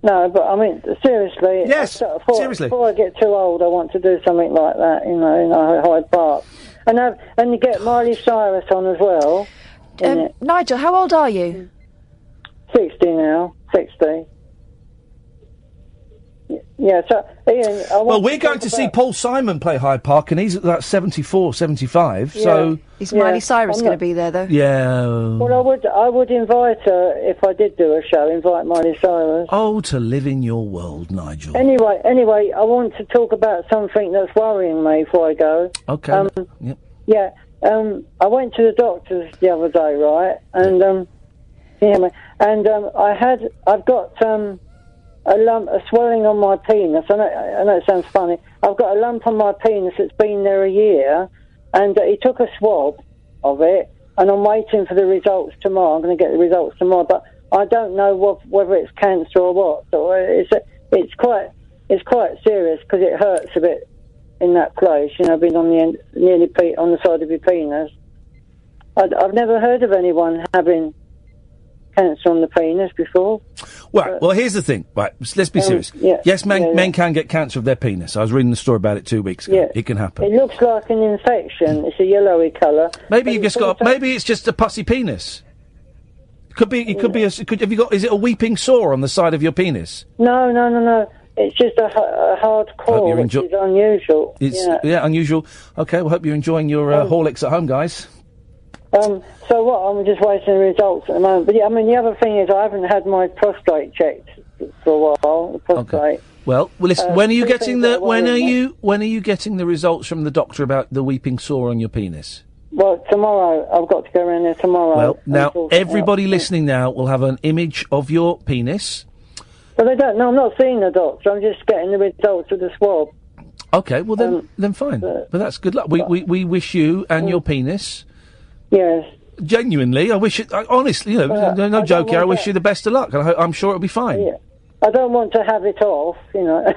No, but I mean, seriously. Yes, seriously. Before I get too old, I want to do something like that, in Hyde Park. And you get Miley Cyrus on as well. Nigel, how old are you? 60 now. 60. Yeah, so, Ian... we're going to see Paul Simon play Hyde Park, and he's at about 74, 75, so... Is Miley Cyrus going to be there, though? Yeah. Well, I would invite her, if I did do a show, invite Miley Cyrus. Oh, to live in your world, Nigel. Anyway, I want to talk about something that's worrying me before I go. Okay. Yep. Yeah, I went to the doctor's the other day, right, and, I've got, a swelling on my penis. I know it sounds funny. I've got a lump on my penis that's been there a year, and he took a swab of it, and I'm waiting for the results tomorrow. I'm going to get the results tomorrow, but I don't know whether it's cancer or what. So it's quite serious because it hurts a bit in that place. Being on the end, nearly on the side of your penis. I've never heard of anyone having cancer on the penis before. Well, here's the thing. Right, let's be serious. Yes, men can get cancer of their penis. I was reading the story about it 2 weeks ago. Yeah. It can happen. It looks like an infection. It's a yellowy colour. Maybe you've just got. Maybe it's just a pussy penis. Could be. It could be. Have you got? Is it a weeping sore on the side of your penis? No. It's just a hard core, which is unusual. Unusual. Okay, well, hope you're enjoying your Horlicks at home, guys. So what? I'm just waiting the results at the moment. But yeah, I mean, the other thing is I haven't had my prostate checked for a while. The prostate. Okay. Well, listen. When are you getting the? When are you getting the results from the doctor about the weeping sore on your penis? Well, tomorrow. I've got to go around there tomorrow. Well, now everybody listening now will have an image of your penis. But they don't. No, I'm not seeing the doctor. I'm just getting the results of the swab. Okay. Well, then fine. But that's good luck. We wish you and your penis. Yes. Genuinely, I wish it. Honestly, no joke here. I wish you the best of luck. I'm sure it'll be fine. Yeah. I don't want to have it off. I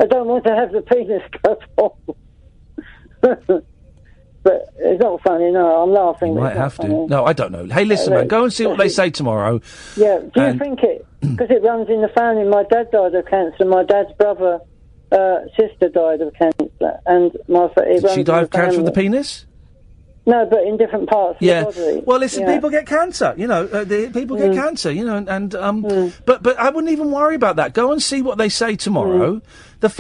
don't want to have the penis cut off. But it's not funny, no, I'm laughing. You might have to. No, I don't know. Hey, listen, man, go and see what they say tomorrow. Yeah, do you think it, because it runs in the family, my dad died of cancer, my dad's brother, sister died of cancer, and Did she die of cancer of the penis? No, but in different parts of the body. Well, listen, people get cancer, people get cancer, but I wouldn't even worry about that. Go and see what they say tomorrow.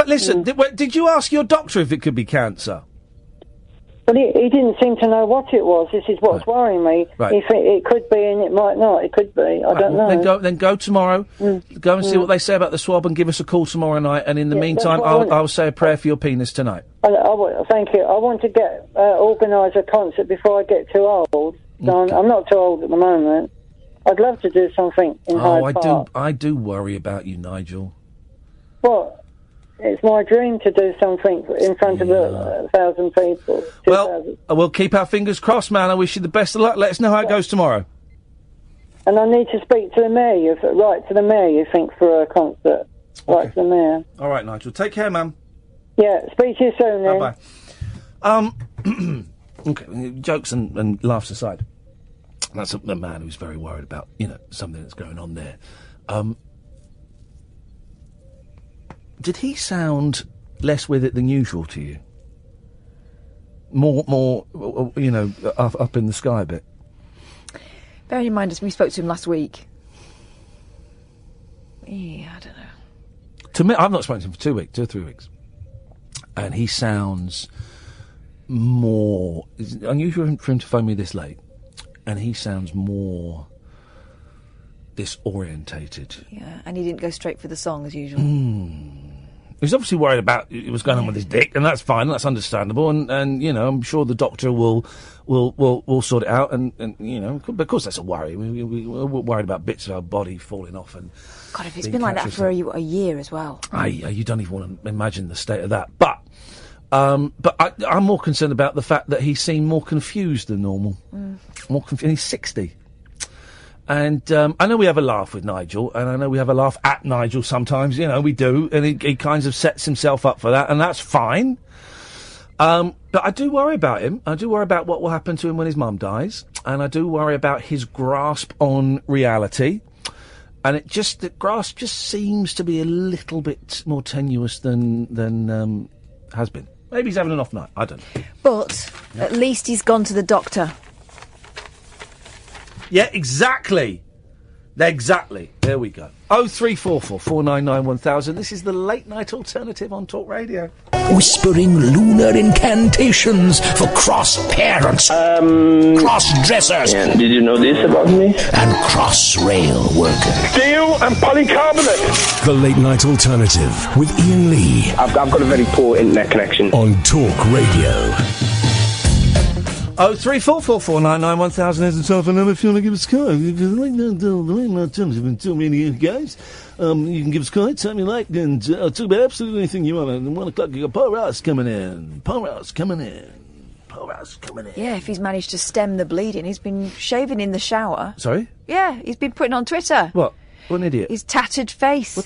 Listen, did you ask your doctor if it could be cancer? But he didn't seem to know what it was. This is what's worrying me. Right. It could be and it might not. It could be. I don't know. Then go tomorrow. Go and see what they say about the swab and give us a call tomorrow night. And in the meantime, I'll say a prayer for your penis tonight. Thank you. I want to organise a concert before I get too old. So I'm not too old at the moment. I'd love to do something in Hyde Park. I do worry about you, Nigel. What? It's my dream to do something in front of 1,000 people. Well, we'll keep our fingers crossed, man. I wish you the best of luck. Let us know how it goes tomorrow. And I need to speak to the mayor. Write to the mayor, you think, for a concert. Write to the mayor. All right, Nigel. Take care, man. Yeah, speak to you soon, then. Bye-bye. Okay, jokes and laughs aside. That's a man who's very worried about, something that's going on there. Did he sound less with it than usual to you? More, up in the sky a bit? Bearing in mind, we spoke to him last week. Yeah, I don't know. To me, I've not spoken to him for 2 or 3 weeks. And he sounds more... It's unusual for him to phone me this late. And he sounds more disorientated. Yeah, and he didn't go straight for the song as usual. He's obviously worried about what's going on with his dick, and that's fine, that's understandable, and I'm sure the doctor will sort it out, and but of course that's a worry. We're worried about bits of our body falling off. And God, if it's been like that for a year as well. You don't even want to imagine the state of that. But I'm more concerned about the fact that he seemed more confused than normal. More confused. He's 60. And I know we have a laugh with Nigel, and I know we have a laugh at Nigel sometimes, we do, and he kind of sets himself up for that, and that's fine. But I do worry about him. I do worry about what will happen to him when his mum dies, and I do worry about his grasp on reality. And the grasp just seems to be a little bit more tenuous than has been. Maybe he's having an off night, I don't know. But at least he's gone to the doctor. Yeah, exactly. There we go. 0344 499 1000. This is the late night alternative on Talk Radio. Whispering lunar incantations for cross parents, cross dressers. Yeah, did you know this about me? And cross rail workers. Steel and polycarbonate. The late night alternative with Iain Lee. I've got a very poor internet connection. On Talk Radio. 0344 499 1000 is the telephone number if you want to give us a call. The late night alternative and too many guys. You can give us a call anytime you like and talk about absolutely anything you want. And at 1 o'clock you got Paul Rouse coming in. Yeah, if he's managed to stem the bleeding. He's been shaving in the shower. Sorry? Yeah, he's been putting on Twitter. What an idiot. His tattered face. What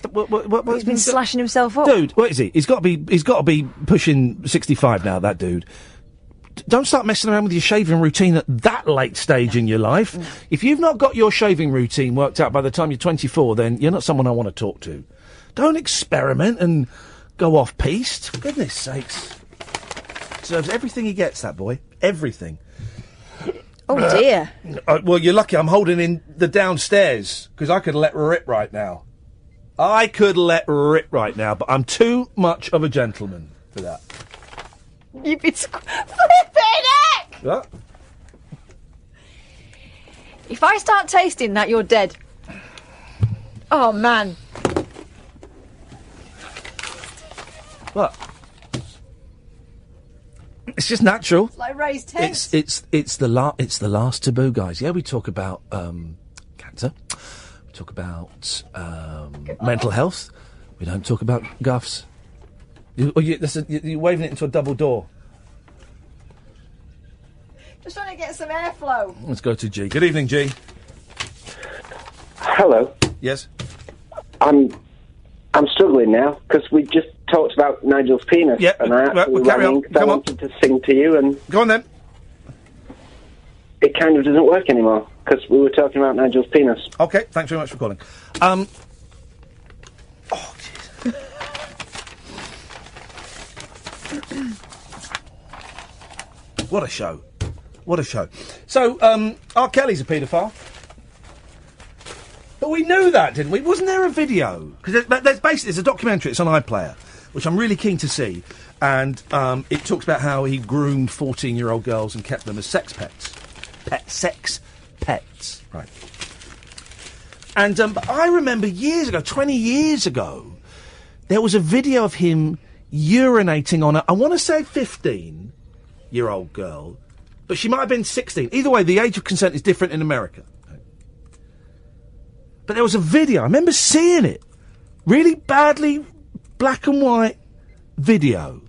he's been slashing himself up. Dude, what is he? He's got to be pushing 65 now, that dude. don't start messing around with your shaving routine at that late stage in your life. No. If you've not got your shaving routine worked out by the time you're 24, then you're not someone I want to talk to. Don't experiment and go off-piste. For goodness sakes. Deserves everything he gets, that boy. Everything. Oh, dear. Well, you're lucky I'm holding in the downstairs, because I could let rip right now. I could let rip right now, but I'm too much of a gentleman for that. You've been flipping it! What? If I start tasting that, you're dead. Oh, man. What? It's just natural. It's like raised tents. It's the last taboo, guys. Yeah, we talk about cancer. We talk about mental health. We don't talk about guffs. You're waving it into a double door. Just trying to get some airflow. Let's go to G. Good evening, G. Hello. Yes. I'm struggling now because we just talked about Nigel's penis. Yeah. And I carry on. I wanted to sing to you, and go on then. It kind of doesn't work anymore because we were talking about Nigel's penis. Okay. Thanks very much for calling. Oh, jeez. What a show. What a show. So, R. Kelly's a paedophile. But we knew that, didn't we? Wasn't there a video? Because there's a documentary, it's on iPlayer, which I'm really keen to see. And it talks about how he groomed 14-year-old girls and kept them as sex pets. Sex pets. Right. And but I remember years ago, 20 years ago, there was a video of him urinating on I want to say 15-year-old girl, but she might have been 16. Either way, the age of consent is different in America. But there was a video, I remember seeing it, really badly black and white video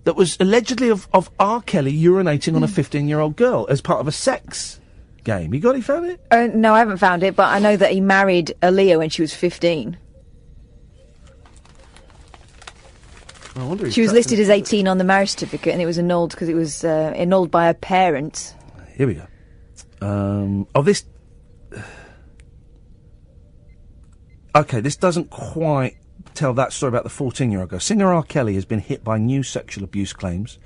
that was allegedly of R. Kelly urinating on a 15-year-old girl as part of a sex game. You found it? No, I haven't found it, but I know that he married Aaliyah when she was 15. I wonder she was listed as 18 on the marriage certificate, and it was annulled because it was annulled by her parents. Here we go. This... OK, this doesn't quite tell that story about the 14-year-old girl. Singer R. Kelly has been hit by new sexual abuse claims.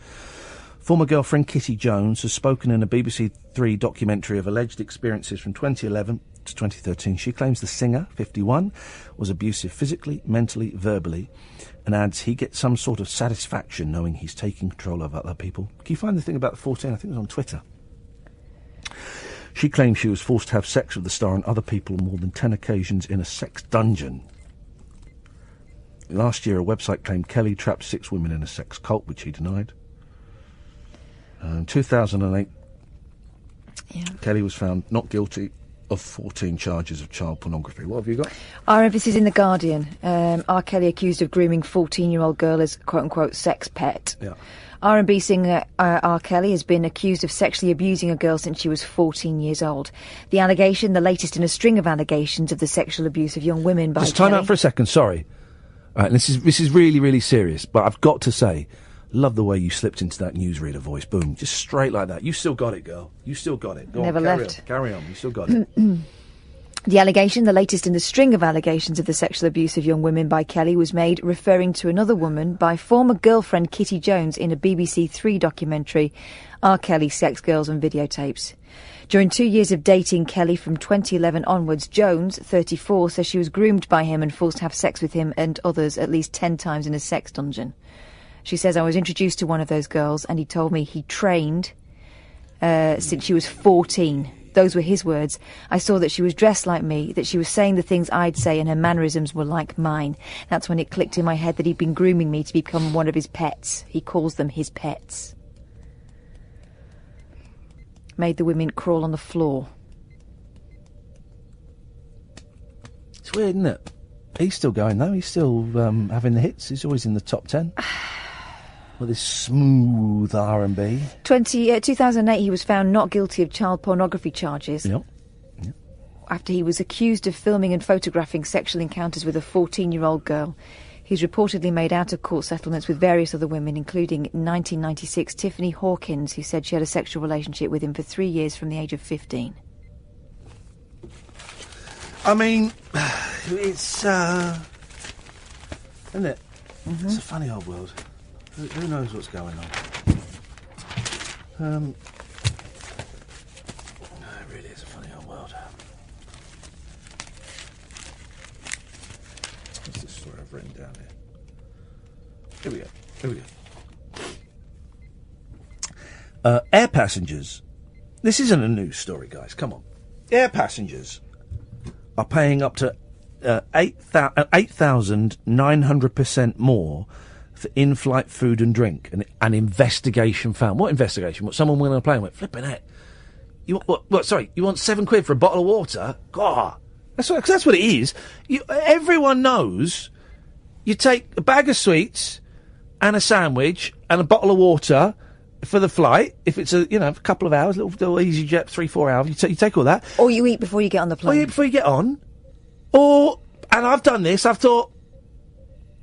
Former girlfriend Kitty Jones has spoken in a BBC Three documentary of alleged experiences from 2011 to 2013. She claims the singer, 51, was abusive physically, mentally, verbally, and adds he gets some sort of satisfaction knowing he's taking control of other people. Can you find the thing about the 14? I think it was on Twitter. She claims she was forced to have sex with the star and other people on more than 10 occasions in a sex dungeon. Last year, a website claimed Kelly trapped 6 women in a sex cult, which he denied. In 2008, Kelly was found not guilty of 14 charges of child pornography. What have you got? This is in The Guardian. R. Kelly accused of grooming 14-year-old girl as quote-unquote sex pet. Yeah. R&B singer R. Kelly has been accused of sexually abusing a girl since she was 14 years old. The allegation, the latest in a string of allegations of the sexual abuse of young women by Just time out for a second, sorry. All right, this is really, really serious, but I've got to say, love the way you slipped into that newsreader voice. Boom, just straight like that. You still got it, girl. You still got it. Go Never on, left. Carry on. You still got it. The allegation, the latest in the string of allegations of the sexual abuse of young women by Kelly, was made referring to another woman by former girlfriend Kitty Jones in a BBC Three documentary, R. Kelly, Sex, Girls and Videotapes. During 2 years of dating Kelly from 2011 onwards, Jones, 34, says she was groomed by him and forced to have sex with him and others at least 10 times in a sex dungeon. She says, I was introduced to one of those girls and he told me he trained since she was 14. Those were his words. I saw that she was dressed like me, that she was saying the things I'd say and her mannerisms were like mine. That's when it clicked in my head that he'd been grooming me to become one of his pets. He calls them his pets. Made the women crawl on the floor. It's weird, isn't it? He's still going, though. He's still having the hits. He's always in the top 10. With his smooth R&B. 2008, he was found not guilty of child pornography charges. Yep. After he was accused of filming and photographing sexual encounters with a 14-year-old girl. He's reportedly made out-of-court settlements with various other women, including 1996 Tiffany Hawkins, who said she had a sexual relationship with him for 3 years from the age of 15. I mean, it's, isn't it? Mm-hmm. It's a funny old world. Who knows what's going on? It really is a funny old world. What's this story I've written down here? Here we go. Air passengers. This isn't a news story, guys. Come on. Air passengers are paying up to 8,900% more for in-flight food and drink. An investigation found. What investigation? What, someone went on a plane and went, flipping it. You want, what, sorry, you want £7 for a bottle of water? God. That's what it is. Everyone knows you take a bag of sweets and a sandwich and a bottle of water for the flight. If it's a couple of hours, little easy jet, 3-4 hours, you take all that. Or you eat before you get on the plane. Or you eat before you get on. Or, and I've done this, I've thought,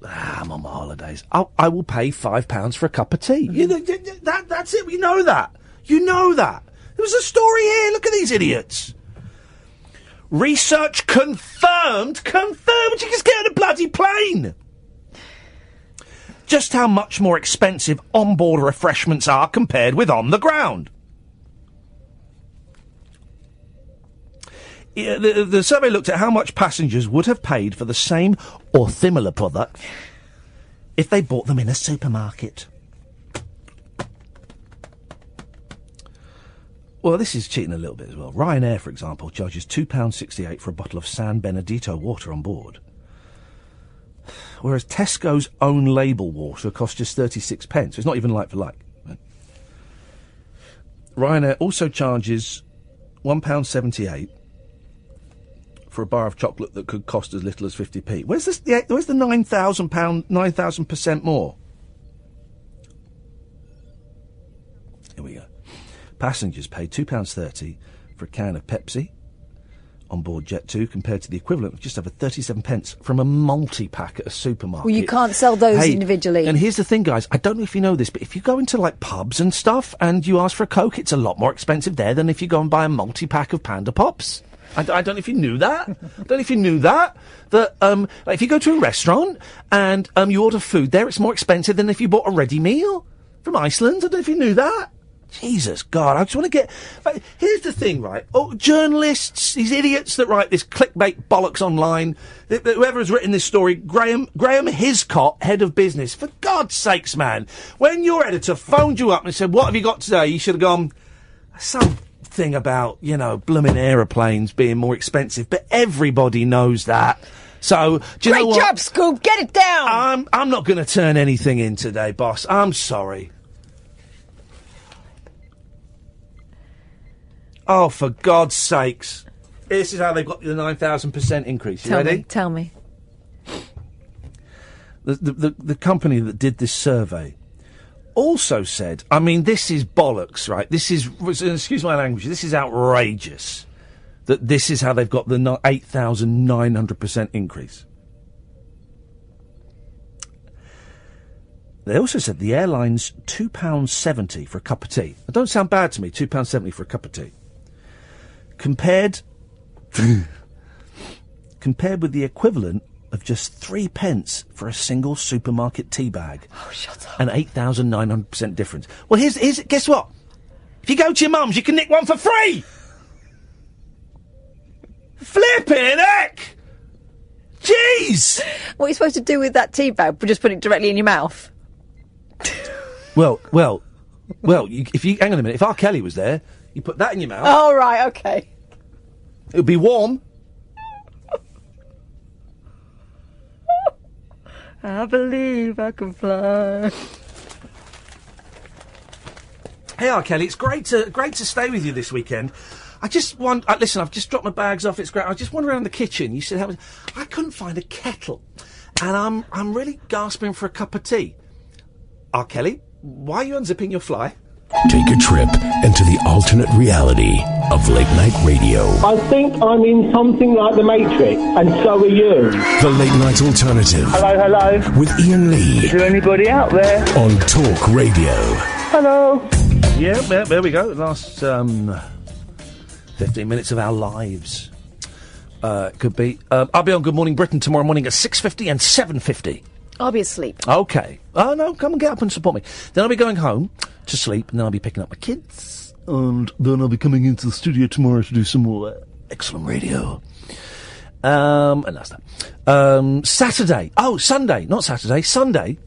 I'm on my holidays. I will pay £5 for a cup of tea. Mm-hmm. That's it. You know that. You know that. There was a story here. Look at these idiots. Research confirmed. You just get on a bloody plane. Just how much more expensive onboard refreshments are compared with on the ground. The survey looked at how much passengers would have paid for the same or similar product if they bought them in a supermarket. Well, this is cheating a little bit as well. Ryanair, for example, charges £2.68 for a bottle of San Benedito water on board. Whereas Tesco's own label water costs just 36 pence. It's not even like for like. Right? Ryanair also charges £1.78 for a bar of chocolate that could cost as little as 50p. Where's the £9,000% more? Here we go. Passengers pay £2.30 for a can of Pepsi on board Jet2 compared to the equivalent of just over 37 pence from a multi-pack at a supermarket. Well, you can't sell those individually. And here's the thing, guys. I don't know if you know this, but if you go into, like, pubs and stuff and you ask for a Coke, it's a lot more expensive there than if you go and buy a multi-pack of Panda Pops. I don't know if you knew that. That, like if you go to a restaurant and you order food there, it's more expensive than if you bought a ready meal from Iceland. I don't know if you knew that. Jesus, God, I just want to get... Here's the thing, right? Oh, journalists, these idiots that write this clickbait bollocks online, whoever has written this story, Graham Hiscott, head of business, for God's sakes, man, when your editor phoned you up and said, what have you got today? You should have gone, something about, blooming aeroplanes being more expensive, but everybody knows that. So, do you know what? Great job, Scoop, get it down! I'm not going to turn anything in today, boss. I'm sorry. Oh, for God's sakes. This is how they've got the 9,000% increase. You ready? Tell me. The company that did this survey also said, I mean, this is bollocks, right? This is, excuse my language, this is outrageous. That this is how they've got the 8,900% increase. They also said the airline's £2.70 for a cup of tea. It don't sound bad to me, £2.70 for a cup of tea. Compared with the equivalent of just 3 pence for a single supermarket tea bag. Oh, shut up. An 8,900% difference. Well, here's guess what? If you go to your mum's, you can nick one for free! Flippin' heck! Jeez! What are you supposed to do with that tea bag? Just put it directly in your mouth? Well, if you hang on a minute, if R. Kelly was there, you put that in your mouth. Oh, right, okay. It would be warm. I believe I can fly. Hey, R. Kelly, it's great to stay with you this weekend. I just want... listen, I've just dropped my bags off. It's great. I just wandered around the kitchen. You said, I couldn't find a kettle. And I'm really gasping for a cup of tea. R. Kelly, why are you unzipping your fly? Take a trip into the alternate reality of late night radio. I think I'm in something like the Matrix, and so are you. The Late Night Alternative. Hello. With Iain Lee. Is there anybody out there? On Talk Radio. Hello. Yeah, there we go. Last 15 minutes of our lives. Could be. I'll be on Good Morning Britain tomorrow morning at 6:50 and 7:50. I'll be asleep. Okay. Oh, no, come and get up and support me. Then I'll be going home to sleep, and then I'll be picking up my kids. And then I'll be coming into the studio tomorrow to do some more excellent radio. And that's that. Saturday. Oh, Sunday. Not Saturday. Sunday. Do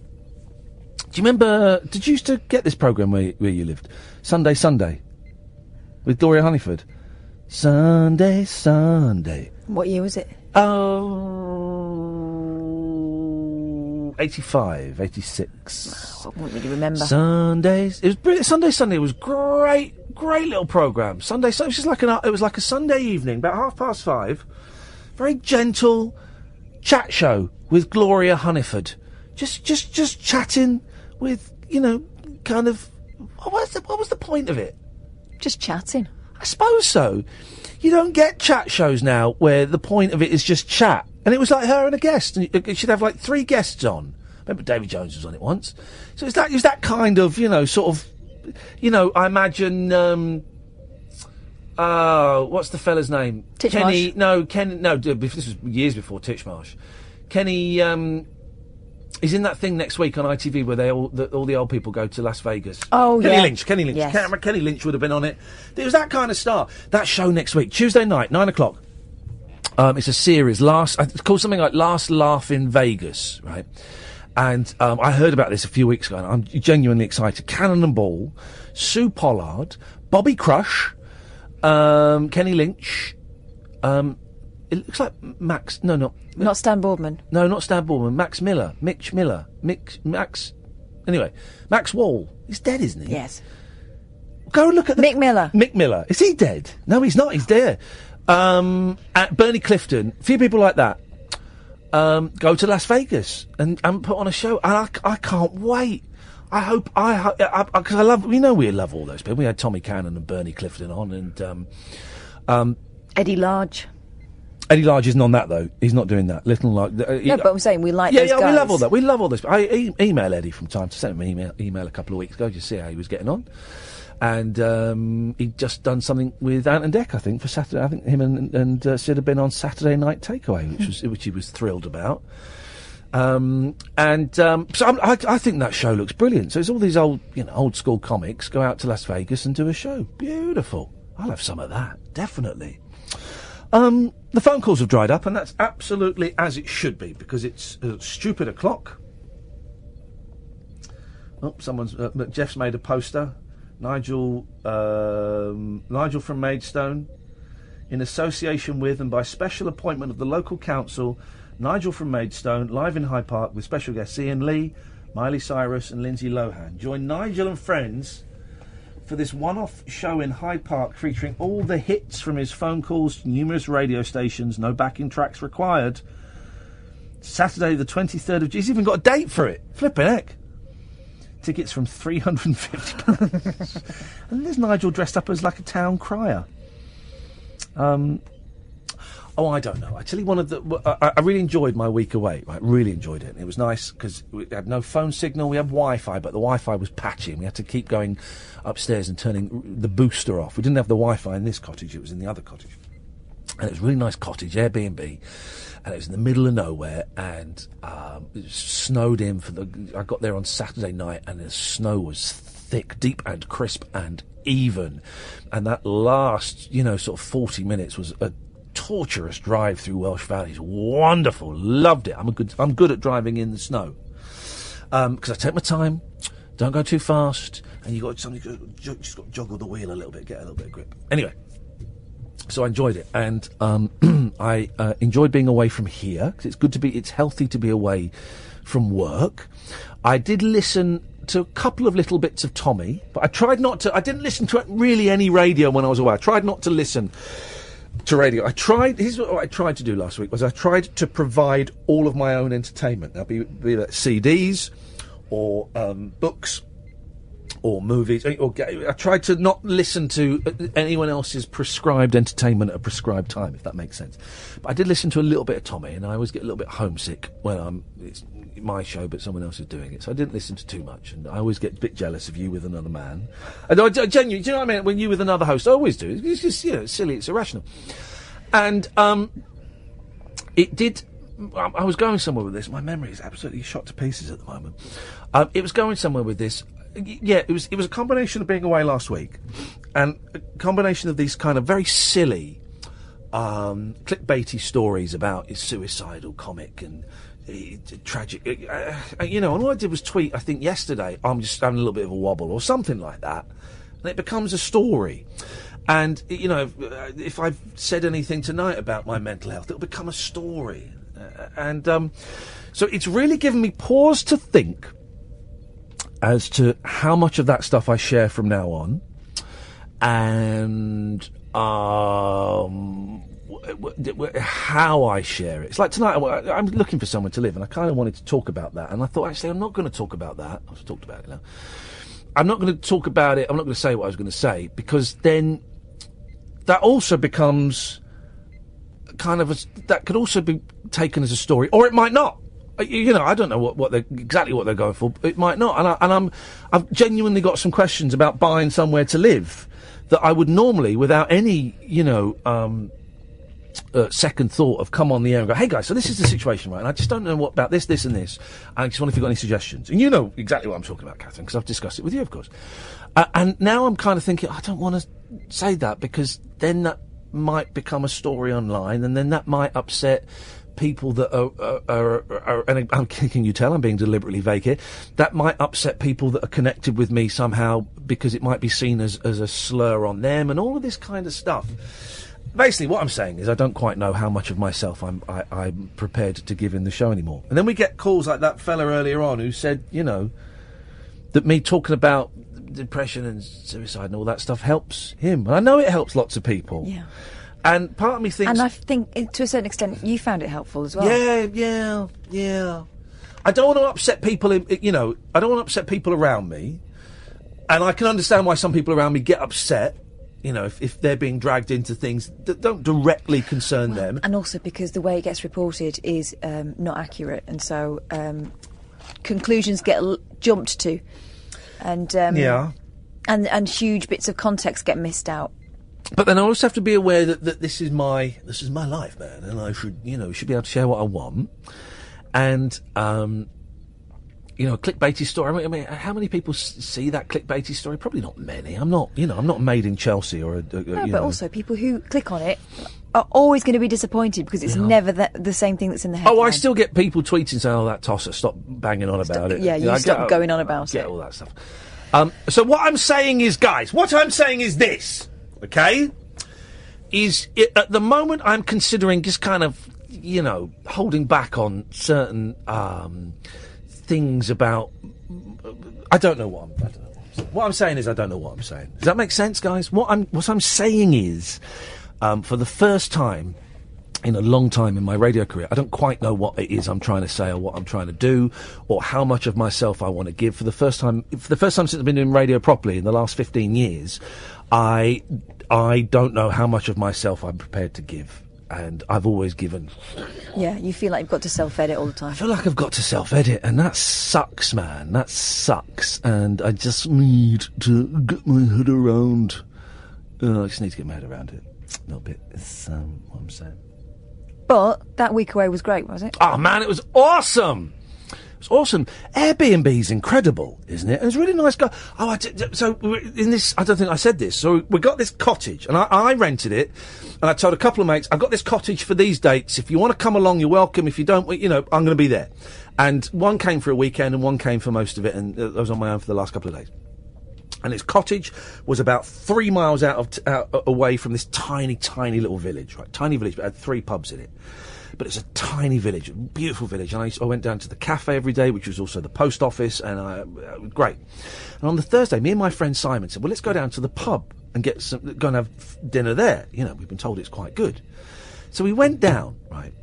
you remember... Did you used to get this programme where you lived? Sunday. With Gloria Honeyford. Sunday. What year was it? 85, 86. I wouldn't really remember. Sundays. It was brilliant. Sunday was great little programme. Sunday, it was just like it was like a Sunday evening, about 5:30. Very gentle chat show with Gloria Honeyford. Just chatting with, kind of, what was the point of it? Just chatting. I suppose so. You don't get chat shows now where the point of it is just chat. And it was like her and a guest. And she'd have like 3 guests on. Remember David Jones was on it once. So it was that kind of, sort of, I imagine, what's the fella's name? Titchmarsh. No, this was years before Titchmarsh. Kenny, he's in that thing next week on ITV where all the old people go to Las Vegas. Oh, Kenny yeah. Kenny Lynch. Yes. Kenny Lynch would have been on it. It was that kind of star. That show next week, Tuesday night, 9:00. It's a series. It's called something like Last Laugh in Vegas, right? And I heard about this a few weeks ago, and I'm genuinely excited. Cannonball, Sue Pollard, Bobby Crush, Kenny Lynch. It looks like Max. No, not Stan Boardman. No, not Stan Boardman. Max Miller. Max. Anyway, Max Wall. He's dead, isn't he? Yes. Go and look at Mick Miller. Mick Miller. Is he dead? No, he's not. He's there. At Bernie Clifton, a few people like that go to Las Vegas and put on a show, and I can't wait. I hope because I love, we love all those people. We had Tommy Cannon and Bernie Clifton on, and Eddie Large. Eddie Large isn't on that though. He's not doing that. Little like no, but I'm saying we like those guys. Yeah, we love all that. We love all those. I email Eddie from time to time. Sent him an email a couple of weeks ago just to see how he was getting on. And he'd just done something with Ant and Dec, I think, for Saturday. I think him and Sid had been on Saturday Night Takeaway, which he was thrilled about. So I think that show looks brilliant. So it's all these old school comics go out to Las Vegas and do a show. Beautiful. I'll have some of that, definitely. The phone calls have dried up, and that's absolutely as it should be, because it's stupid o'clock. Oh, Jeff's made a poster. Nigel from Maidstone, in association with and by special appointment of the local council, Nigel from Maidstone, live in Hyde Park with special guests Iain Lee, Miley Cyrus and Lindsay Lohan. Join Nigel and friends for this one-off show in Hyde Park featuring all the hits from his phone calls to numerous radio stations, no backing tracks required. Saturday the 23rd of... He's even got a date for it. Flippin' heck. Tickets from £350. And there's Nigel dressed up as like a town crier. I don't know. Actually, I really enjoyed my week away. Right, really enjoyed it. It was nice because we had no phone signal. We had Wi-Fi, but the Wi-Fi was patchy. And we had to keep going upstairs and turning the booster off. We didn't have the Wi-Fi in this cottage. It was in the other cottage. And it was a really nice cottage, Airbnb. And it was in the middle of nowhere, and it snowed in I got there on Saturday night, and the snow was thick, deep and crisp and even. And that last, sort of 40 minutes was a torturous drive through Welsh valleys. Wonderful. Loved it. I'm good at driving in the snow. Because I take my time, don't go too fast, and just got to joggle the wheel a little bit, get a little bit of grip. Anyway. So I enjoyed it, and I enjoyed being away from here, because it's healthy to be away from work. I did listen to a couple of little bits of Tommy, but I didn't listen to really any radio when I was away. I tried not to listen to radio. Here's what I tried to do last week, was I tried to provide all of my own entertainment. Now, be that CDs, or books, or movies. I try to not listen to anyone else's prescribed entertainment at a prescribed time, if that makes sense. But I did listen to a little bit of Tommy, and I always get a little bit homesick when it's my show, but someone else is doing it. So I didn't listen to too much, and I always get a bit jealous of You With Another Man. And I genuinely, do you know what I mean? When You With Another host, I always do. It's just, it's silly, it's irrational. And it did. I was going somewhere with this. My memory is absolutely shot to pieces at the moment. It was going somewhere with this. Yeah, it was a combination of being away last week, and a combination of these kind of very silly, clickbaity stories about his suicidal comic and tragic. And all I did was tweet. I think yesterday, I'm just having a little bit of a wobble or something like that, and it becomes a story. And if I've said anything tonight about my mental health, it'll become a story. So it's really given me pause to think as to how much of that stuff I share from now on, and how I share it. It's like tonight, I'm looking for someone to live, and I kind of wanted to talk about that, and I thought, actually, I'm not going to talk about that. I've talked about it now. I'm not going to talk about it. I'm not going to say what I was going to say, because then that also becomes kind of that could also be taken as a story, or it might not. I don't know what they're exactly what they're going for. It might not, and I've genuinely got some questions about buying somewhere to live that I would normally, without any second thought, have come on the air and go, "Hey guys, so this is the situation, right? And I just don't know what about this, and this. I just wonder if you've got any suggestions." And you know exactly what I'm talking about, Catherine, because I've discussed it with you, of course. And now I'm kind of thinking, I don't want to say that, because then that might become a story online, and then that might upset people that are and can you tell I'm being deliberately vague here? That might upset people that are connected with me somehow, because it might be seen as a slur on them, and all of this kind of stuff. Basically, what I'm saying is I don't quite know how much of myself I'm prepared to give in the show anymore. And then we get calls like that fella earlier on who said, that me talking about depression and suicide and all that stuff helps him. And I know it helps lots of people. Yeah. And part of me thinks... And I think, to a certain extent, you found it helpful as well. Yeah. I don't want to upset people, I don't want to upset people around me. And I can understand why some people around me get upset, if they're being dragged into things that don't directly concern them. And also because the way it gets reported is not accurate. And so conclusions get jumped to. And and huge bits of context get missed out. But then I also have to be aware that this is my life, man, and I should be able to share what I want. And a clickbaity story. I mean, how many people see that clickbaity story? Probably not many. I'm not made in Chelsea or but also people who click on it are always going to be disappointed, because it's never the same thing that's in the headline. Oh, I still get people tweeting saying, "Oh, that tosser, stop banging on about it." Yeah, you stop going on about it. Get all that stuff. So what I'm saying is, guys, this. Okay, at the moment I'm considering just kind of, holding back on certain things about. I don't know what I'm saying is I don't know what I'm saying. Does that make sense, guys? What I'm saying is, for the first time in a long time in my radio career, I don't quite know what it is I'm trying to say or what I'm trying to do or how much of myself I want to give. For the first time since I've been doing radio properly in the last 15 years, I don't know how much of myself I'm prepared to give. And I've always given. Yeah, you feel like you've got to self-edit all the time. I feel like I've got to self-edit, and that sucks, man. That sucks. And I just need to get my head around. I just need to get my head around it a little bit. Is what I'm saying. But that week away was great, was it? Oh, man, it was awesome. It's awesome. Airbnb's incredible, isn't it? And it's a really nice guy. Oh, so in this, I don't think I said this. So we got this cottage, and I rented it, and I told a couple of mates, I've got this cottage for these dates. If you want to come along, you're welcome. If you don't, I'm going to be there. And one came for a weekend, and one came for most of it, and I was on my own for the last couple of days. And this cottage was about 3 miles away from this tiny, tiny little village, right? Tiny village, but it had 3 pubs in it. But it's a tiny village, a beautiful village. And I went down to the cafe every day, which was also the post office, and great. And on the Thursday, me and my friend Simon said, well, let's go down to the pub and go and have dinner there. We've been told it's quite good. So we went down, right?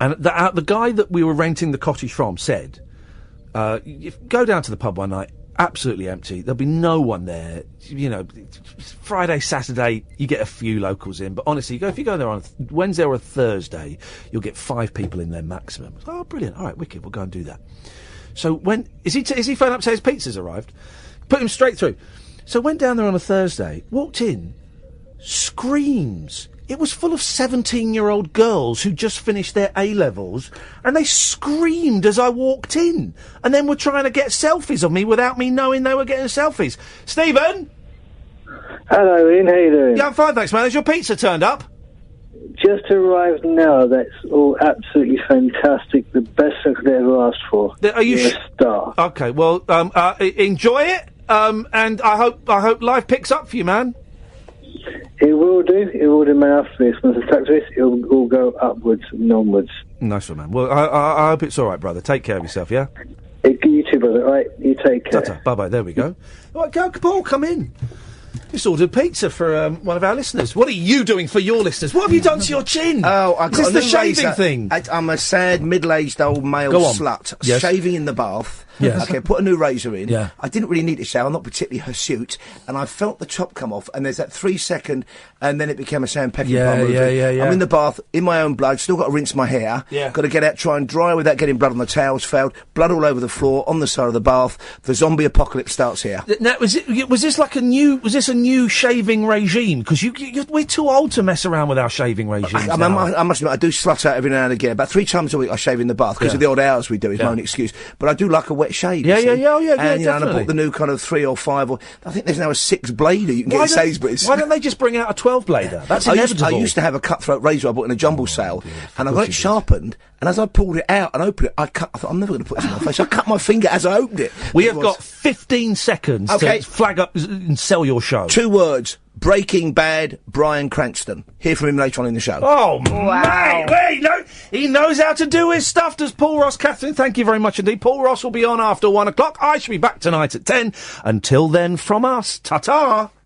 And the guy that we were renting the cottage from said, go down to the pub one night, absolutely empty. There'll be no one there. You know, Friday, Saturday, you get a few locals in, but honestly, if you go there on a Wednesday or a Thursday, you'll get 5 people in there maximum. Oh, brilliant! All right, wicked. We'll go and do that. So when is he phoned up to say his pizza's arrived? Put him straight through. So went down there on a Thursday, walked in, screams. It was full of 17-year-old girls who just finished their A-levels, and they screamed as I walked in, and then were trying to get selfies of me without me knowing they were getting selfies. Stephen? Hello, Ian. How you doing? Yeah, I'm fine, thanks, man. Has your pizza turned up? Just arrived now. That's all absolutely fantastic. The best I could ever ask for. Are you You're a star. Okay, well, enjoy it, and I hope life picks up for you, man. It will do. It will do, man. After this, once I start this, it will all go upwards and onwards. Nice one, man. Well, I hope it's all right, brother. Take care of yourself, yeah? You too, brother. All right, you take care. Ta-ta. Bye-bye. There we go. All right, go, Paul, come in. Just ordered pizza for one of our listeners. What are you doing for your listeners? What have you done to your chin? Oh, I got Is this the shaving thing? I'm a sad, middle-aged old male slut. Yes. Shaving in the bath. Yes. Okay, put a new razor in. Yeah. I didn't really need to shower, not particularly hirsute, and I felt the chop come off, and there's that 3 second, and then it became a sandpecking palm movie. Yeah. I'm in the bath, in my own blood, still got to rinse my hair. Yeah. Got to get out, try and dry without getting blood on the towels, failed. Blood all over the floor, on the side of the bath. The zombie apocalypse starts here. Now, was this a new shaving regime? Because we're too old to mess around with our shaving regimes. I must admit, I do slut out every now and again. About 3 times a week I shave in the bath, because of the odd hours we do, is my own excuse. But I do like a wet shave. Yeah, and, you know, and I definitely. bought the new kind of 3 or 5, or I think there's now a 6-blader you can get in Sainsbury's. Why don't they just bring out a 12-blader? That's inevitable. I used to have a cutthroat razor I bought in a jumble sale, and I got it sharpened, and as I pulled it out and opened it, I thought, I'm never going to put this in my face. I cut my finger as I opened it. We have got 15 seconds to flag up and sell your show. 2 words. Breaking Bad, Bryan Cranston. Hear from him later on in the show. Oh, wow. Mate, he knows how to do his stuff, does Paul Ross. Catherine, thank you very much indeed. Paul Ross will be on after 1 o'clock. I shall be back tonight at 10. Until then, from us, ta-ta.